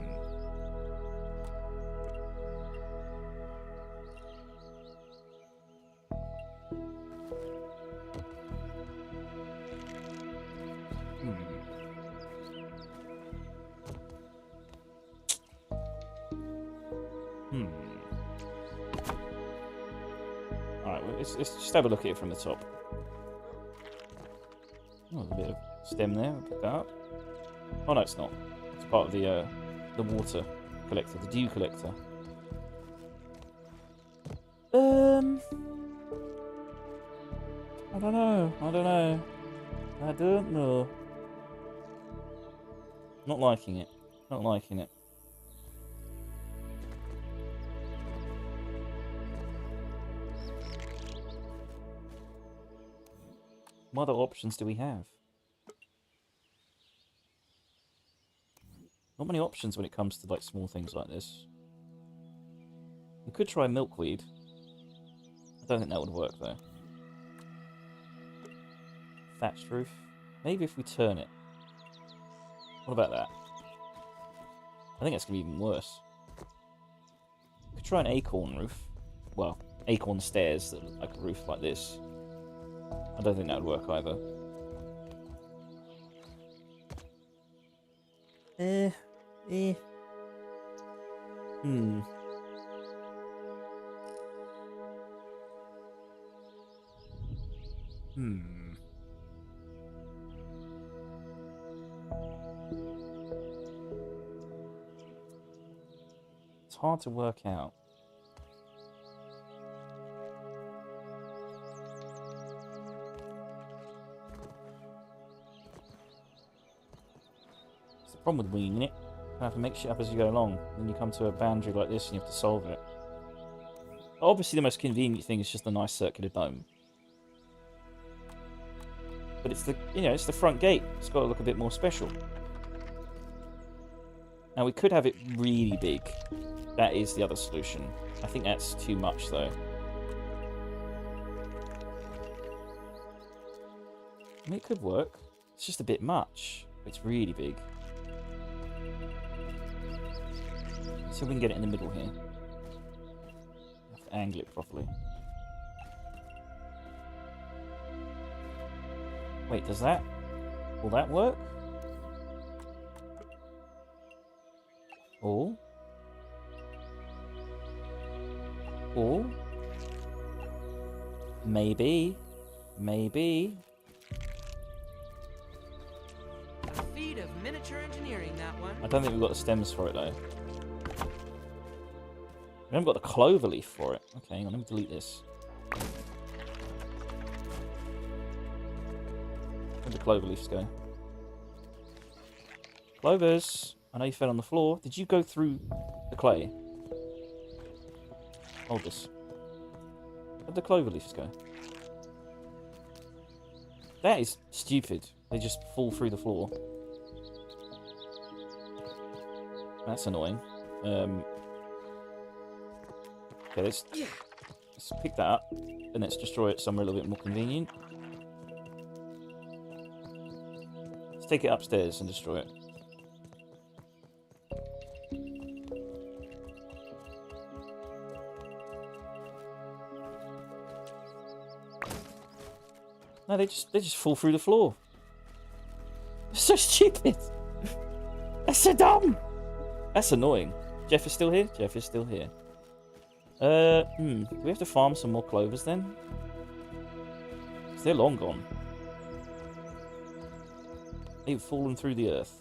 [SPEAKER 1] Alright, well, let's just have a look at it from the top. Oh, there's a bit of stem there. I'll pick that up. Oh no, it's not. It's part of the water collector, the dew collector. I don't know. I don't know. Not liking it. Not liking it. What other options do we have? Not many options when it comes to like small things like this. We could try milkweed. I don't think that would work though. Thatched roof. Maybe if we turn it. What about that? I think that's going to be even worse. We could try an acorn roof. Well, acorn stairs that look like a roof like this. I don't think that would work either. Hmm. It's hard to work out. It's the problem with winging it. You have to make shit up as you go along. Then you come to a boundary like this and you have to solve it. Obviously the most convenient thing is just a nice circular dome. But it's the, it's the front gate. It's got to look a bit more special. Now we could have it really big. That is the other solution. I think that's too much though. I mean, it could work. It's just a bit much. It's really big. Let's see if we can get it in the middle here. Have to angle it properly. Wait, does that? Will that work? Or? Maybe.
[SPEAKER 2] A feat of miniature engineering, that one.
[SPEAKER 1] I don't think we've got the stems for it though. We haven't got the clover leaf for it. Okay, hang on, let me delete this. Where'd the clover leaves go? Clovers! I know you fell on the floor. Did you go through the clay? Hold this. Where'd the clover leaves go? That is stupid. They just fall through the floor. That's annoying. Okay, let's pick that up and let's destroy it somewhere a little bit more convenient. Let's take it upstairs and destroy it. No, they just fall through the floor. It's so stupid. That's so dumb. That's annoying. Jeff is still here? Jeff is still here. Do we have to farm some more clovers then? 'Cause they're long gone. They've fallen through the earth.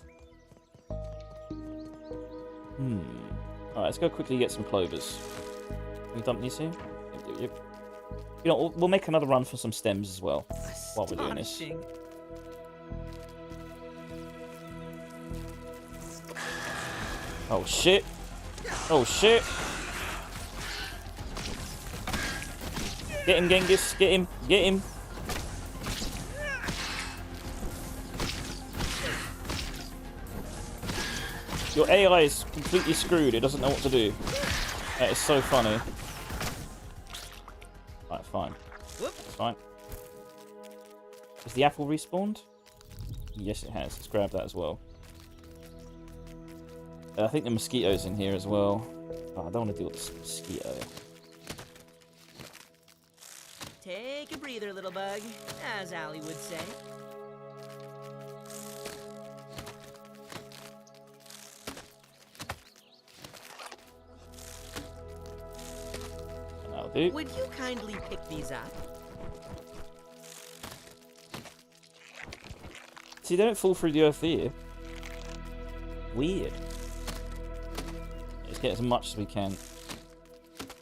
[SPEAKER 1] Alright, let's go quickly get some clovers. Can we dump these here? Yep. You know, we'll make another run for some stems as well while we're doing this. Oh shit! Oh shit! Get him, Genghis! Get him! Get him! Your AI is completely screwed. It doesn't know what to do. That is so funny. Alright, fine. That's fine. Has the apple respawned? Yes, it has. Let's grab that as well. I think the mosquito's in here as well. Oh, I don't want to deal with this mosquito.
[SPEAKER 2] Take a breather, little bug, as Allie would say.
[SPEAKER 1] That'll do.
[SPEAKER 2] Would you kindly pick these up?
[SPEAKER 1] See, they don't fall through the earth here. Weird. Let's get as much as we can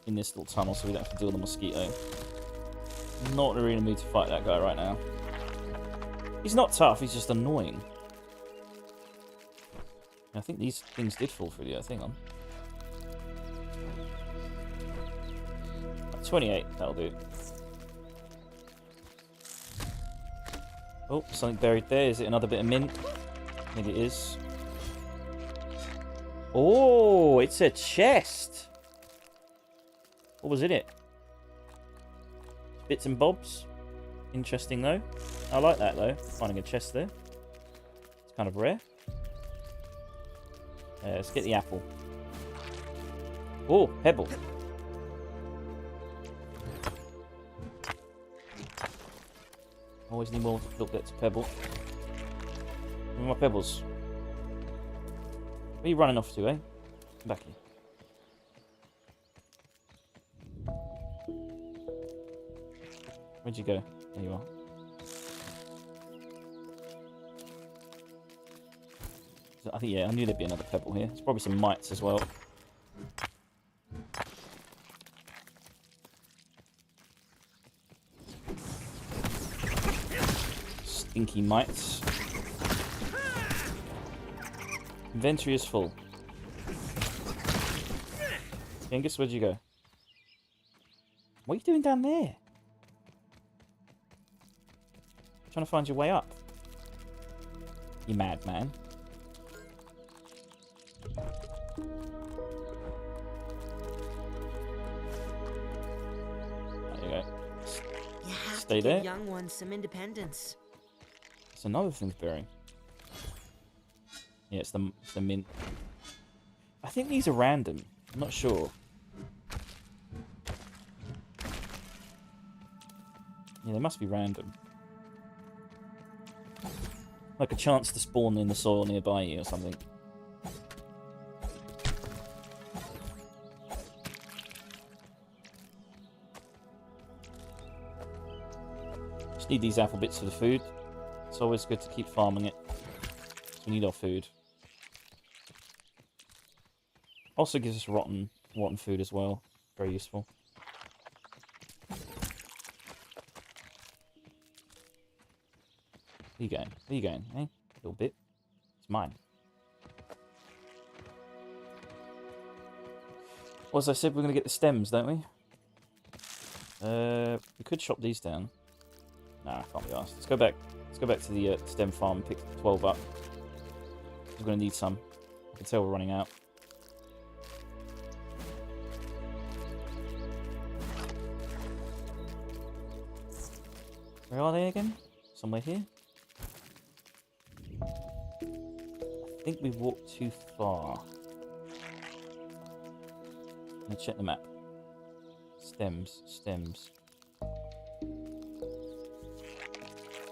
[SPEAKER 1] in this little tunnel so we don't have to deal with the mosquito. Not really in the mood to fight that guy right now. He's not tough, he's just annoying. I think these things did fall through the earth. Hang on. 28, that'll do. Oh, something buried there. Is it another bit of mint? I think it is. Oh, it's a chest. What was in it? Bits and bobs. Interesting, though. I like that, though. Finding a chest there. It's kind of rare. Let's get the apple. Oh, pebble. Always need more little bits of pebble. Where are my pebbles? Where are you running off to, eh? Come back here. Where'd you go? There you are. I think, yeah, I knew there'd be another pebble here. There's probably some mites as well. Stinky mites. Inventory is full. Genghis, where'd you go? What are you doing down there? Trying to find your way up. You mad man. There you go.
[SPEAKER 2] You have
[SPEAKER 1] Stay
[SPEAKER 2] to
[SPEAKER 1] there.
[SPEAKER 2] give young ones some independence.
[SPEAKER 1] It's another thing's bearing. Yeah, it's the mint. I think these are random. I'm not sure. Yeah, they must be random. Like a chance to spawn in the soil nearby you or something. Just need these apple bits for the food. It's always good to keep farming it. We need our food. Also gives us rotten rotten food as well. Very useful. Where you going? Where you going? Hey, little bit. It's mine. Well, as I said, we're going to get the stems, don't we? We could chop these down. Nah, I can't be asked. Let's go back. Let's go back to the stem farm and pick 12 up. We're going to need some. I can tell we're running out. Where are they again? Somewhere here? I think we've walked too far. Let me check the map. Stems, stems.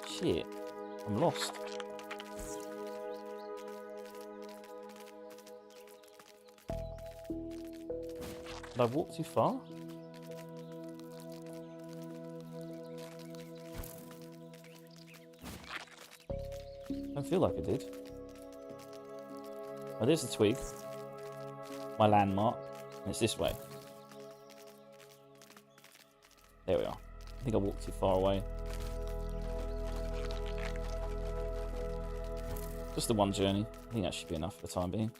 [SPEAKER 1] Shit. I'm lost. Did I walk too far? I don't feel like I did. Oh, there's the twig. My landmark. And it's this way. There we are. I think I walked too far away. Just the one journey. I think that should be enough for the time being.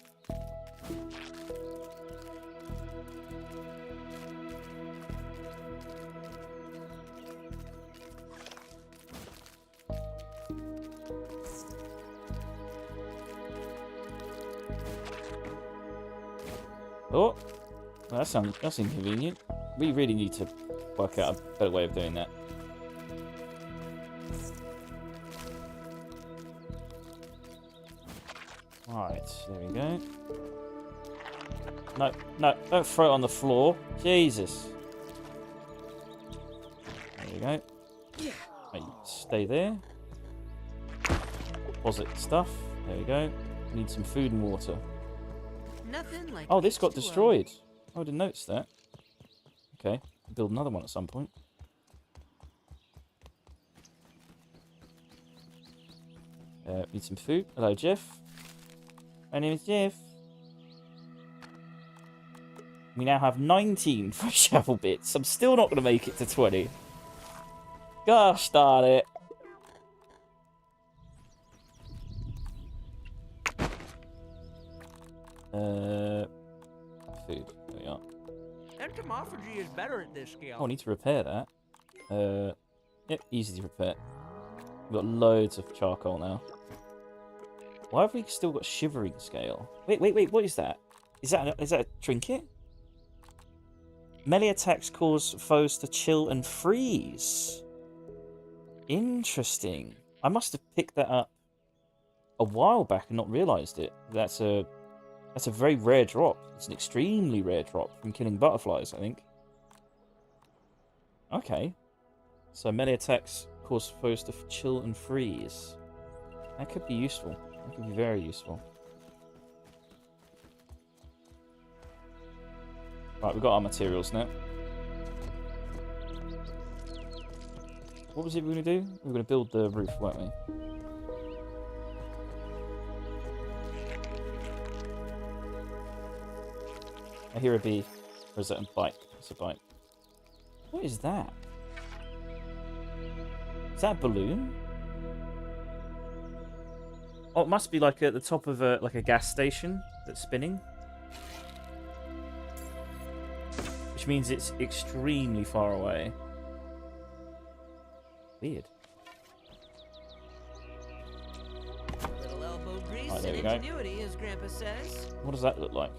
[SPEAKER 1] Oh, well, that's inconvenient. We really need to work out a better way of doing that. Right, there we go. No, no, don't throw it on the floor. Jesus. There we go. Right, stay there. Deposit stuff. There we go. We need some food and water.
[SPEAKER 2] Nothing like
[SPEAKER 1] Oh, this got
[SPEAKER 2] H2O.
[SPEAKER 1] destroyed. I didn't notice that. Okay, I'll build another one at some point. Need some food. Hello, Jeff. My name is Jeff. We now have 19 fresh apple bits. I'm still not going to make it to 20. Gosh darn it. Food. There we are.
[SPEAKER 2] Entomophagy is better at this scale.
[SPEAKER 1] Oh, I need to repair that. Yep, easy to repair. We've got loads of charcoal now. Why have we still got shivering scale? Wait, what is that? Is that a trinket? Melee attacks cause foes to chill and freeze. Interesting. I must have picked that up a while back and not realised it. That's a very rare drop. It's an extremely rare drop from killing butterflies, I think. Okay. So melee attacks cause foes to chill and freeze. That could be useful. That could be very useful. Right, we've got our materials now. What was it we were going to do? We were going to build the roof, weren't we? I hear a bee. Or is that a bike? It's a bike. What is that? Is that a balloon? Oh, it must be like at the top of a gas station that's spinning. Which means it's extremely far away. Weird.
[SPEAKER 2] Little elbow grease
[SPEAKER 1] Right, there
[SPEAKER 2] and
[SPEAKER 1] we go.
[SPEAKER 2] ingenuity, as Grandpa says.
[SPEAKER 1] What does that look like?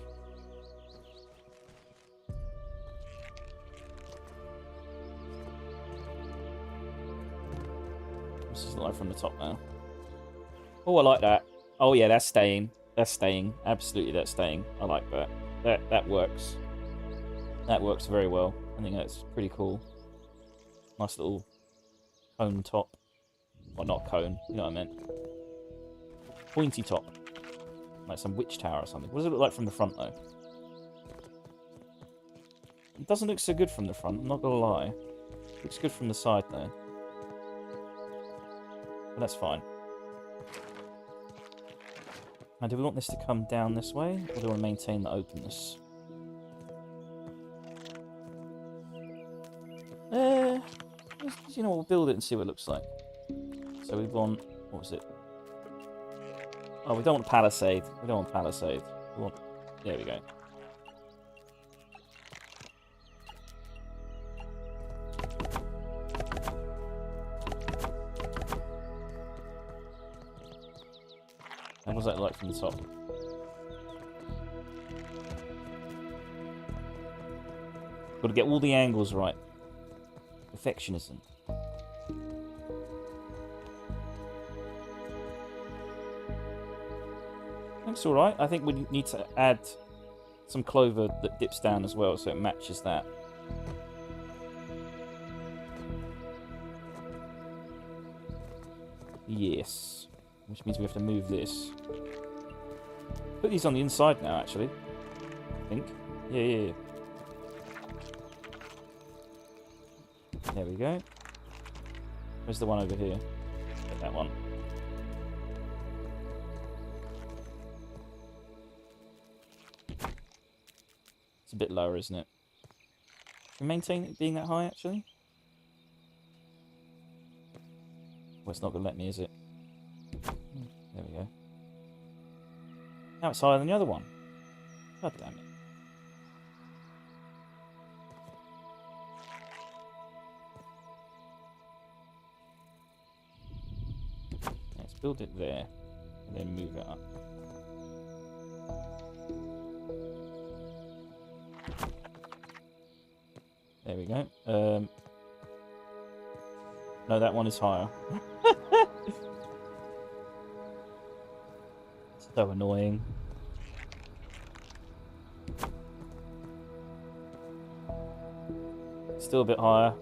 [SPEAKER 1] This is like from the top now. Oh, I like that. Oh yeah, that's staying. That's staying. Absolutely, that's staying. I like that. That works. That works very well. I think that's pretty cool. Nice little cone top. Well, not cone. You know what I meant. Pointy top. Like some witch tower or something. What does it look like from the front, though? It doesn't look so good from the front, I'm not gonna lie. It looks good from the side, though. But that's fine. Now, do we want this to come down this way, or do we want to maintain the openness? You know, we'll build it and see what it looks like. So we want, what was it? Oh, we don't want palisade. We don't want palisade. We want, there we go. And what's that like from the top? Got to get all the angles right. Perfectionism. That's alright. I think we need to add some clover that dips down as well, so it matches that. Yes. Which means we have to move this. Put these on the inside now, actually. I think. Yeah. There we go. Where's the one over here? Get that one. It's a bit lower, isn't it? Can we maintain it being that high, actually? Well, it's not going to let me, is it? There we go. Now it's higher than the other one. God damn it. Let's build it there, and then move it up. There we go. No, that one is higher. So annoying. Still a bit higher.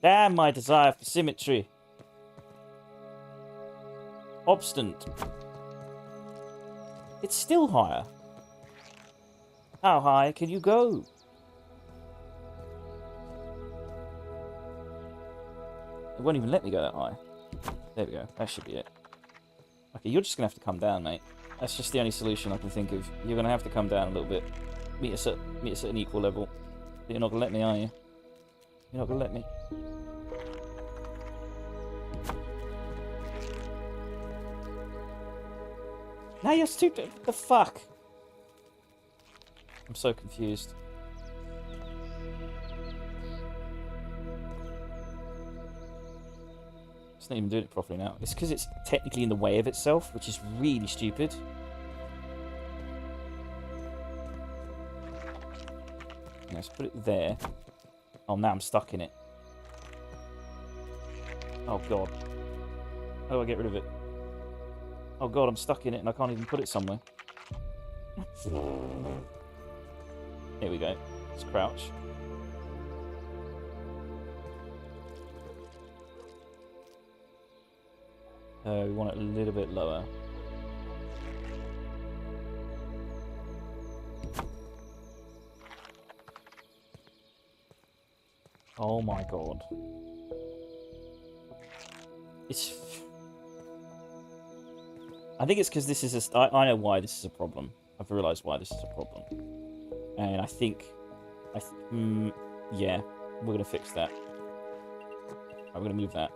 [SPEAKER 1] Damn my desire for symmetry. Obstinate. It's still higher. How high can you go? It won't even let me go that high. There we go. That should be it. Okay, you're just going to have to come down, mate. That's just the only solution I can think of. You're going to have to come down a little bit. Meet us at an equal level. You're not going to let me, are you? You're not going to let me. Now you're stupid. What the fuck? I'm so confused. It's not even doing it properly now. It's because it's technically in the way of itself, which is really stupid. Let's put it there. Oh, now I'm stuck in it. Oh, God. How do I get rid of it? Oh, God, I'm stuck in it and I can't even put it somewhere. Here we go. Let's crouch. We want it a little bit lower. Oh my god. It's... I think it's because this is a... I know why this is a problem. I've realised why this is a problem. And I think... yeah, we're going to fix that. I'm going to move that.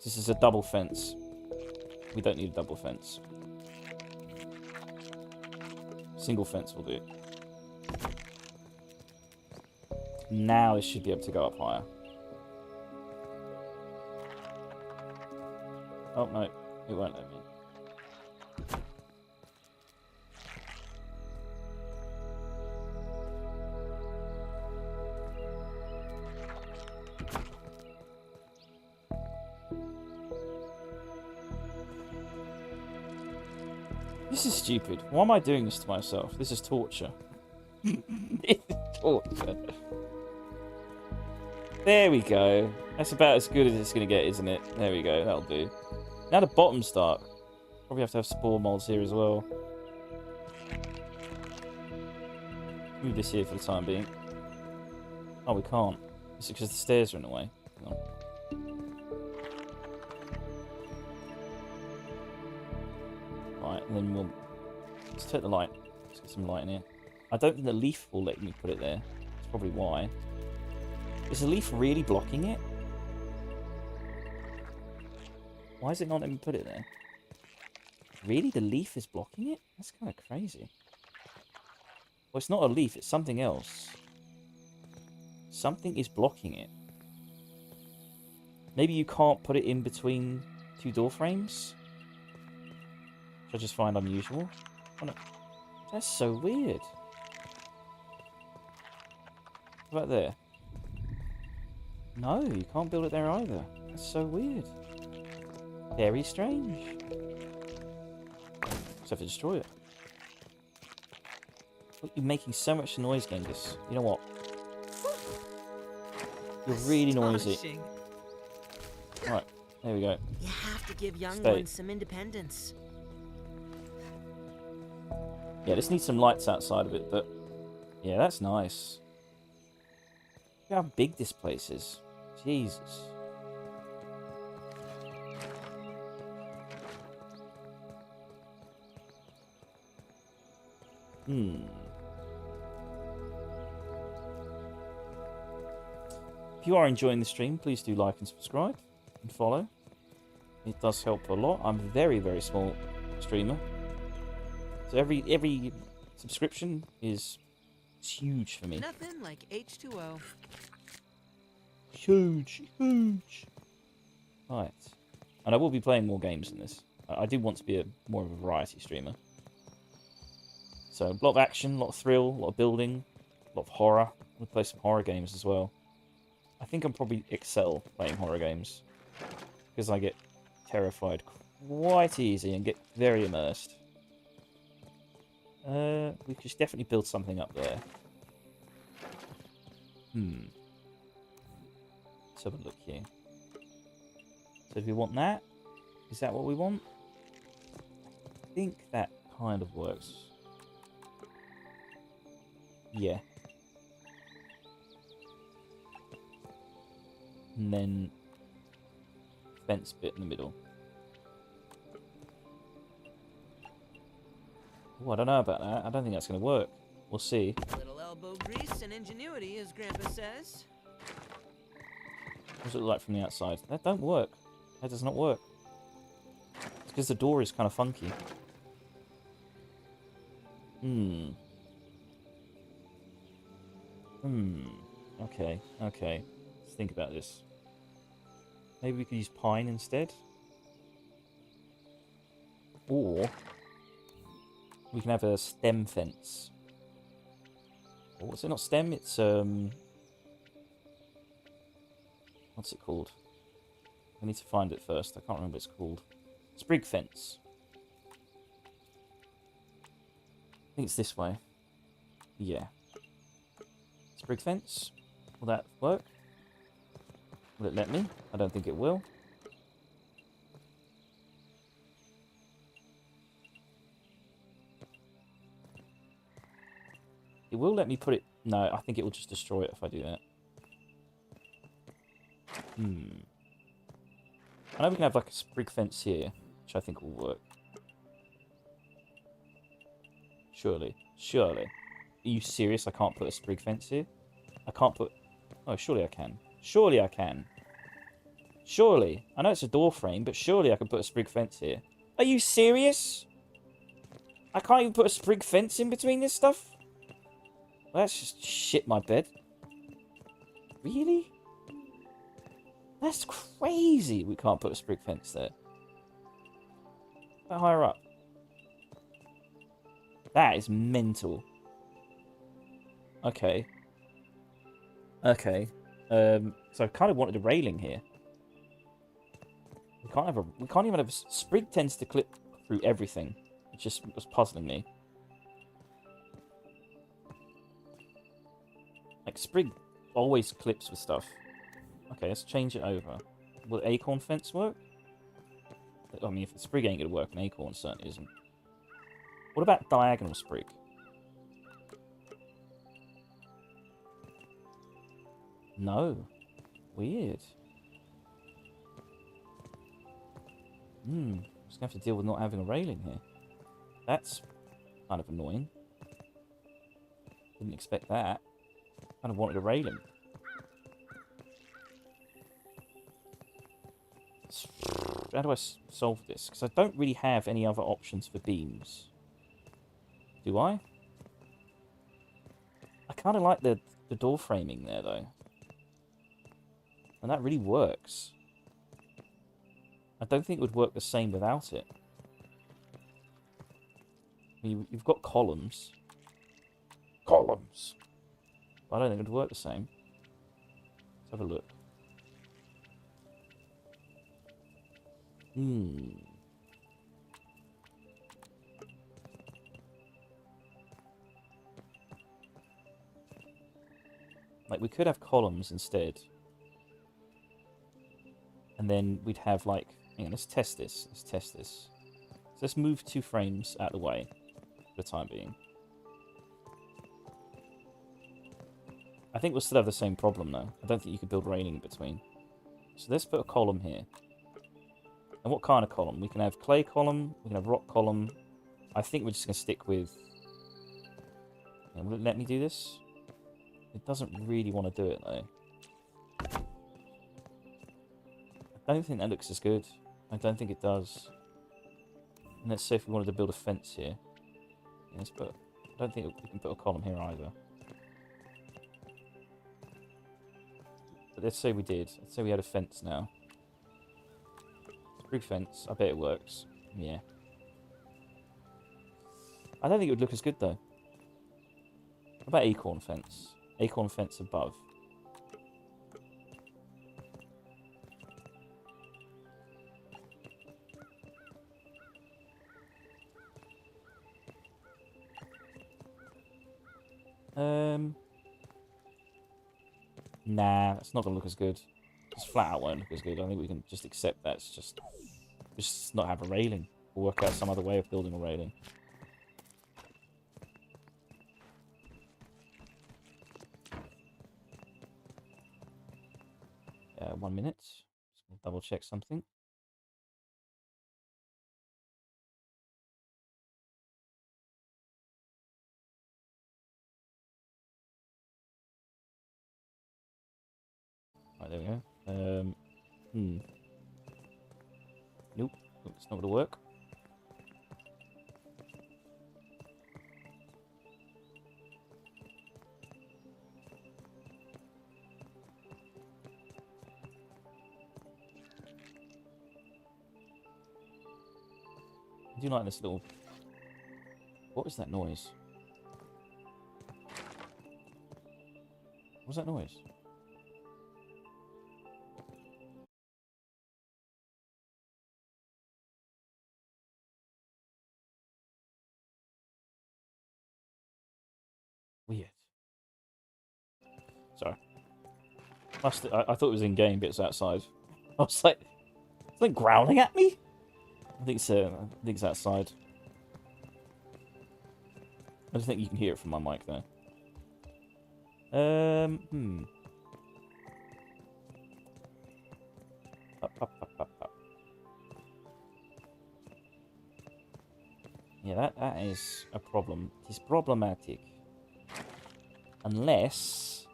[SPEAKER 1] This is a double fence. We don't need a double fence. Single fence will do. Now this should be able to go up higher. Oh no, it won't let me. This is stupid. Why am I doing this to myself? This is torture. This is torture. There we go. That's about as good as it's going to get, isn't it? There we go. That'll do. Now the bottom's dark. Probably have to have spore molds here as well. Move this here for the time being. Oh, we can't. It's because the stairs are in the way. Hang on. Right, and then we'll... Let's take the light. Let's get some light in here. I don't think the leaf will let me put it there. That's probably why. Is the leaf really blocking it? Why is it not letting me put it there? Really? The leaf is blocking it? That's kind of crazy. Well, it's not a leaf. It's something else. Something is blocking it. Maybe you can't put it in between two door frames? Which I just find unusual. Oh, no. That's so weird. What about there? No, you can't build it there either. That's so weird. Very strange. Just have to destroy it. Look, you're making so much noise, Genghis. You know what? You're really noisy. Right, there we go.
[SPEAKER 2] You have to give young
[SPEAKER 1] Stay.
[SPEAKER 2] ones some independence.
[SPEAKER 1] Yeah, this needs some lights outside of it, but yeah, that's nice. Look how big this place is. Jesus. If you are enjoying the stream, please do like and subscribe and follow. It does help a lot. I'm a very, very small streamer. So every subscription is huge for me.
[SPEAKER 2] Nothing like H2O.
[SPEAKER 1] Huge, huge. Right. And I will be playing more games in this. I do want to be more of a variety streamer. So a lot of action, a lot of thrill, a lot of building, a lot of horror. I'm going to play some horror games as well. I think I'm probably excel playing horror games. Because I get terrified quite easy and get very immersed. We could definitely build something up there. Let's have a look here. So do we want that? Is that what we want? I think that kind of works. Yeah. And then fence bit in the middle. Oh, I don't know about that. I don't think that's going to work. We'll see.
[SPEAKER 2] A little elbow grease and ingenuity, as Grandpa says.
[SPEAKER 1] What does it look like from the outside? That don't work. That does not work. It's because the door is kind of funky. Okay, okay. Let's think about this. Maybe we could use pine instead. Or we can have a stem fence. Or what's it, not stem, it's what's it called? I need to find it first. I can't remember what it's called. Sprig fence. I think it's this way. Yeah. Sprig fence. Will that work? Will it let me? I don't think it will. It will let me put it... No, I think it will just destroy it if I do that. I know we can have like a sprig fence here, which I think will work. Surely. Surely. Are you serious? I can't put a sprig fence here? I can't put... Oh, surely I can. Surely I can. Surely. I know it's a door frame, but surely I can put a sprig fence here. Are you serious? I can't even put a sprig fence in between this stuff? Well, that's just shit my bed. Really? That's crazy. We can't put a sprig fence there. How higher up? That is mental. Okay. Okay. So I kind of wanted a railing here. We can't even have a sprig tends to clip through everything. It just was puzzling me. Like sprig always clips with stuff. Okay, let's change it over. Will acorn fence work? I mean, if the sprig ain't gonna work, an acorn certainly isn't. What about diagonal sprig? No. Weird. Just gonna have to deal with not having a railing here. That's kind of annoying. Didn't expect that. Kind of wanted a railing. How do I solve this? Because I don't really have any other options for beams. Do I? I kind of like the door framing there, though. And that really works. I don't think it would work the same without it. You've got columns. Columns! But I don't think it would work the same. Let's have a look. Like, we could have columns instead. And then we'd have, like... Hang on, let's test this. Let's test this. So let's move 2 frames out of the way for the time being. I think we'll still have the same problem, though. I don't think you could build railing in between. So let's put a column here. And what kind of column? We can have clay column, we can have rock column. I think we're just going to stick with... Will it let me do this? It doesn't really want to do it, though. I don't think that looks as good. I don't think it does. And let's say if we wanted to build a fence here. Let's put... I don't think we can put a column here either. But let's say we did. Let's say we had a fence now. Screw fence. I bet it works. Yeah. I don't think it would look as good, though. What about acorn fence? Acorn fence above. Nah, it's not going to look as good. Just flat out won't look as good. I think we can just accept that. It's just not have a railing. We'll work out some other way of building a railing. 1 minute. Just gonna double check something. Right, there we go. Nope, it's not going to work. I do like this little... What was that noise? What was that noise? Weird. Sorry. I thought it was in game, but it's outside. I was like, is it growling at me? I think it's outside. I just think you can hear it from my mic there. Up. Yeah, that is a problem. It is problematic. Unless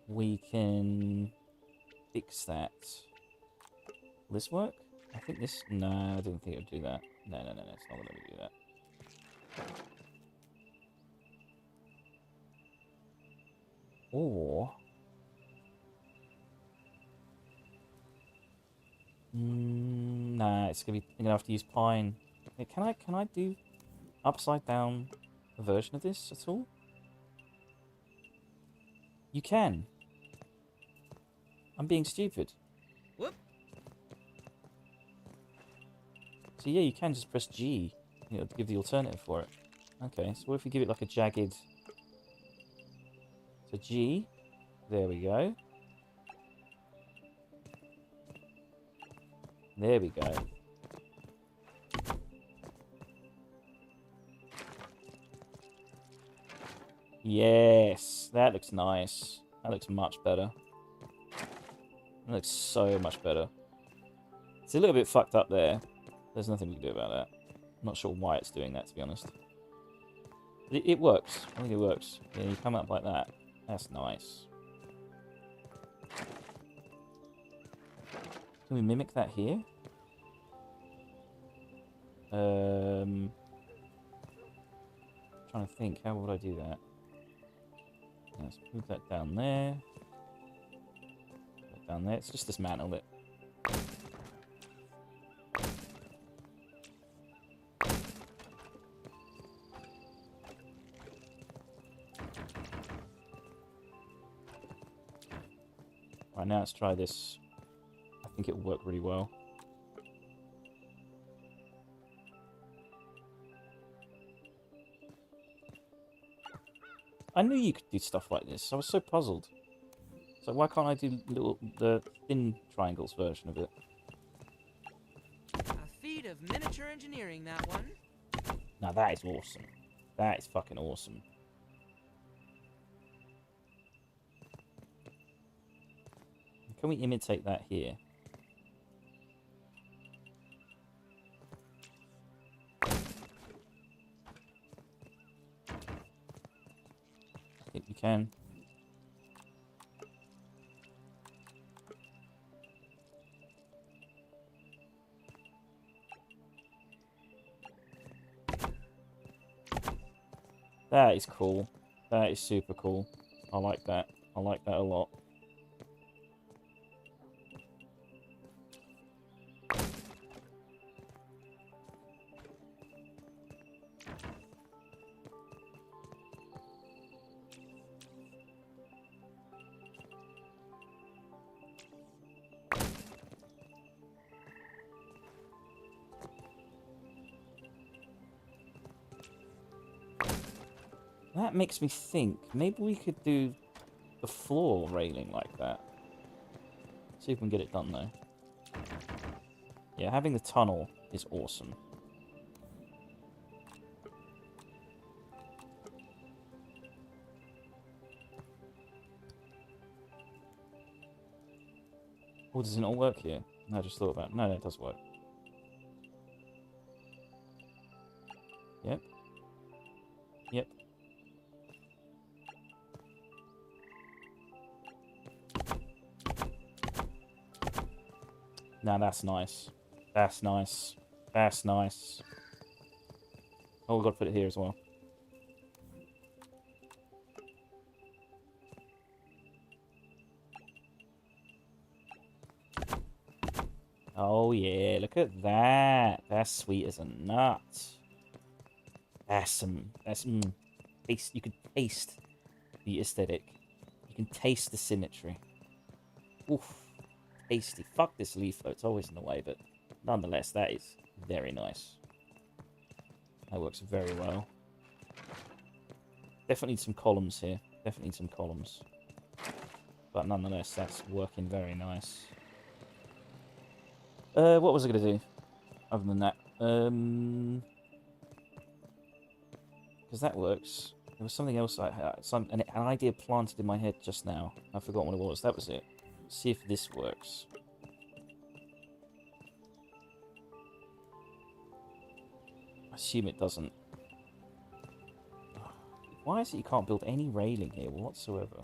[SPEAKER 1] we can fix that. Will this work? I think this... No, I didn't think it would do that. No, it's not going to do that. Or... nah, it's going to have to use pine. Yeah, can I do upside down a version of this at all? You can. I'm being stupid.
[SPEAKER 2] Whoop.
[SPEAKER 1] So yeah, you can just press G, to give the alternative for it. Okay, so what if we give it like a jagged... So G, there we go. There we go. Yes, that looks nice. That looks much better. That looks so much better. It's a little bit fucked up there. There's nothing we can do about that. I'm not sure why it's doing that, to be honest. But it works. I think it works. Yeah, you come up like that. That's nice. Can we mimic that here? Trying to think, how would I do that? Let's move that down there. Put that down there. It's just dismantle it. Right, now let's try this. I think it'll work really well. I knew you could do stuff like this. I was so puzzled. So why can't I do the thin triangles version of it?
[SPEAKER 2] A feat of miniature engineering, that one.
[SPEAKER 1] Now that is awesome. That is fucking awesome. Can we imitate that here? I think we can. That is cool. That is super cool. I like that. I like that a lot. That makes me think, maybe we could do the floor railing like that. See if we can get it done, though. Yeah, having the tunnel is awesome. Oh, does it not work here? No, I just thought about it. No, it does work. Yep. Yep. Now that's nice. That's nice. That's nice. Oh, we've got to put it here as well. Oh yeah, look at that. That's sweet as a nut. That's taste. You can taste the aesthetic. You can taste the symmetry. Oof. Tasty. Fuck this leaf though, it's always in the way, but nonetheless, that is very nice. That works very well. Definitely need some columns here. Definitely need some columns. But nonetheless, that's working very nice. What was I going to do other than that? Because that works. There was something else I had. An idea planted in my head just now. I forgot what it was. That was it. See if this works. I assume it doesn't. Why is it you can't build any railing here whatsoever?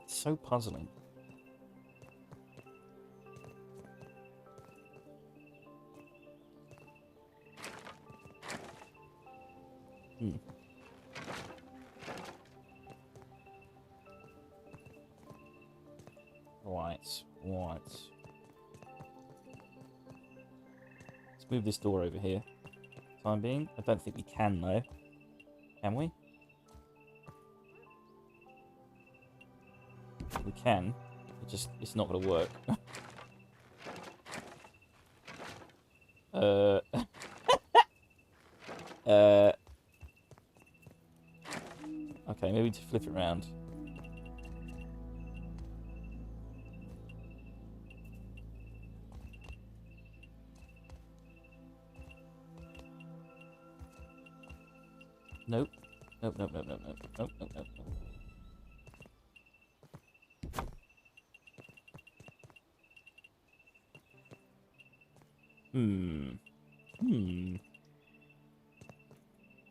[SPEAKER 1] It's so puzzling. Right. Let's move this door over here. Time being. I don't think we can though. Can we? We can. It's not gonna work. Okay, maybe to flip it around. Nope. Nope. I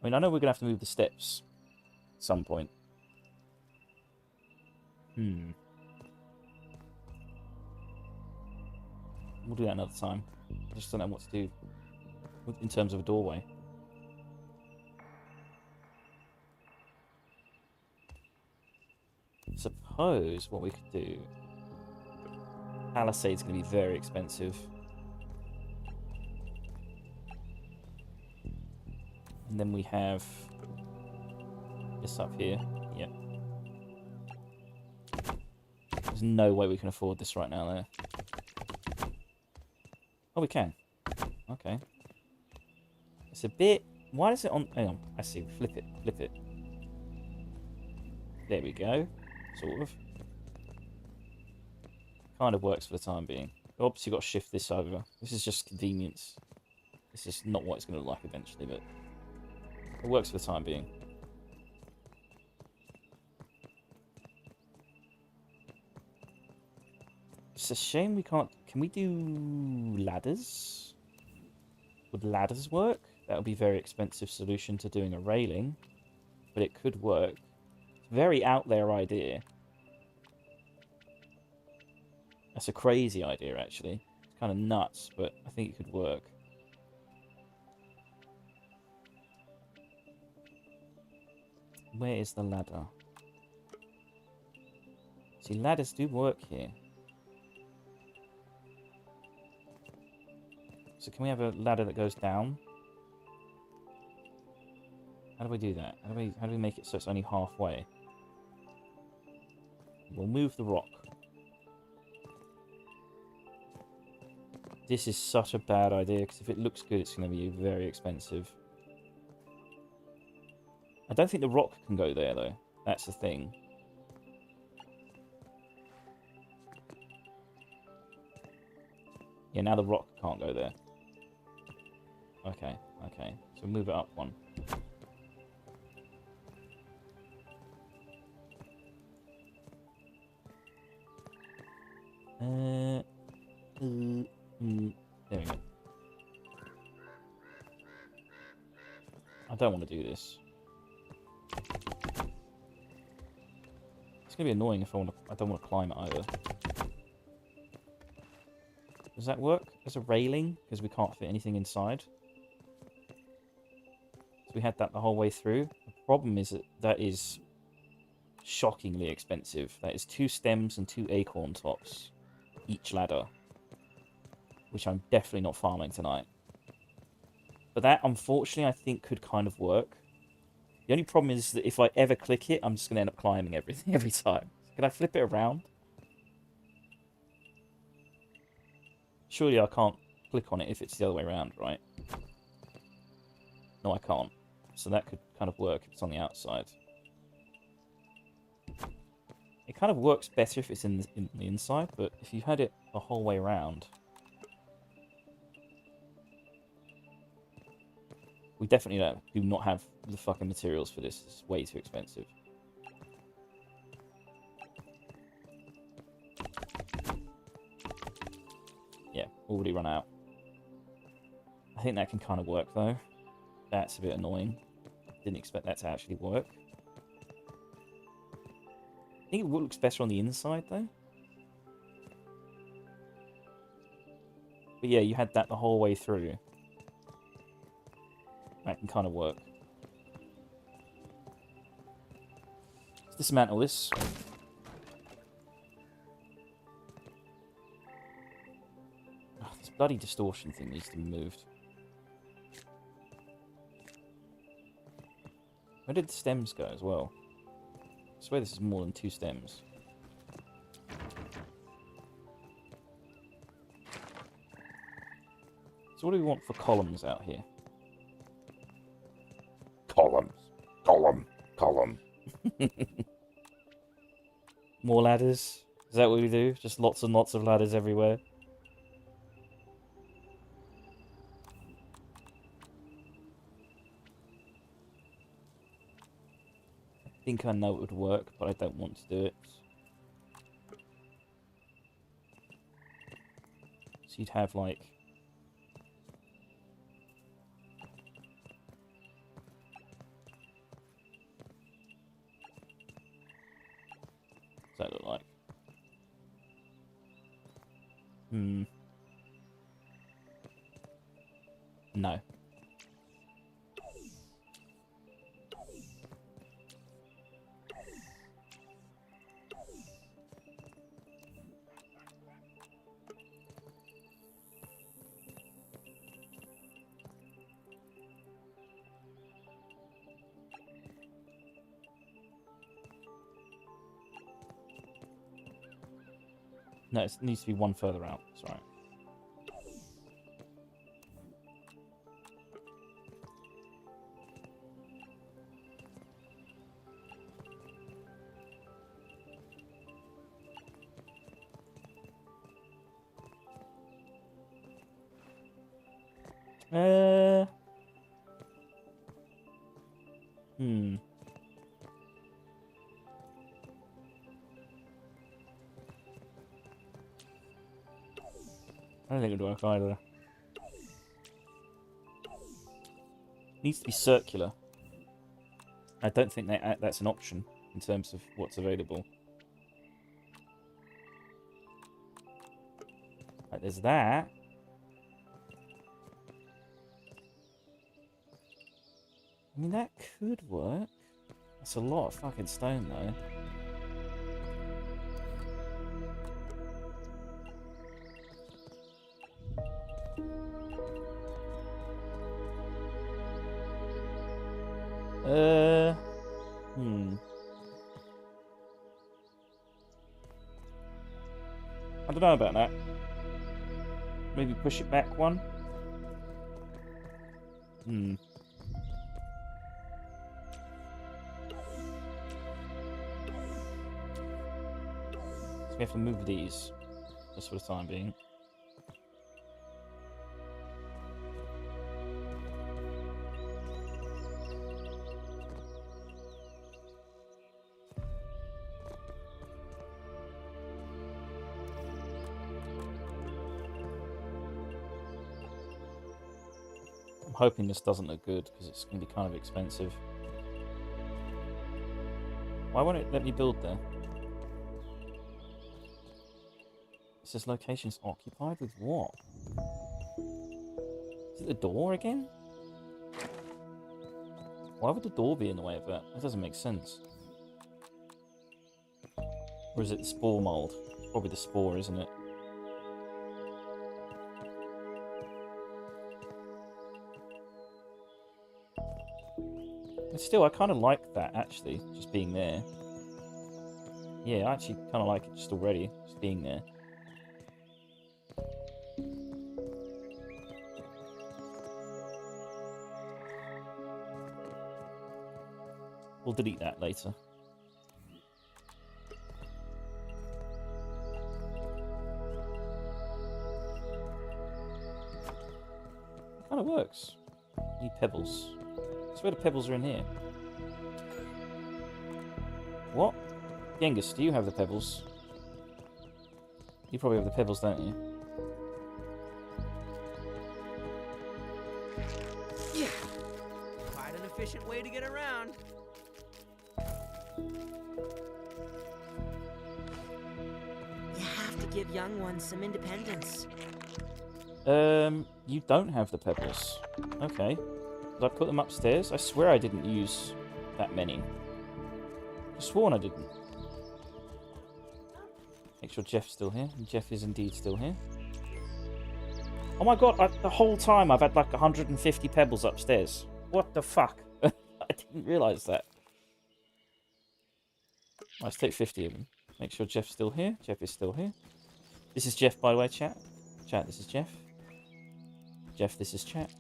[SPEAKER 1] mean, I know we're gonna have to move the steps at some point. We'll do that another time. I just don't know what to do in terms of a doorway. Suppose what we could do... Palisade's going to be very expensive. And then we have this up here. Yep. There's no way we can afford this right now, there. Oh, we can. Okay. It's a bit... Why is it on... Hang on. I see. Flip it. Flip it. There we go. Sort of. Kind of works for the time being. Obviously, you've got to shift this over. This is just convenience. This is not what it's going to look like eventually, but it works for the time being. It's a shame we can't... Can we do ladders? Would ladders work? That would be a very expensive solution to doing a railing, but it could work. It's a very out there idea. That's a crazy idea, actually. It's kind of nuts, but I think it could work. Where is the ladder? See, ladders do work here. So can we have a ladder that goes down? How do we do that? How do we make it so it's only halfway? We'll move the rock. This is such a bad idea, because if it looks good, it's going to be very expensive. I don't think the rock can go there, though. That's the thing. Yeah, now the rock can't go there. Okay, okay. So move it up one. There we go. I don't want to do this. It's gonna be annoying if I don't want to climb it either. Does that work as a railing? Because we can't fit anything inside. So we had that the whole way through. The problem is that is shockingly expensive. That is 2 stems and 2 acorn tops each ladder, which I'm definitely not farming tonight. But that, unfortunately, I think could kind of work. The only problem is that if I ever click it, I'm just going to end up climbing everything every time. Can I flip it around? Surely I can't click on it if it's the other way around, right? No, I can't. So that could kind of work if it's on the outside. It kind of works better if it's in the inside, but if you had it the whole way around... We definitely do not have the fucking materials for this. It's way too expensive. Yeah, already run out. I think that can kind of work, though. That's a bit annoying. Didn't expect that to actually work. I think it looks better on the inside, though. But yeah, you had that the whole way through. That can kind of work. Let's dismantle this. Oh, this bloody distortion thing needs to be moved. Where did the stems go as well? I swear this is more than 2 stems. So what do we want for columns out here? Column. More ladders? Is that what we do? Just lots and lots of ladders everywhere? I think I know it would work, but I don't want to do it. So you'd have like... What's that look like? No. No, it needs to be one further out. Sorry. Hmm. I don't think it would work either. Needs to be circular. I don't think that's an option in terms of what's available. Right, there's that. I mean, that could work. That's a lot of fucking stone, though. I don't know about that. Maybe push it back one? So we have to move these, just for the time being. I'm hoping this doesn't look good, because it's going to be kind of expensive. Why won't it let me build there? It says locations occupied with what? Is it the door again? Why would the door be in the way of that? That doesn't make sense. Or is it the spore mold? Probably the spore, isn't it? But still, I kind of like that, actually, just being there. Yeah, I actually kind of like it just already, just being there. We'll delete that later. It kind of works. Need pebbles. I swear the pebbles are in here. What? Genghis, do you have the pebbles? You probably have the pebbles, don't you?
[SPEAKER 2] Yeah. Quite an efficient way to get around. You have to give young ones some independence.
[SPEAKER 1] You don't have the pebbles. Okay. Did I put them upstairs? I swear I didn't use that many. I sworn I didn't. Make sure Jeff's still here. And Jeff is indeed still here. Oh my god, the whole time I've had like 150 pebbles upstairs. What the fuck? I didn't realise that. Let's take 50 of them. Make sure Jeff's still here. Jeff is still here. This is Jeff, by the way, chat. Chat, this is Jeff. Jeff, this is chat.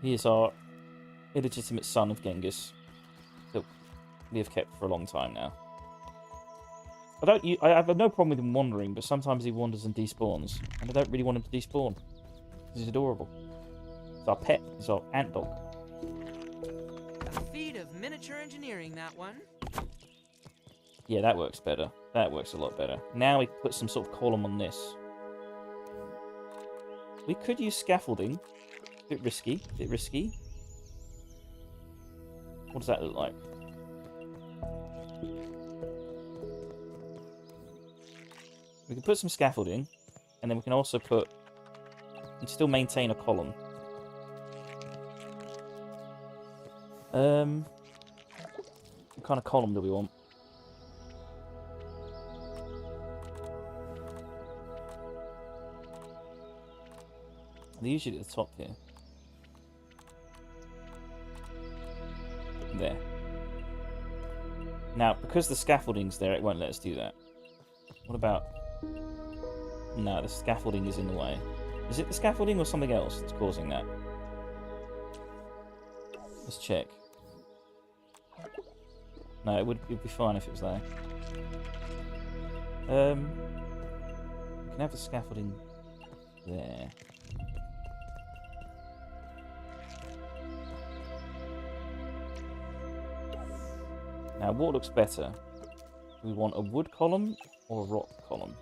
[SPEAKER 1] He is our illegitimate son of Genghis that we have kept for a long time now. I have no problem with him wandering, but sometimes he wanders and despawns, and I don't really want him to despawn. He's adorable. He's our pet. He's our ant dog.
[SPEAKER 2] A feat of miniature engineering, that one.
[SPEAKER 1] Yeah, that works better. That works a lot better. Now we put some sort of column on this. We could use scaffolding. Bit risky. Bit risky. What does that look like? We can put some scaffolding, and then we can also put and still maintain a column. What kind of column do we want? They're usually at the top here. There. Now, because the scaffolding's there, it won't let us do that. What about... No, the scaffolding is in the way. Is it the scaffolding or something else that's causing that? Let's check. No, it'd be fine if it was there. We can have the scaffolding there. Now, what looks better? Do we want a wood column or a rock column?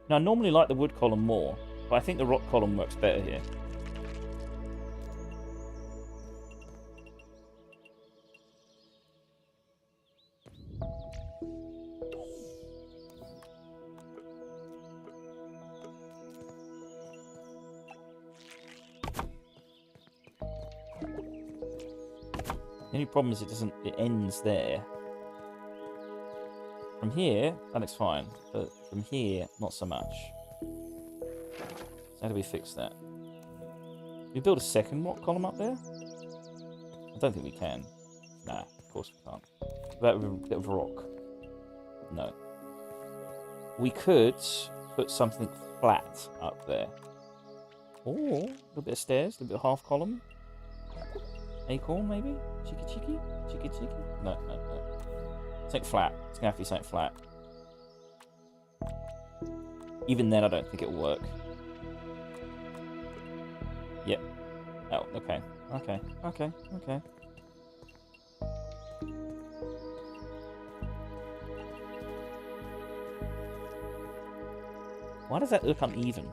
[SPEAKER 1] Now, I normally like the wood column more, but I think the rock column works better here. The only problem is it ends there. From here, that looks fine, but from here, not so much. So how do we fix that? Can we build a second rock column up there? I don't think we can. Nah, of course we can't. What about a bit of rock? No. We could put something flat up there. Or a little bit of stairs, a little bit of half column. Acorn, maybe? Cheeky cheeky? Cheeky cheeky? No, no, no. Something flat. It's going to have to be something flat. Even then, I don't think it'll work. Yep. Oh, okay. Okay. Okay. Okay. Why does that look uneven?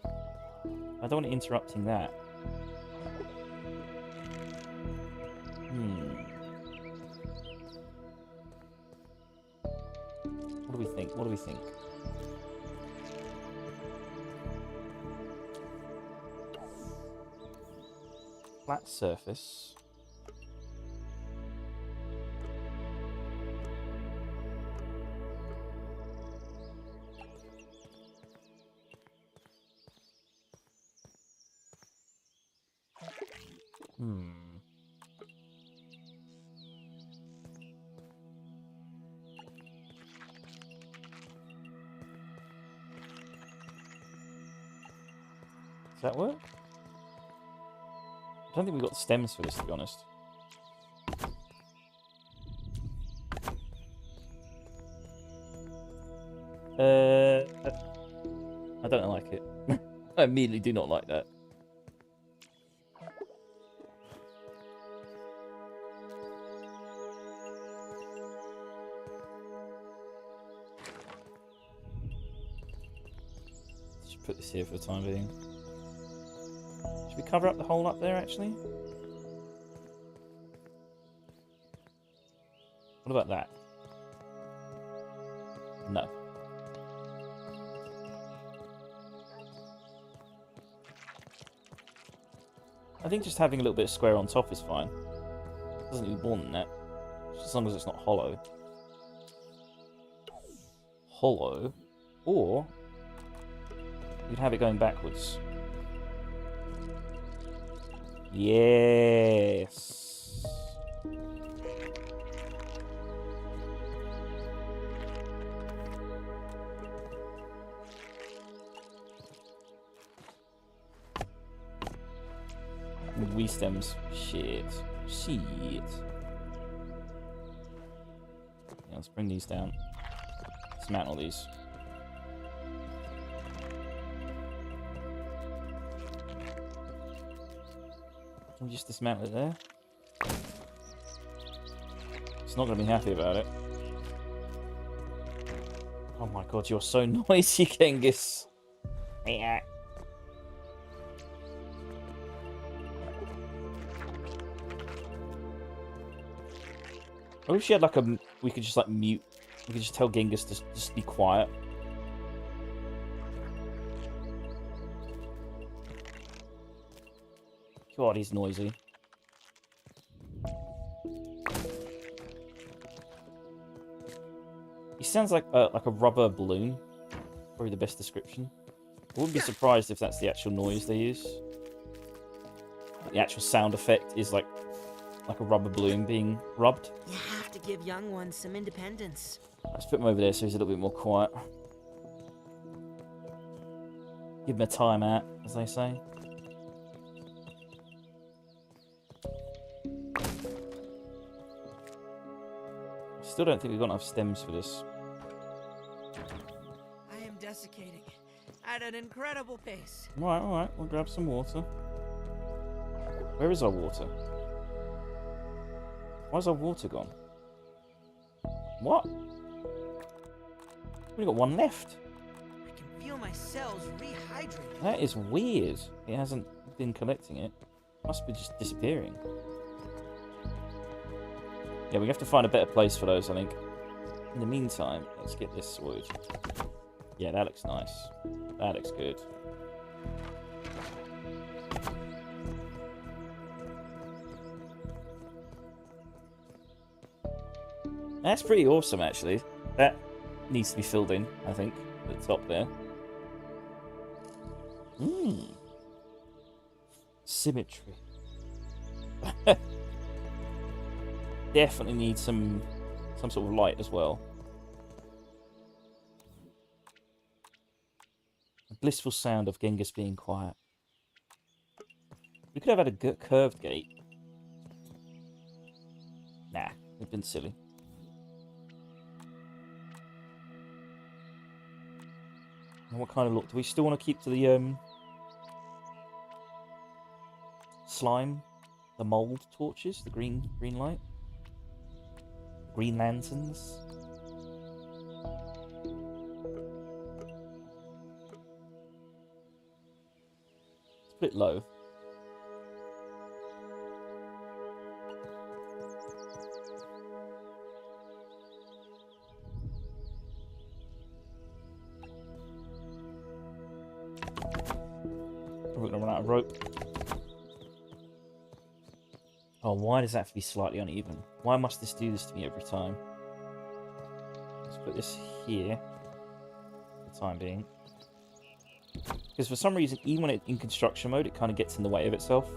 [SPEAKER 1] I don't want it interrupting that. What do we think? What do we think? Flat surface. Does that work? I don't think we've got the stems for this, to be honest. I don't like it. I immediately do not like that. Just put this here for the time being. Should we cover up the hole up there, actually? What about that? No. I think just having a little bit of square on top is fine. Doesn't need more than that. Just as long as it's not hollow. Hollow. Or you'd have it going backwards. Yes. Wee stems. Shit. Shit. Yeah, let's bring these down. Dismantle these. Can we just dismantle it there? It's not going to be happy about it. Oh my god, you're so noisy, Genghis. Yeah. I wish you had like a. We could just like mute. We could just tell Genghis to just be quiet. God, he's noisy. He sounds like a rubber balloon. Probably the best description. I wouldn't be surprised if that's the actual noise they use. The actual sound effect is like a rubber balloon being rubbed.
[SPEAKER 2] You have to give young ones some independence.
[SPEAKER 1] Let's put him over there so he's a little bit more quiet. Give him a time out, as they say. Still don't think we've got enough stems for this.
[SPEAKER 2] I am desiccating at an incredible pace.
[SPEAKER 1] Alright, we'll grab some water. Where is our water? Why's our water gone? What? We've got one left.
[SPEAKER 2] I can feel my cells rehydrating.
[SPEAKER 1] That is weird. It hasn't been collecting it. Must be just disappearing. Yeah, we have to find a better place for those, I think. In the meantime, let's get this sorted. Yeah, that looks nice. That looks good. That's pretty awesome, actually. That needs to be filled in, I think, at the top there. Symmetry. Definitely need some sort of light as well. The blissful sound of Genghis being quiet. We could have had a good curved gate. Nah, we've been silly. And what kind of look? Do we still want to keep to the slime, the mold torches, the green light? Green lanterns. Let's put it low. We're gonna run out of rope. Oh, why does that have to be slightly uneven? Why must this do this to me every time? Let's put this here for the time being. Because for some reason, even when it's in construction mode, it kind of gets in the way of itself.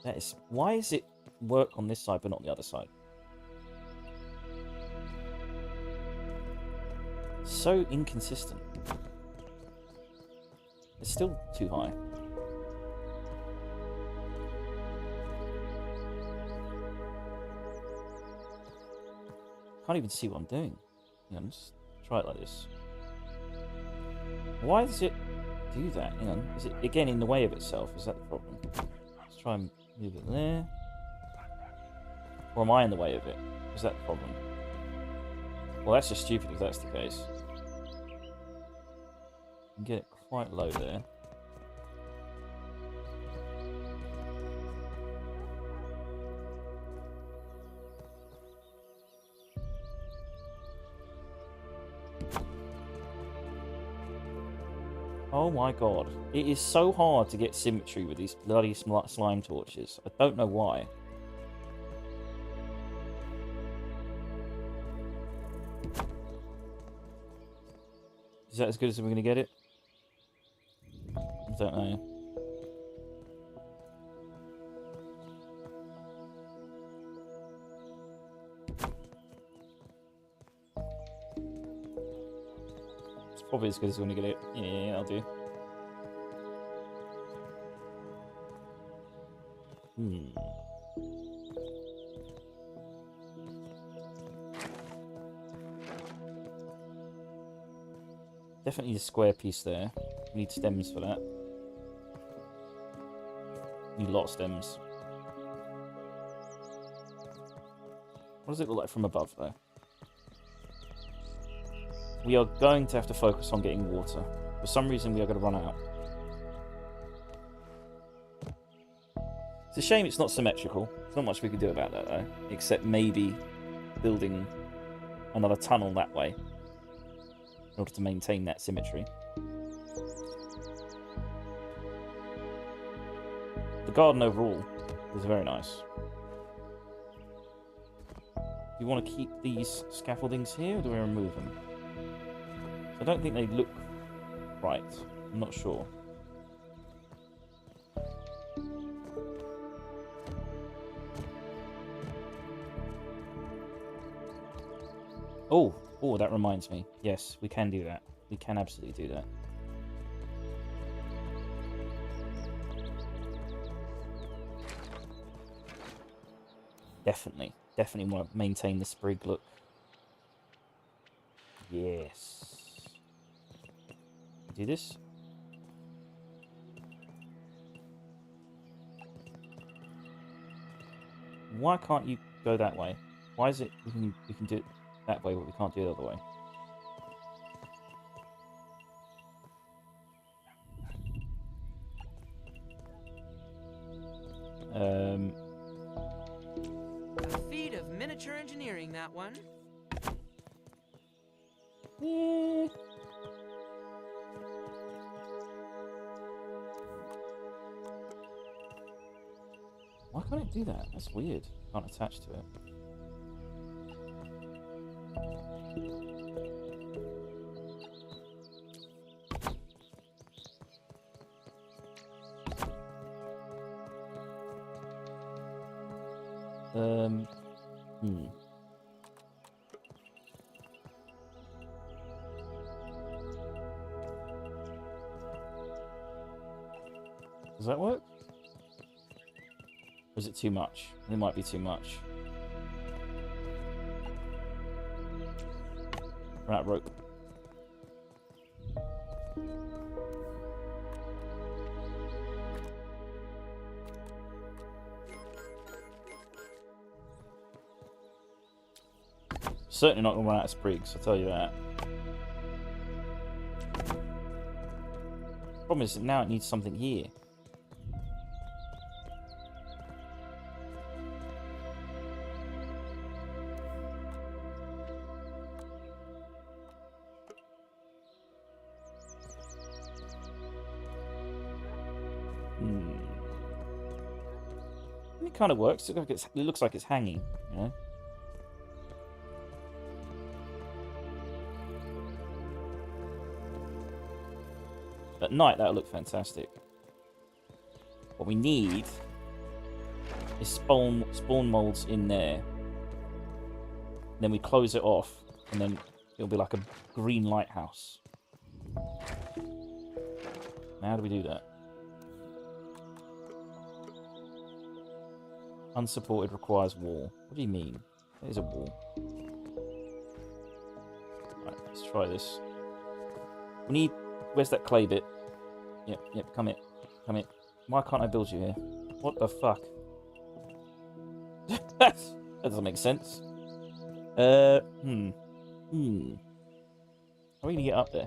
[SPEAKER 1] That is... Why does it work on this side but not on the other side? So inconsistent. It's still too high. Can't even see what I'm doing. Hang on, just try it like this. Why does it do that? Hang on, is it again in the way of itself? Is that the problem? Let's try and move it there. Or am I in the way of it? Is that the problem? Well, that's just stupid if that's the case. Get it quite low there. Oh my god. It is so hard to get symmetry with these bloody slime torches. I don't know why. Is that as good as we're going to get it? I don't know. It's probably as good as we're going to get it. Yeah, I'll do. Definitely need a square piece there. We need stems for that. Need a lot of stems. What does it look like from above, though? We are going to have to focus on getting water. For some reason, we are going to run out. It's a shame it's not symmetrical. There's not much we can do about that, though. Except maybe building another tunnel that way in order to maintain that symmetry. The garden overall is very nice. Do you want to keep these scaffoldings here, or do we remove them? I don't think they look right. I'm not sure. Oh, that reminds me. Yes, we can do that. We can absolutely do that. Definitely want to maintain the sprig look. Yes. Do this. Why can't you go that way? Why is it we can do it that way, but we can't do it the other way?
[SPEAKER 2] A feat of miniature engineering, that one.
[SPEAKER 1] Why can't it do that? That's weird. Can't attach to it. Does that work? Or is it too much? It might be too much. Run out of rope. Certainly not going to run out of sprigs, I'll tell you that. Problem is that now it needs something here. It kind of works. It looks like it's hanging, you know? At night, that'll look fantastic. What we need is spawn molds in there. Then we close it off, and then it'll be like a green lighthouse. Now, how do we do that? Unsupported requires wall. What do you mean? There's a wall. Right, let's try this. We need... Where's that clay bit? Yep, come here. Come here. Why can't I build you here? What the fuck? That doesn't make sense. How are we gonna get up there?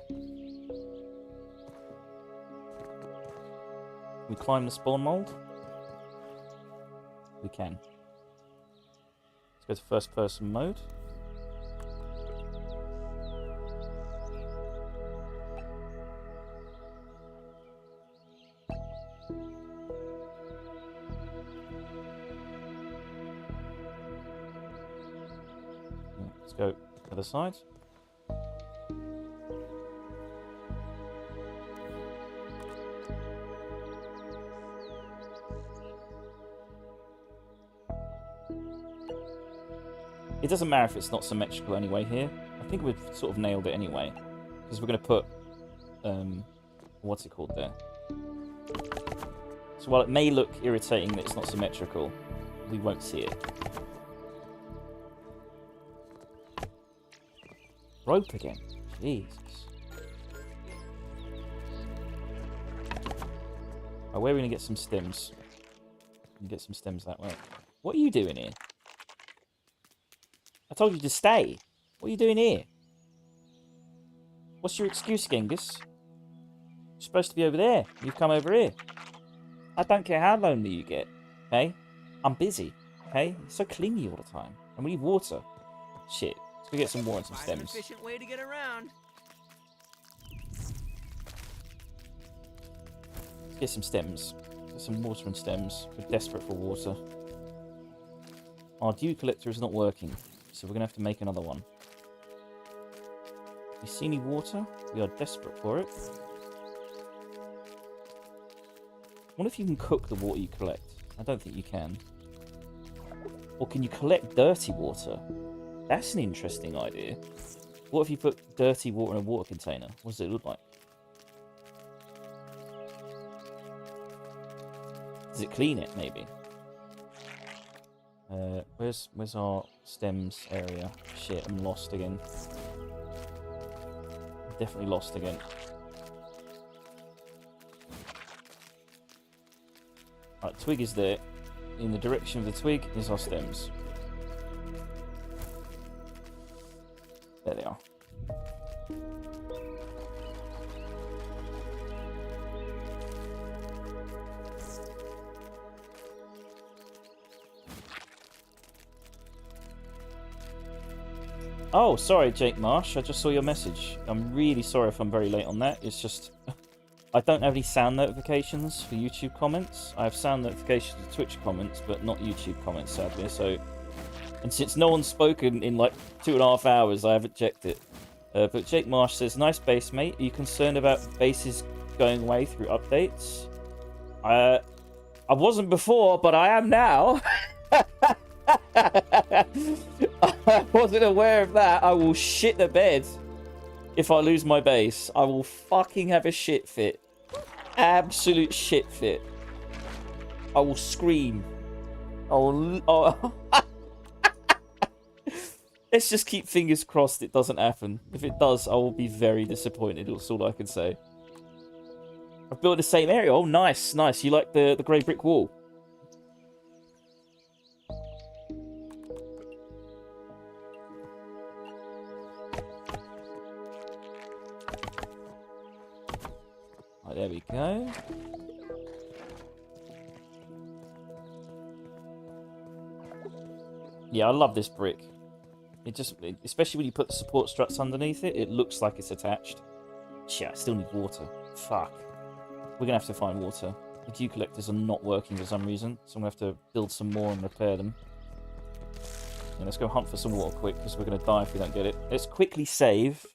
[SPEAKER 1] We climb the spawn mold? We can. Let's go to first person mode. Let's go other side. It doesn't matter if it's not symmetrical anyway here. I think we've sort of nailed it anyway. Because we're going to put... what's it called there? So while it may look irritating that it's not symmetrical, we won't see it. Rope again. Jesus. Oh, where are we going to get some stems? We can get some stems that way. What are you doing here? told you to stay. What are you doing here? What's your excuse, Genghis? You're supposed to be over there. You've come over here. I don't care how lonely you get, okay? I'm busy, okay? You're so clingy all the time. And we need water. Shit. Let's go get some more and some
[SPEAKER 2] Find an
[SPEAKER 1] stems.
[SPEAKER 2] efficient way to get around.
[SPEAKER 1] Let's get some stems. Get some water and stems. We're desperate for water. Our dew collector is not working, so we're going to have to make another one. You see any water? We are desperate for it. I wonder if you can cook the water you collect. I don't think you can. Or can you collect dirty water? That's an interesting idea. What if you put dirty water in a water container? What does it look like? Does it clean it, maybe? Where's our stems area? Shit, I'm lost again. I'm definitely lost again. Right, twig is there. In the direction of the twig is our stems. There they are. Oh, sorry, Jake Marsh. I just saw your message. I'm really sorry if I'm very late on that. It's just... I don't have any sound notifications for YouTube comments. I have sound notifications for Twitch comments, but not YouTube comments, sadly. So, and since no one's spoken in like 2.5 hours, I haven't checked it. But Jake Marsh says, "Nice base, mate. Are you concerned about bases going away through updates?" I wasn't before, but I am now. I wasn't aware of that. I will shit the bed if I lose my base. I will fucking have a shit fit. Absolute shit fit. I will scream. Let's just keep fingers crossed it doesn't happen. If it does, I will be very disappointed. That's all I can say. I've built the same area. Oh, nice, nice. You like the grey brick wall? Right, there we go. Yeah, I love this brick. It just, especially when you put the support struts underneath it, it looks like it's attached. Shit, I still need water. Fuck. We're gonna have to find water. The dew collectors are not working for some reason, so I'm gonna have to build some more and repair them. And let's go hunt for some water quick, because we're gonna die if we don't get it. Let's quickly save.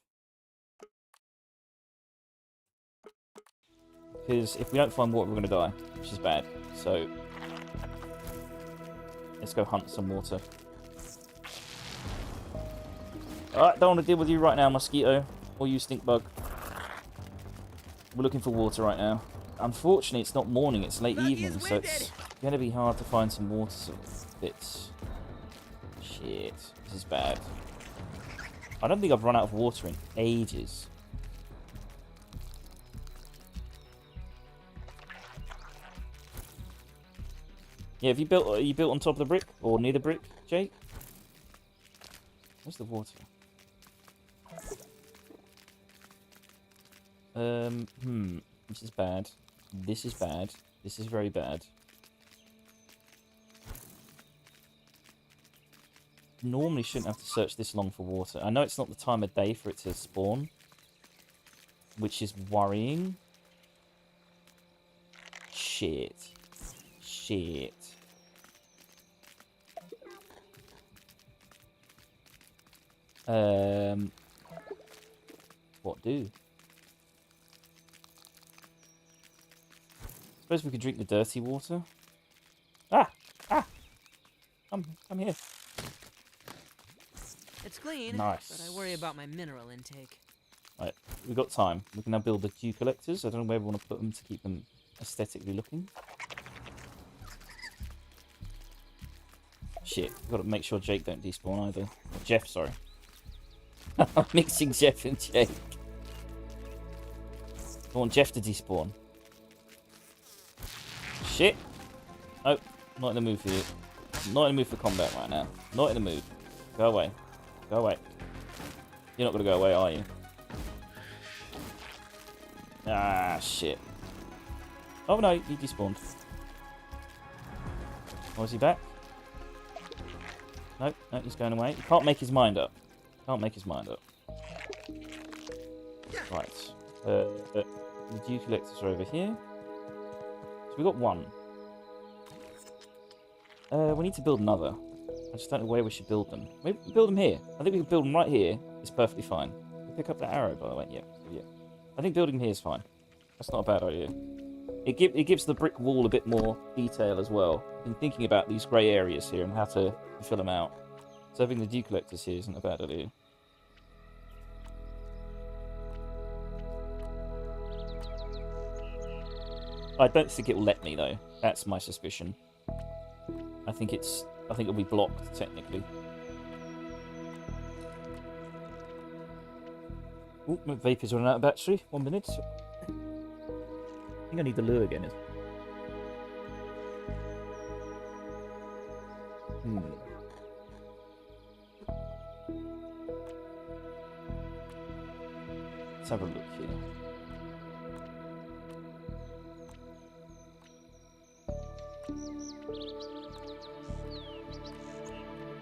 [SPEAKER 1] Because if we don't find water, we're gonna die, which is bad. So, let's go hunt some water. Alright, don't want to deal with you right now, mosquito. Or you, stink bug. We're looking for water right now. Unfortunately, it's not morning, it's late evening, so it's going to be hard to find some water bits. Shit, this is bad. I don't think I've run out of water in ages. Yeah, have you built? Are you built on top of the brick or near the brick, Jake? Where's the water? This is bad. This is bad. This is very bad. Normally shouldn't have to search this long for water. I know it's not the time of day for it to spawn, which is worrying. Shit. Shit. What do? Suppose we could drink the dirty water. Ah! Come here.
[SPEAKER 2] It's clean,
[SPEAKER 1] Nice.
[SPEAKER 2] but I worry about my mineral intake.
[SPEAKER 1] Right, we've got time. We can now build the dew collectors. I don't know where we want to put them to keep them aesthetically looking. Shit, we've got to make sure Jake don't despawn either. Jeff, sorry. I'm mixing Jeff and Jake. I want Jeff to despawn. Shit. Nope, not in the mood for you. Not in the mood for combat right now. Not in the mood. Go away. Go away. You're not going to go away, are you? Ah, shit. Oh, no, he despawned. Oh, is he back? Nope, no, he's going away. He can't make his mind up. Can't make his mind up. Right. The dew collectors are over here. So we got one. We need to build another. I just don't know where we should build them. Maybe we can build them here. I think we can build them right here. It's perfectly fine. We'll pick up the arrow, by the way. Yeah. I think building here is fine. That's not a bad idea. It gives the brick wall a bit more detail as well. I've been thinking about these grey areas here and how to fill them out. So having the dew collectors here isn't a bad idea. I don't think it will let me though. That's my suspicion. I think it'll be blocked technically. Oh, my vapor's running out of battery. 1 minute. I think I need the lure again. Let's have a look here.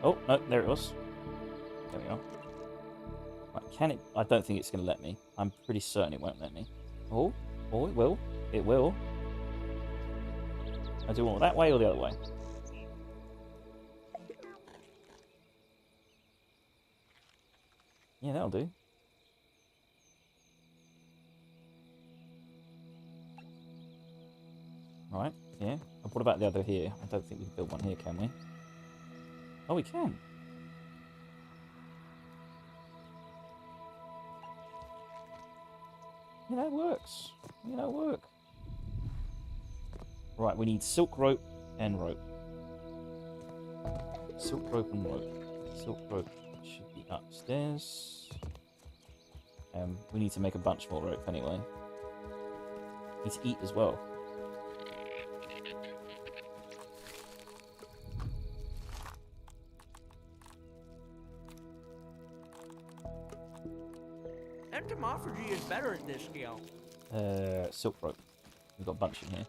[SPEAKER 1] Oh, no, there it was. There we are. Right, can it? I don't think it's going to let me. I'm pretty certain it won't let me. Oh, it will. It will. I do want it that way or the other way? Yeah, that'll do. Right, yeah. What about the other here? I don't think we can build one here, can we? Oh, we can. Yeah, that works. Yeah, that'll work. Right, we need silk rope and rope. Silk rope and rope. Silk rope should be upstairs. We need to make a bunch more rope anyway. Need to eat as well.
[SPEAKER 2] Entomophagy is better at this skill.
[SPEAKER 1] Silk rope. We've got a bunch in here.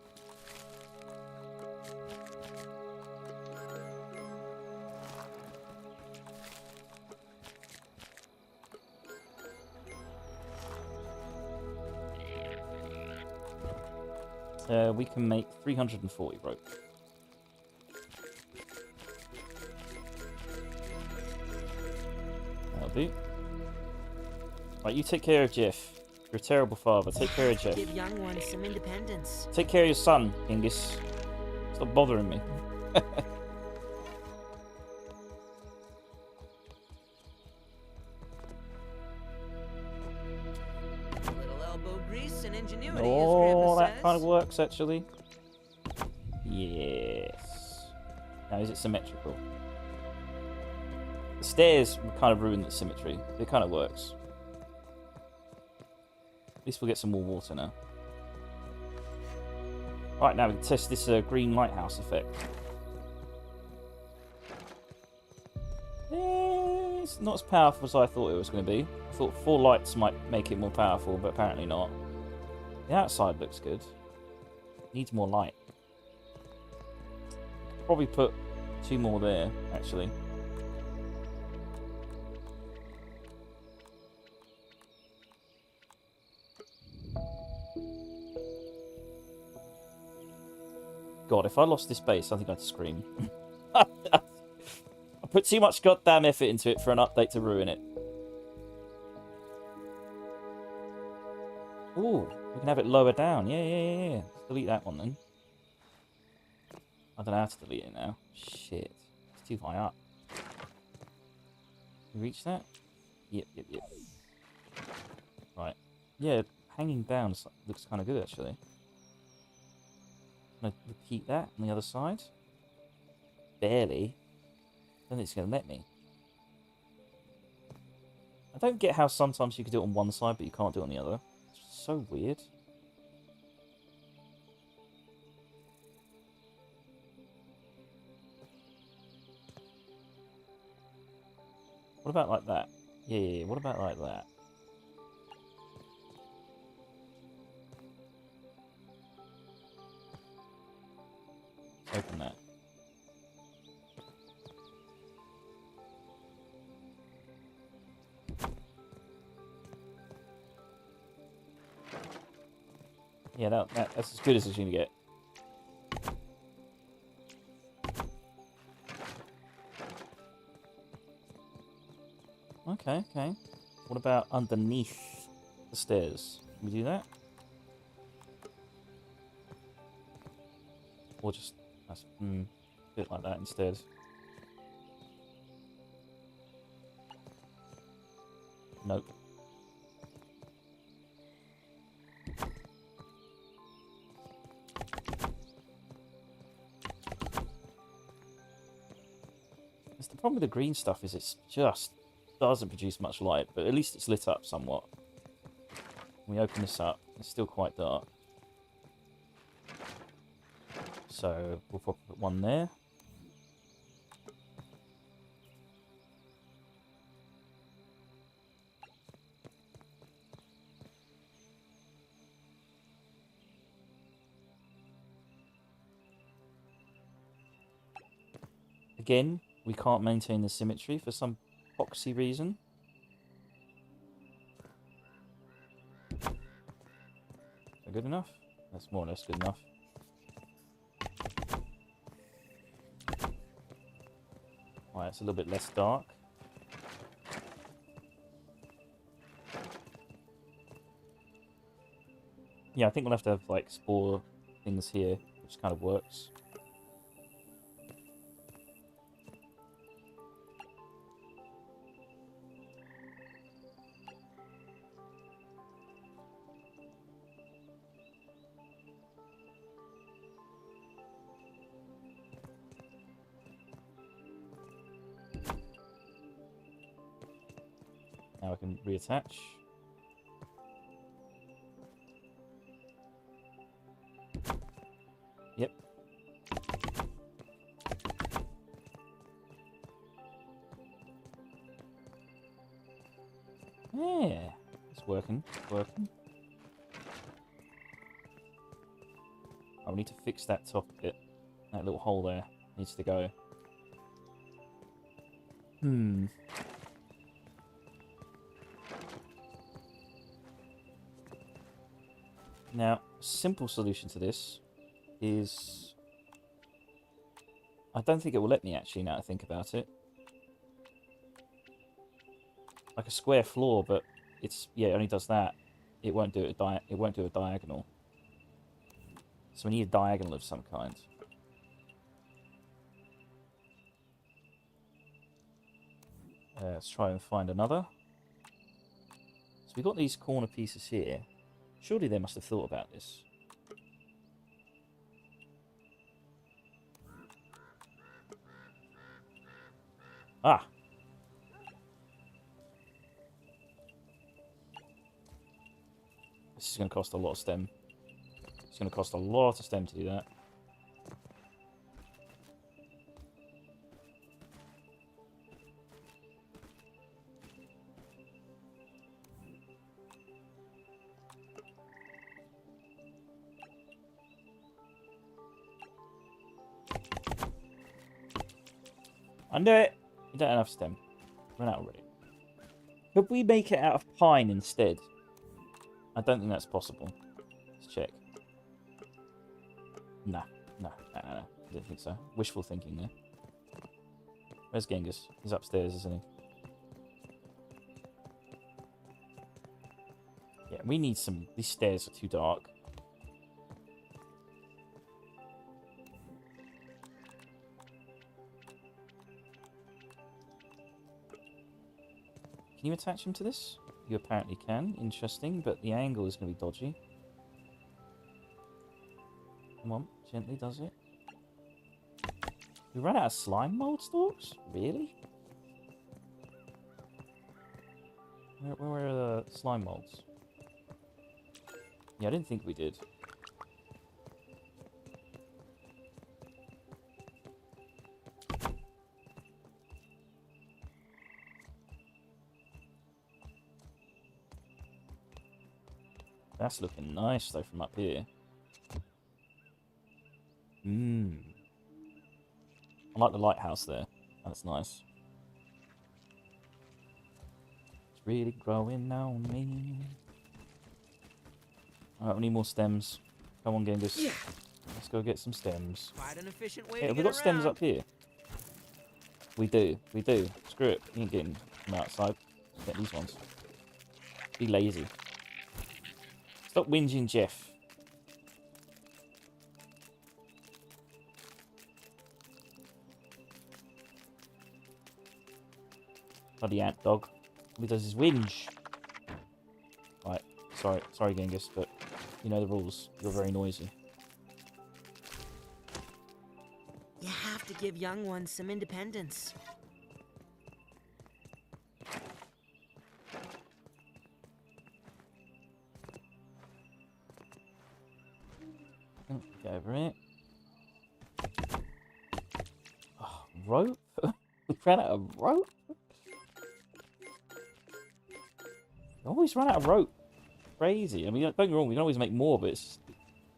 [SPEAKER 1] We can make 340 rope. That'll do. Right, you take care of Jeff. You're a terrible father. Take care of Jeff.
[SPEAKER 2] Give young ones some independence.
[SPEAKER 1] Take care of your son, Genghis. Stop bothering me.
[SPEAKER 2] A little elbow grease and ingenuity,
[SPEAKER 1] Oh,
[SPEAKER 2] as Grandma
[SPEAKER 1] that
[SPEAKER 2] says.
[SPEAKER 1] kind of works, actually. Yes. Now, is it symmetrical? The stairs kind of ruin the symmetry. It kind of works. At least we'll get some more water now. Right, now we can test this green lighthouse effect. It's not as powerful as I thought it was going to be. I thought 4 lights might make it more powerful, but apparently not. The outside looks good. Needs more light. Probably put 2 more there, actually. God, if I lost this base, I think I'd scream. I put too much goddamn effort into it for an update to ruin it. Ooh, we can have it lower down. Yeah. Let's delete that one then. I don't know how to delete it now. Shit. It's too high up. Can you reach that? Yep. Right. Yeah, hanging down looks kind of good, actually. I'm going to repeat that on the other side. Barely. I don't think it's going to let me. I don't get how sometimes you can do it on one side, but you can't do it on the other. It's so weird. What about like that? Yeah. What about like that? Open that. Yeah, that's as good as it's going to get. Okay. What about underneath the stairs? Can we do that? Or just a bit like that instead? Nope. It's the problem with the green stuff is it just doesn't produce much light, but at least it's lit up somewhat. When we open this up, it's still quite dark. So we'll probably put one there. Again, we can't maintain the symmetry for some boxy reason. Good enough? That's more or less good enough. Alright, it's a little bit less dark. Yeah, I think we'll have to have like spore things here, which kind of works. Now I can reattach. Yep. Yeah, it's working. It's working. Oh, we need to fix that top bit. That little hole there needs to go. Now, a simple solution to this is... I don't think it will let me, actually, now I think about it. Like a square floor, but it's... Yeah, it only does that. It won't do it won't do a diagonal. So we need a diagonal of some kind. Let's try and find another. So we've got these corner pieces here. Surely they must have thought about this. Ah! This is going to cost a lot of stem. It's going to cost a lot of stem to do that. Undo it! You don't have enough stem. Run out already. Could we make it out of pine instead? I don't think that's possible. Let's check. No. I don't think so. Wishful thinking there. Where's Genghis? He's upstairs, isn't he? Yeah, we need some... These stairs are too dark. Can you attach him to this? You apparently can. Interesting, but the angle is going to be dodgy. Come on, gently does it. We ran out of slime mold stalks? Really? Where are the slime molds? Yeah, I didn't think we did. That's looking nice, though, from up here. I like the lighthouse there. That's nice. It's really growing on me. Alright, we need more stems. Come on, Genghis. Yeah. Let's go get some stems.
[SPEAKER 2] Quite an efficient way
[SPEAKER 1] Hey,
[SPEAKER 2] to
[SPEAKER 1] have we
[SPEAKER 2] get
[SPEAKER 1] got stems
[SPEAKER 2] around.
[SPEAKER 1] up here? We do. We do. Screw it. We ain't getting from outside. Get these ones. Be lazy. Stop whinging, Jeff. Bloody ant dog. All he does is whinge. Right. Sorry, Genghis, but you know the rules. You're very noisy.
[SPEAKER 2] You have to give young ones some independence.
[SPEAKER 1] Get over it. Oh, rope? We ran out of rope? We always run out of rope. Crazy. I mean, don't get me wrong, we can always make more, but it's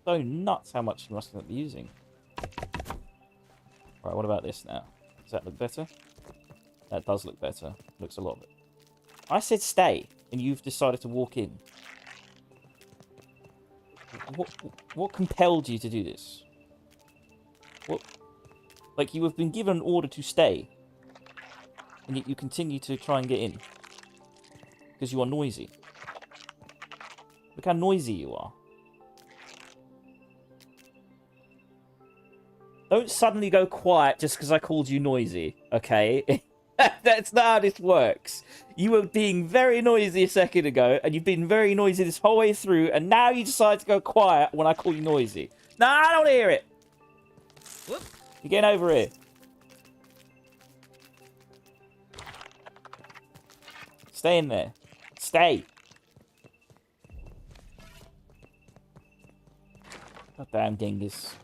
[SPEAKER 1] so nuts how much you must be using. Right, what about this now? Does that look better? That does look better. Looks a lot better. I said stay, and you've decided to walk in. What compelled you to do this? What? Like, you have been given an order to stay, and yet you continue to try and get in. Because you are noisy. Look how noisy you are. Don't suddenly go quiet just because I called you noisy, okay? That's not how this works. You were being very noisy a second ago, and you've been very noisy this whole way through, and now you decide to go quiet when I call you noisy. No, I don't hear it.
[SPEAKER 2] Whoop.
[SPEAKER 1] You're getting over here. Stay in there. Stay. God damn, Genghis.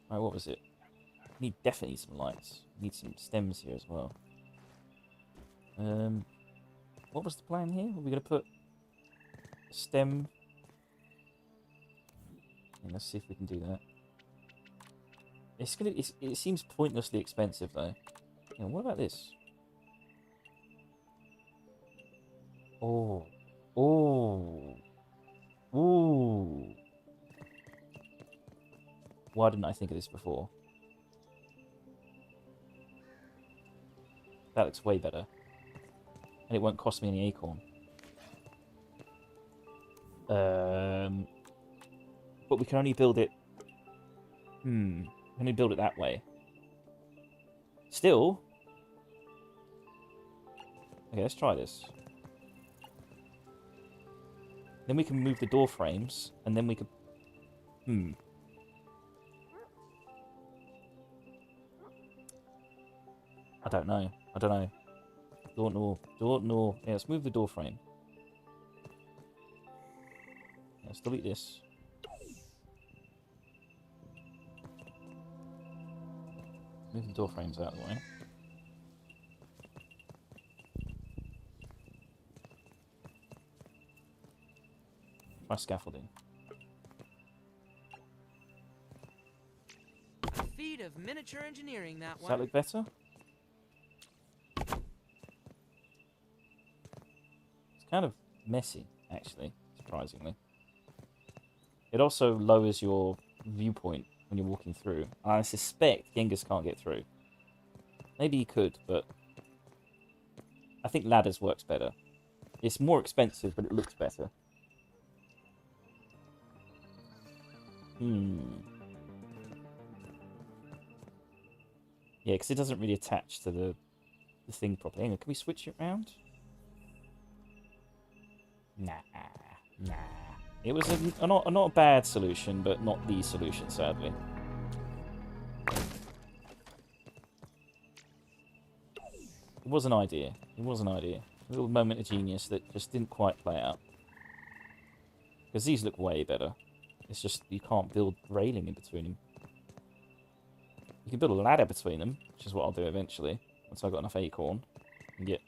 [SPEAKER 1] Right, what was it? Need definitely some lights. Need some stems here as well. What was the plan here? Were we gonna put a stem? Yeah, let's see if we can do that. It seems pointlessly expensive though. Yeah, what about this? Oh, oh, ooh. Why didn't I think of this before? That looks way better. And it won't cost me any acorn. But we can only build it... we can only build it that way. Still... Okay, let's try this. Then we can move the door frames, and then we could... I don't know. Don't know. Yeah, let's move the door frame. Yeah, let's delete this. Move the door frames out of the way. Try scaffolding.
[SPEAKER 2] Feat of miniature engineering, that
[SPEAKER 1] Does
[SPEAKER 2] one.
[SPEAKER 1] that look better? It's kind of messy, actually, surprisingly. It also lowers your viewpoint when you're walking through. And I suspect Genghis can't get through. Maybe he could, but I think ladders works better. It's more expensive, but it looks better. Yeah, because it doesn't really attach to the thing properly. Hang on, can we switch it around? Nah. It was not a bad solution, but not the solution, sadly. It was an idea. A little moment of genius that just didn't quite play out. Because these look way better. It's just you can't build railing in between them. You can build a ladder between them, which is what I'll do eventually, once I've got enough acorn. and get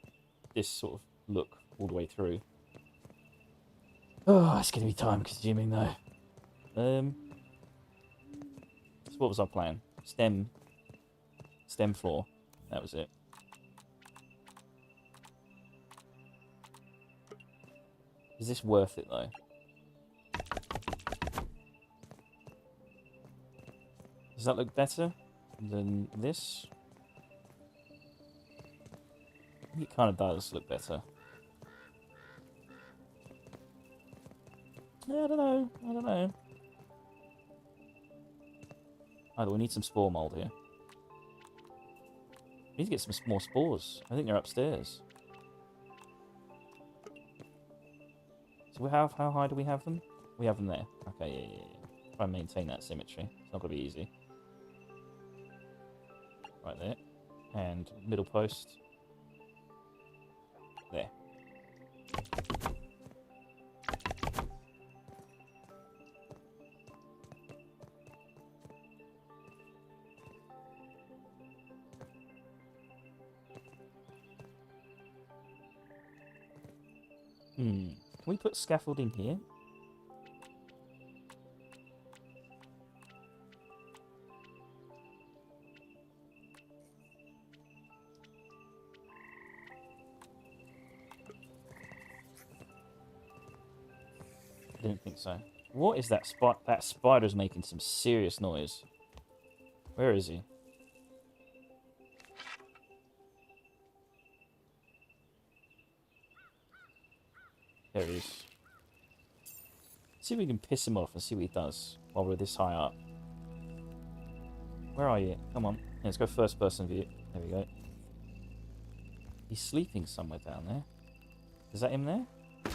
[SPEAKER 1] this sort of look all the way through. Oh, it's going to be time consuming though. So what was our plan? Stem floor. That was it. Is this worth it though? Does that look better than this? I think it kind of does look better. Yeah, I don't know. I don't know. Either we need some spore mold here. We need to get some more spores. I think they're upstairs. So how high do we have them? We have them there. Okay, yeah. Try and maintain that symmetry. It's not going to be easy. Right there. And middle post. There. Can we put scaffolding here? I didn't think so. What is that spot? That spider's making some serious noise. Where is he? There he is. See if we can piss him off and see what he does while we're this high up. Where are you? Come on. Yeah, let's go first person view. There we go. He's sleeping somewhere down there. Is that him there? I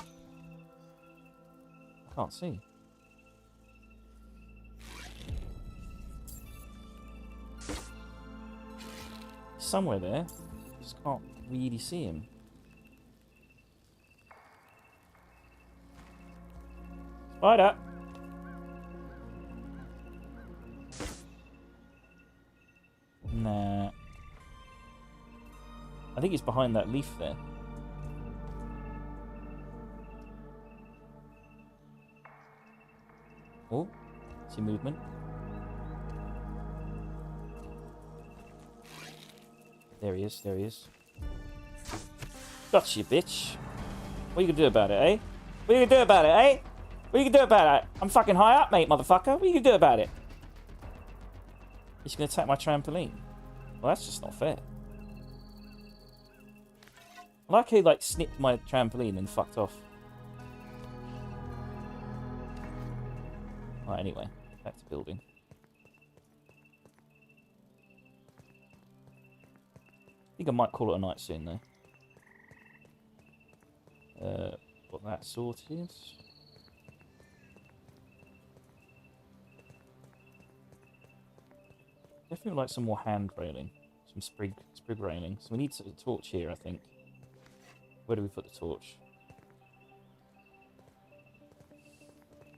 [SPEAKER 1] can't see. Somewhere there. Just can't really see him. Spider! Nah. I think he's behind that leaf there. Oh, see movement. There he is, there he is. Gotcha, bitch. What are you gonna do about it, eh? What are you gonna do about it, eh? What are you gonna do about it? I'm fucking high up, mate, motherfucker. What are you gonna do about it? He's gonna attack my trampoline. Well, that's just not fair. I like he, like, snipped my trampoline and fucked off. Right, anyway. Back to building. I think I might call it a night soon, though. Got that sorted. Definitely like some more hand railing. Some sprig railing. So we need a torch here, I think. Where do we put the torch?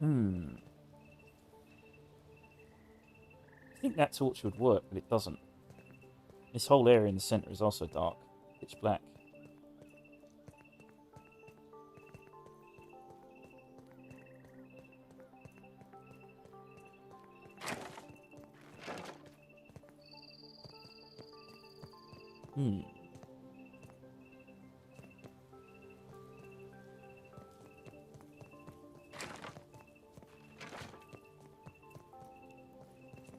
[SPEAKER 1] I think that torch would work, but it doesn't. This whole area in the centre is also dark. Pitch black.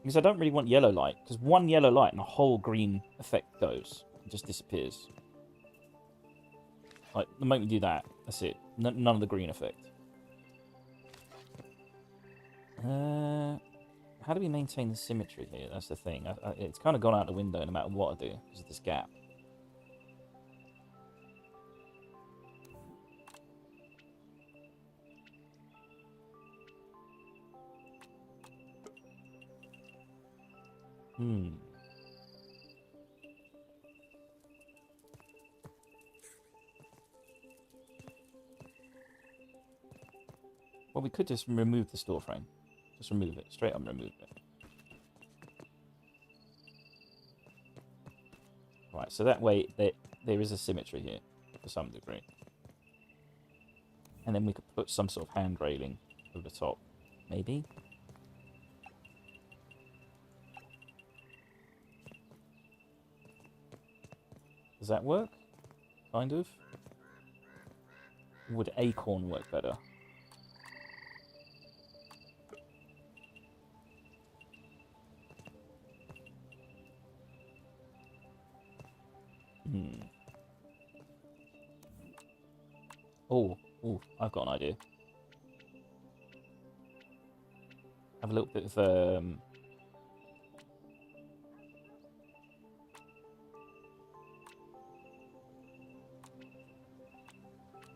[SPEAKER 1] Because I don't really want yellow light. Because one yellow light and the whole green effect goes. It just disappears. Like, the moment we do that, that's it. None of the green effect. How do we maintain the symmetry here? That's the thing. It's kind of gone out the window no matter what I do. Because of this gap. Well, we could just remove the store frame. Just remove it. Straight up remove it. Right, so that way there is a symmetry here to some degree. And then we could put some sort of hand railing over the top. Maybe? Does that work? Kind of? Would acorn work better? Oh, I've got an idea. Have a little bit of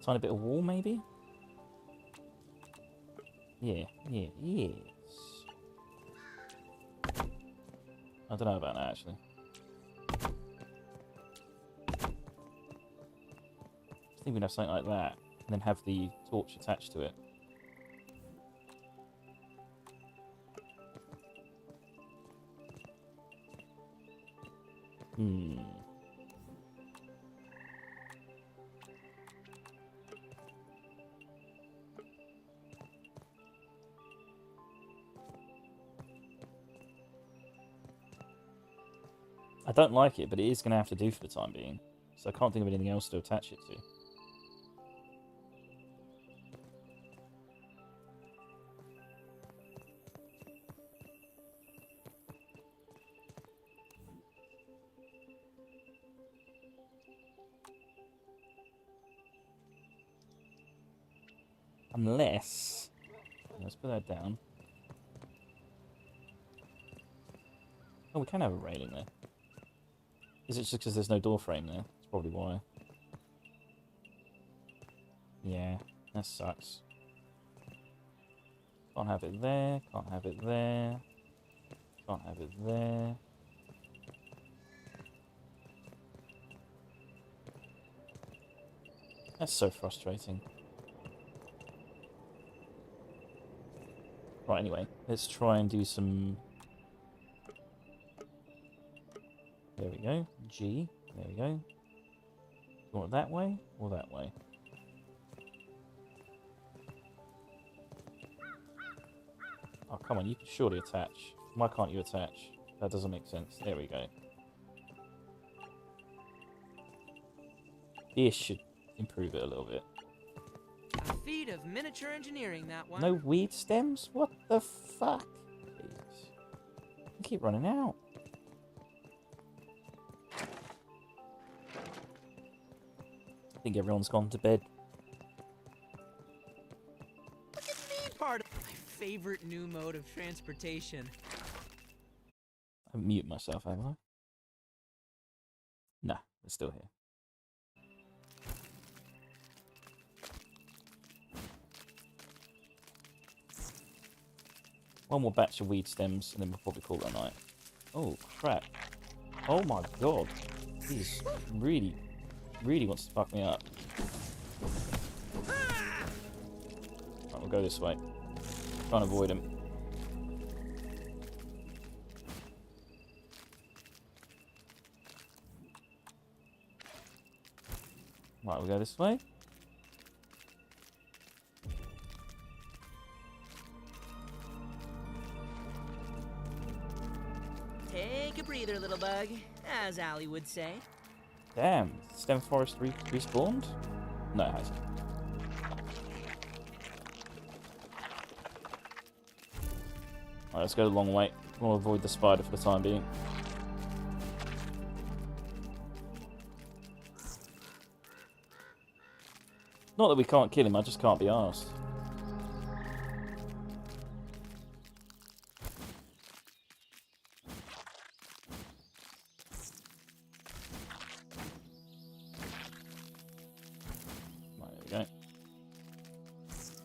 [SPEAKER 1] tiny bit of wall, maybe? Yeah, yes. I don't know about that, actually. I think we'd have something like that, and then have the torch attached to it. I don't like it, but it is going to have to do for the time being. So I can't think of anything else to attach it to. Unless... Let's put that down. Oh, we can have a railing there. Is it just because there's no door frame there? That's probably why. Yeah, that sucks. Can't have it there, can't have it there. Can't have it there. That's so frustrating. Right, anyway, let's try and do some... There we go. G. There we go. You want it that way or that way? Oh, come on, you can surely attach. Why can't you attach? That doesn't make sense. There we go. This should improve it a little bit.
[SPEAKER 2] A feat of miniature engineering, that one.
[SPEAKER 1] No weed stems? What the fuck? Jeez. I keep running out. I think everyone's gone to bed.
[SPEAKER 2] Look at me, part of my favorite new mode of transportation.
[SPEAKER 1] I mute myself, have I? Nah, it's still here. One more batch of weed stems, and then we'll probably call it a night. Oh, crap. Oh my god. He's really wants to fuck me up. Right, we'll go this way. Try and avoid him. Right, we'll go this way.
[SPEAKER 2] Take a breather, little bug, as Allie would say.
[SPEAKER 1] Damn, Stem Forest respawned? No, it hasn't. Alright, let's go the long way. We'll avoid the spider for the time being. Not that we can't kill him, I just can't be arsed.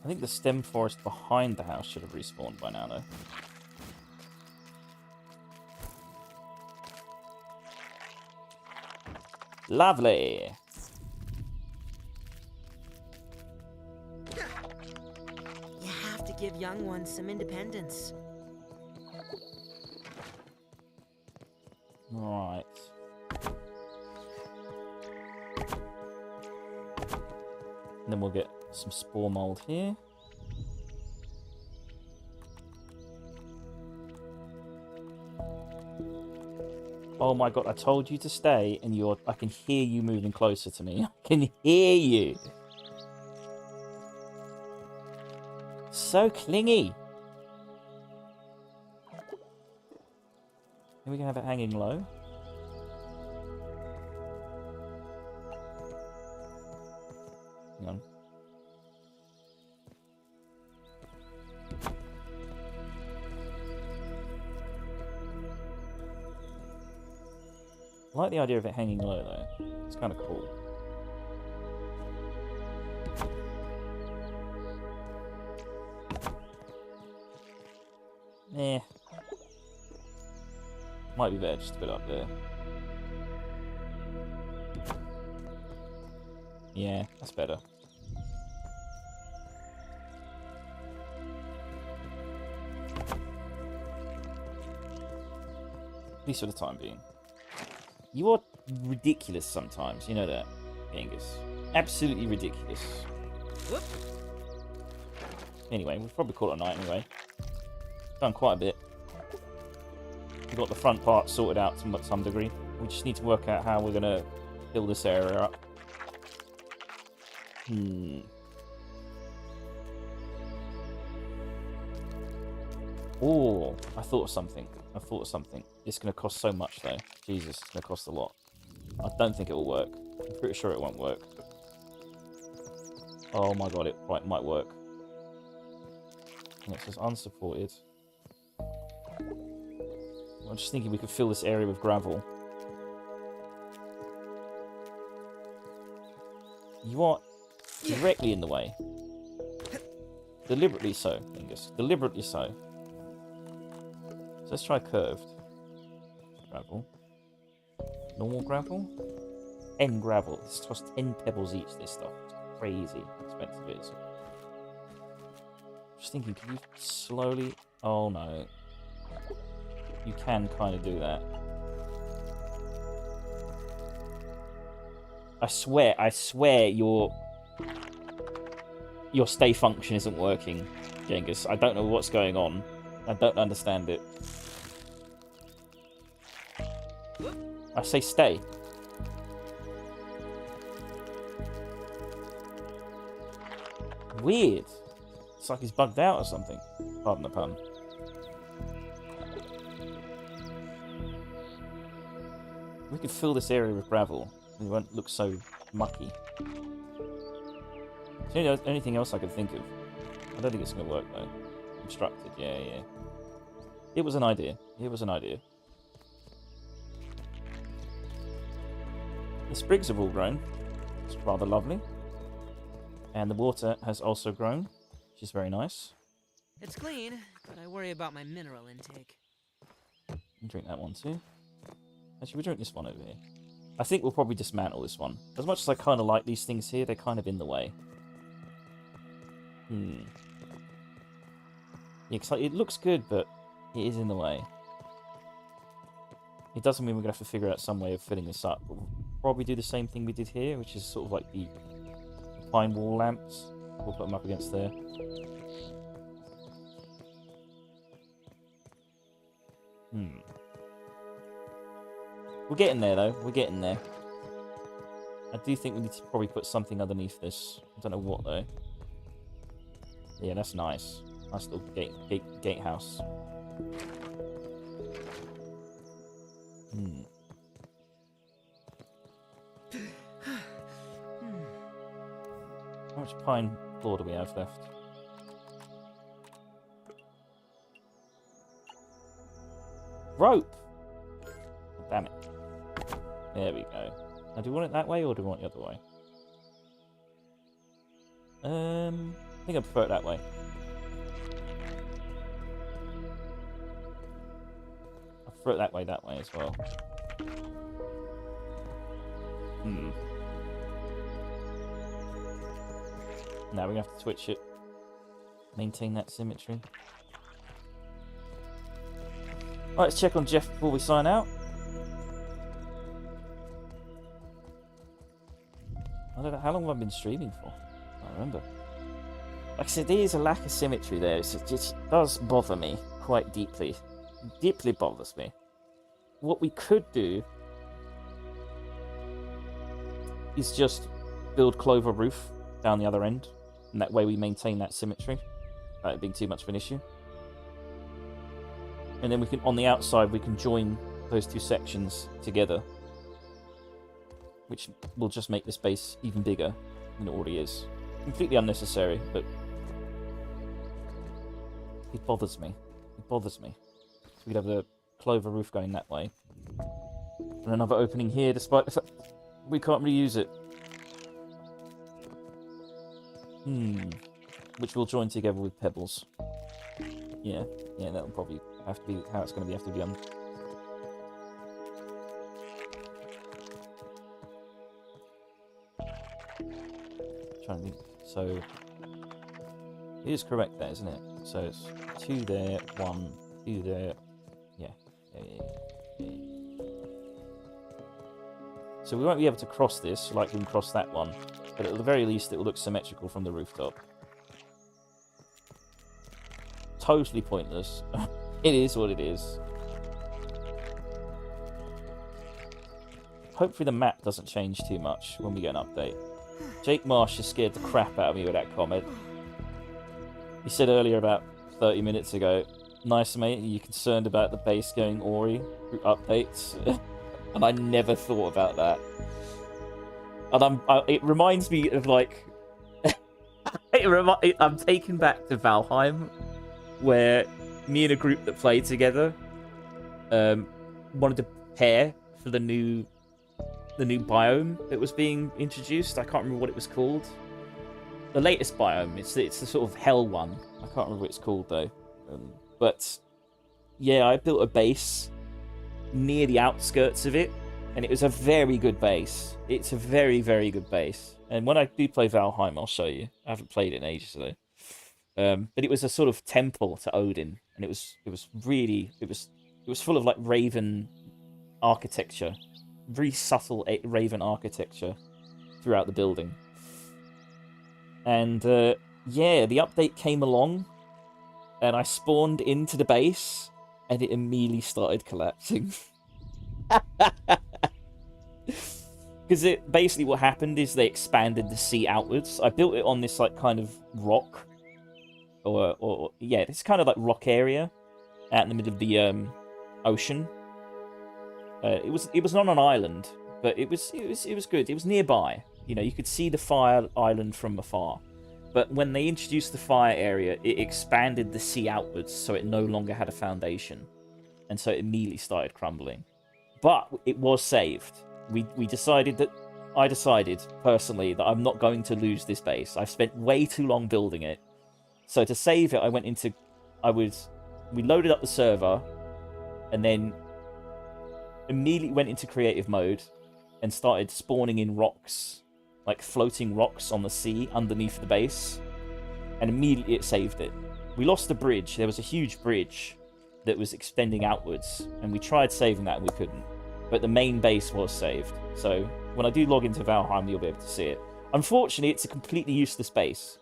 [SPEAKER 1] I think the stem forest behind the house should have respawned by now, though. Lovely!
[SPEAKER 2] You have to give young ones some independence.
[SPEAKER 1] Right. And then we'll get some spore mold here. Oh my god, I told you to stay, and I can hear you moving closer to me. I can hear you. So clingy. Are we gonna have it hanging low? Hang on. I like the idea of it hanging low, though. It's kind of cool. Eh. Might be better just to put it up there. Yeah, that's better. At least for the time being. You are ridiculous sometimes, you know that, Genghis. Absolutely ridiculous.
[SPEAKER 2] Whoop.
[SPEAKER 1] Anyway, we'll probably call it a night anyway. Done quite a bit. We've got the front part sorted out to some degree. We just need to work out how we're going to fill this area up. Oh, I thought of something. It's going to cost so much, though. Jesus, it's going to cost a lot. I don't think it will work. I'm pretty sure it won't work. Oh my god, it might work. And it says unsupported. I'm just thinking we could fill this area with gravel. You are directly in the way. Deliberately so, Angus. Deliberately so. So let's try curved. Gravel. Normal gravel? 10 gravel. This costs 10 pebbles each, this stuff. It's crazy how expensive it is. Just thinking, can you slowly... Oh no. You can kind of do that. I swear your stay function isn't working, Genghis. I don't know what's going on. I don't understand it. I say stay. Weird. It's like he's bugged out or something. Pardon the pun. We could fill this area with gravel. It won't look so mucky. Is there anything else I could think of? I don't think it's going to work, though. Constructed, yeah. It was an idea. The sprigs have all grown. It's rather lovely. And the water has also grown, which is very nice.
[SPEAKER 2] It's clean, but I worry about my mineral intake.
[SPEAKER 1] You drink that one too. Actually, we'll drink this one over here. I think we'll probably dismantle this one. As much as I kind of like these things here, they're kind of in the way. Yeah, cause it looks good, but it is in the way. It doesn't mean we're going to have to figure out some way of filling this up. But we'll probably do the same thing we did here, which is sort of like the pine wall lamps. We'll put them up against there. We're getting there, though. We're getting there. I do think we need to probably put something underneath this. I don't know what, though. Yeah, that's nice. Nice little gatehouse. How much pine floor do we have left? Rope! Oh, damn it. There we go. Now, do we want it that way, or do we want it the other way? I think I prefer it that way. I prefer it that way as well. Now we have to switch it. Maintain that symmetry. Alright, let's check on Jeff before we sign out. I don't know, how long have I been streaming for? can't remember. Like I said, there is a lack of symmetry there. It just does bother me quite deeply. Deeply bothers me. What we could do is just build clover roof down the other end, and that way we maintain that symmetry without it being too much of an issue. And then we can, on the outside, we can join those two sections together, which will just make this base even bigger than it already is. Completely unnecessary, but it bothers me. It bothers me. So we'd have the clover roof going that way, and another opening here, despite the fact we can't really use it. Which we'll join together with pebbles. Yeah, that'll probably have to be how it's going to have to be done. Trying to think. So it is correct there, isn't it? So it's 2 there, 1, 2 there. Yeah. So we won't be able to cross this like we can cross that one, but at the very least it will look symmetrical from the rooftop. Totally pointless. It is what it is. Hopefully the map doesn't change too much when we get an update. Jake Marsh has scared the crap out of me with that comment. He said earlier, about 30 minutes ago, "Nice mate, are you concerned about the base going Ori through updates?" And I never thought about that. And it reminds me of, like... I'm taken back to Valheim, where me and a group that played together wanted to prepare for the new biome that was being introduced. I can't remember what it was called. The latest biome. It's the sort of hell one. I can't remember what it's called though. But yeah, I built a base near the outskirts of it, and it was a very good base. It's a very, very good base. And when I do play Valheim, I'll show you. I haven't played it in ages though. But it was a sort of temple to Odin, and it was full of like raven architecture, very subtle raven architecture throughout the building. And yeah, the update came along, and I spawned into the base, and it immediately started collapsing. Because basically what happened is they expanded the sea outwards. I built it on this like kind of rock, or yeah, this kind of like rock area out in the middle of the ocean. It was not on an island, but it was good. It was nearby. You know, you could see the fire island from afar. But when they introduced the fire area, it expanded the sea outwards, so it no longer had a foundation, and so it immediately started crumbling. But it was saved. I decided personally that I'm not going to lose this base. I've spent way too long building it. So to save it, we loaded up the server, and then immediately went into creative mode and started spawning in rocks, like floating rocks on the sea underneath the base, and immediately it saved it. We lost the bridge. There was a huge bridge that was extending outwards, and we tried saving that and we couldn't. But the main base was saved. So when I do log into Valheim, you'll be able to see it. Unfortunately, it's a completely useless base,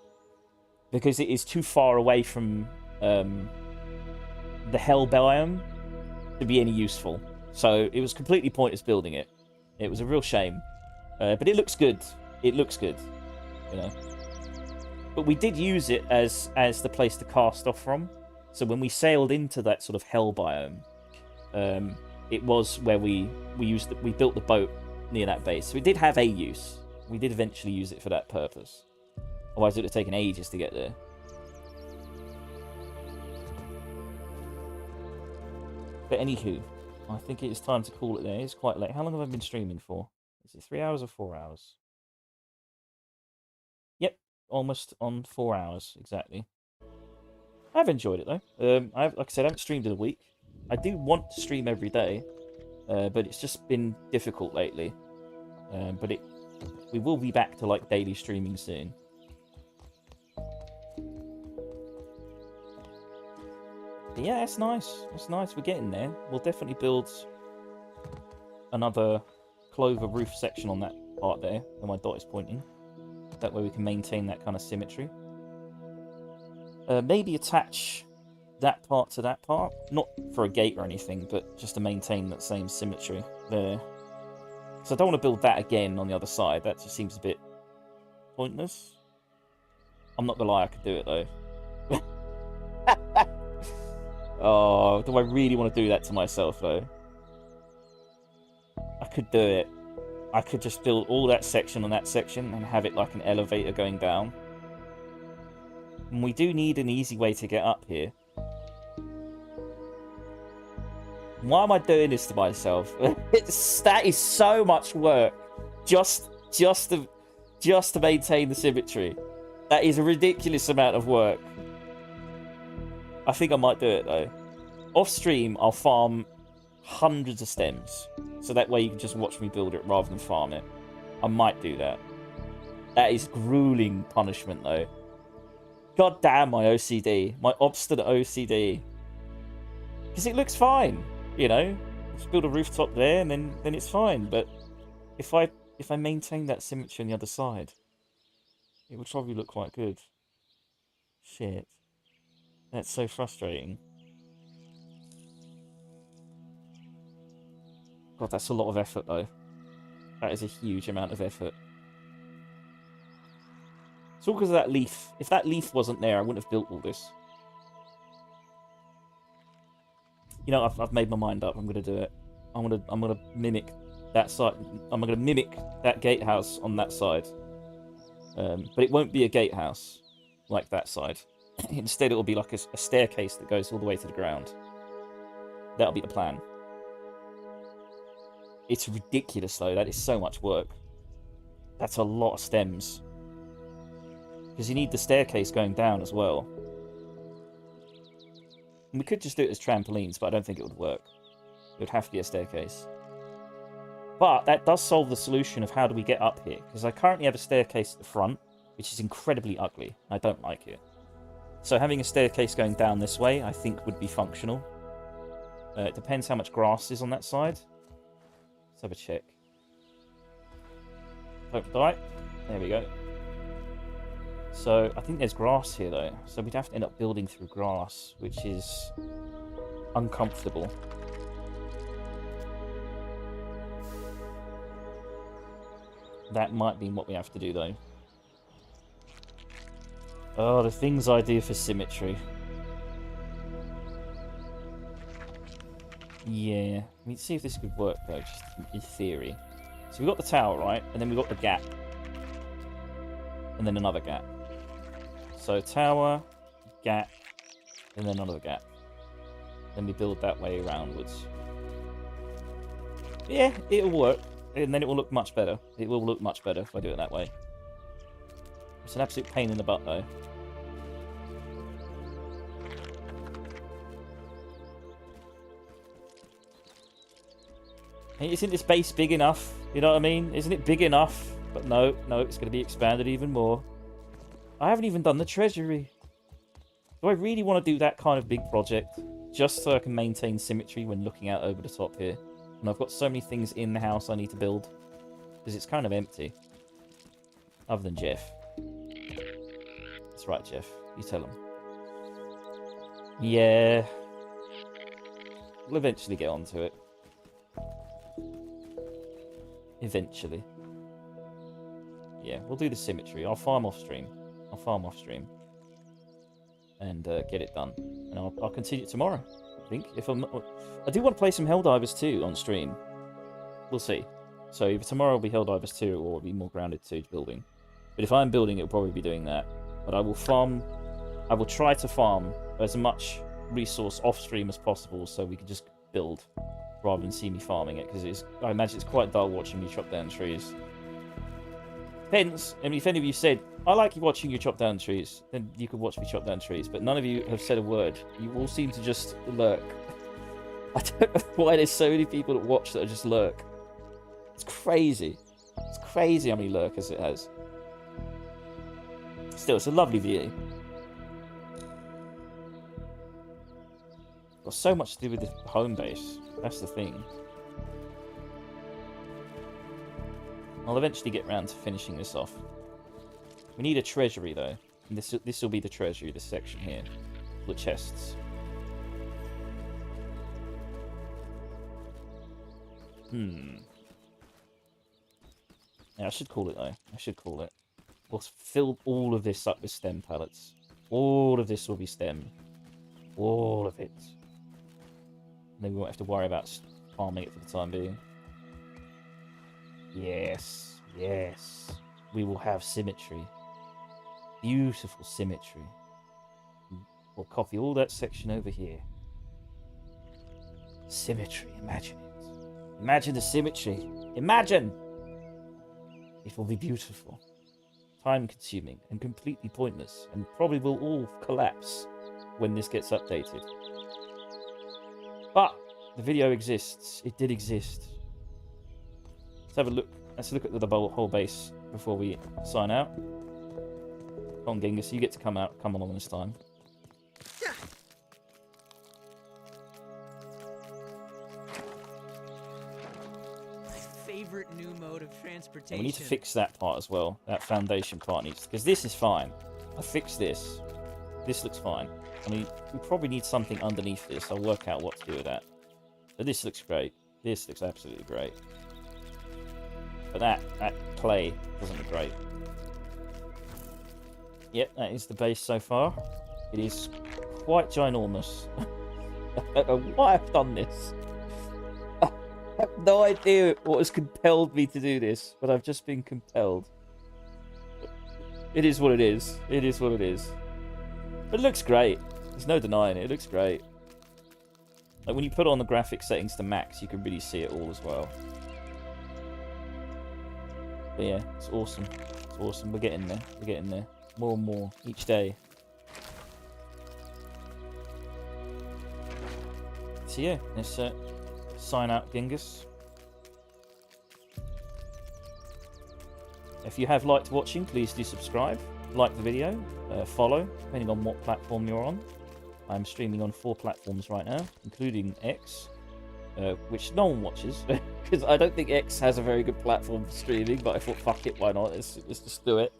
[SPEAKER 1] because it is too far away from the hell biome to be any useful. So it was completely pointless building it. It was a real shame. But it looks good. It looks good, you know. But we did use it as the place to cast off from. So when we sailed into that sort of hell biome, it was where we built the boat near that base. So it did have a use. We did eventually use it for that purpose. Otherwise it would have taken ages to get there. But anywho, I think it is time to call it there. It's quite late. How long have I been streaming for? Is it 3 hours or 4 hours? Yep, almost on 4 hours, exactly. I've enjoyed it, though. Like I said, I haven't streamed in a week. I do want to stream every day, but it's just been difficult lately. But we will be back to, like, daily streaming soon. But yeah, that's nice. That's nice. We're getting there. We'll definitely build another clover roof section on that part there, where my dot is pointing. That way we can maintain that kind of symmetry. Maybe attach that part to that part. Not for a gate or anything, but just to maintain that same symmetry there. So I don't want to build that again on the other side. That just seems a bit pointless. I'm not gonna lie, I could do it though. Oh, do I really want to do that to myself though? I could do it. I could just build all that section on that section and have it like an elevator going down. And we do need an easy way to get up here. Why am I doing this to myself? That is so much work just to maintain the symmetry. That is a ridiculous amount of work. I think I might do it though. Off stream, I'll farm hundreds of stems, so that way you can just watch me build it rather than farm it. I might do that. That is grueling punishment though. God damn my OCD, my obstinate OCD. Because it looks fine, you know. Just build a rooftop there, and then it's fine. But if I maintain that symmetry on the other side, it would probably look quite good. Shit, that's so frustrating. God, that's a lot of effort though. That is a huge amount of effort. It's all because of that leaf. If that leaf wasn't there, I wouldn't have built all this. You know, I've made my mind up. I'm gonna do it. I'm gonna mimic that side. I'm gonna mimic that gatehouse on that side. But it won't be a gatehouse like that side. Instead, it will be like a staircase that goes all the way to the ground. That'll be the plan. It's ridiculous though. That is so much work. That's a lot of stems. Because you need the staircase going down as well. And we could just do it as trampolines, but I don't think it would work. It would have to be a staircase. But that does solve the solution of how do we get up here. Because I currently have a staircase at the front, which is incredibly ugly. I don't like it. So having a staircase going down this way, I think would be functional. It depends how much grass is on that side. Let's have a check. Don't die. There we go. So I think there's grass here though. So we'd have to end up building through grass, which is uncomfortable. That might be what we have to do though. Oh, the things I do for symmetry. Yeah. Let's see if this could work though, just in theory. So we've got the tower, right? And then we've got the gap. And then another gap. So tower, gap, and then another gap. Then we build that way aroundwards. Yeah, it'll work. And then it will look much better. It will look much better if I do it that way. It's an absolute pain in the butt though. Hey, isn't this base big enough? You know what I mean? Isn't it big enough? But no, it's going to be expanded even more. I haven't even done the treasury. Do I really want to do that kind of big project? Just so I can maintain symmetry when looking out over the top here. And I've got so many things in the house I need to build. Because it's kind of empty. Other than Jeff. That's right, Jeff. You tell him. Yeah. We'll eventually get onto it. Eventually. Yeah, we'll do the symmetry. I'll farm off stream. And get it done. And I'll continue tomorrow, I think. I do want to play some Helldivers 2 on stream. We'll see. So either tomorrow will be Helldivers 2 or it'll be more Grounded 2 building. But if I'm building, it'll probably be doing that. But I will try to farm as much resource off stream as possible so we can just build rather than see me farming it, because I imagine it's quite dull watching me chop down trees. Depends. I mean, if any of you said, I like watching you chop down trees, then you could watch me chop down trees. But none of you have said a word. You all seem to just lurk. I don't know why there's so many people that watch that just lurk. It's crazy. It's crazy how many lurkers it has. Still, it's a lovely view. Got so much to do with the home base. That's the thing. I'll eventually get round to finishing this off. We need a treasury, though. And this will be the treasury, this section here. The chests. Yeah, I should call it, though. I should call it. We'll fill all of this up with stem pallets. All of this will be stem. All of it. And then we won't have to worry about farming it for the time being. Yes. Yes. We will have symmetry. Beautiful symmetry. We'll copy all that section over here. Symmetry. Imagine it. Imagine the symmetry. Imagine! It will be beautiful. Time-consuming and completely pointless, and probably will all collapse when this gets updated. But the video exists. It did exist. Let's have a look. Let's look at the whole base before we sign out. Come on, Genghis, you get to come along this time.
[SPEAKER 2] Favorite new mode of transportation.
[SPEAKER 1] And we need to fix that part as well. That foundation part needs, because this is fine. I fixed this. This looks fine. I mean, we probably need something underneath this. I'll work out what to do with that. But this looks great. This looks absolutely great. But that clay doesn't look great. Yep, that is the base so far. It is quite ginormous. I don't know why I've done this. I have no idea what has compelled me to do this, but I've just been compelled. It is what it is. It is what it is. But it looks great. There's no denying it. It looks great. Like when you put on the graphic settings to max, you can really see it all as well. But yeah, it's awesome. It's awesome. We're getting there. We're getting there. More and more each day. So yeah, let's sign out Genghis. If you have liked watching, please do subscribe, like the video, follow, depending on what platform you're on. I'm streaming on 4 platforms right now, including X, which no one watches, because I don't think X has a very good platform for streaming, but I thought, fuck it, why not? Let's just do it.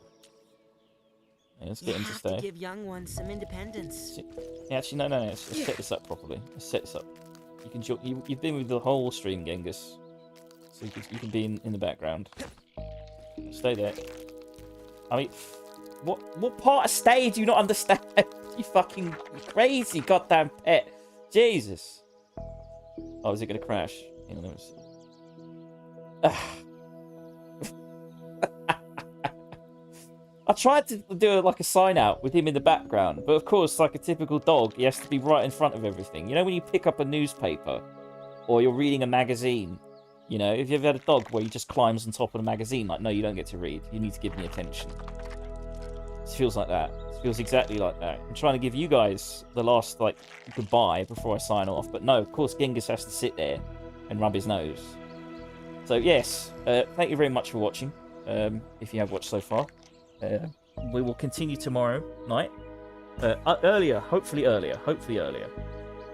[SPEAKER 1] Yeah, let's get him to stay.
[SPEAKER 2] To give young ones some independence.
[SPEAKER 1] Yeah, actually, no, let's set this up properly. Let's set this up. You can you've been with the whole stream, Genghis, so you can be in the background. Stay there. I mean, what part of stay do you not understand? You fucking crazy goddamn pet. Jesus. Oh, is it gonna crash? Hang on, let me see. I tried to do like a sign out with him in the background, but of course, like a typical dog, he has to be right in front of everything. You know when you pick up a newspaper or you're reading a magazine, you know, if you've ever had a dog where he just climbs on top of a magazine, like, no, you don't get to read. You need to give me attention. It feels like that. It feels exactly like that. I'm trying to give you guys the last, like, goodbye before I sign off. But no, of course, Genghis has to sit there and rub his nose. So, yes, thank you very much for watching, if you have watched so far. We will continue tomorrow night. Earlier, hopefully earlier.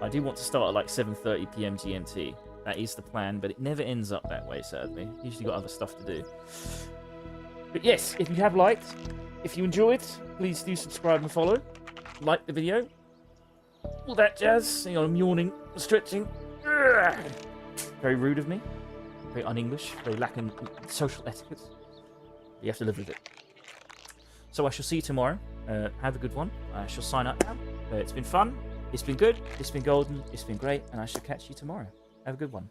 [SPEAKER 1] I do want to start at like 7:30 PM GMT. That is the plan, but it never ends up that way, sadly. Usually got other stuff to do. But yes, if you have liked, if you enjoyed, please do subscribe and follow. Like the video. All that jazz. Hang on, I'm yawning, stretching. Very rude of me. Very un-English. Very lacking social etiquette. You have to live with it. So I shall see you tomorrow. Have a good one. I shall sign out now. It's been fun. It's been good. It's been golden. It's been great. And I shall catch you tomorrow. Have a good one.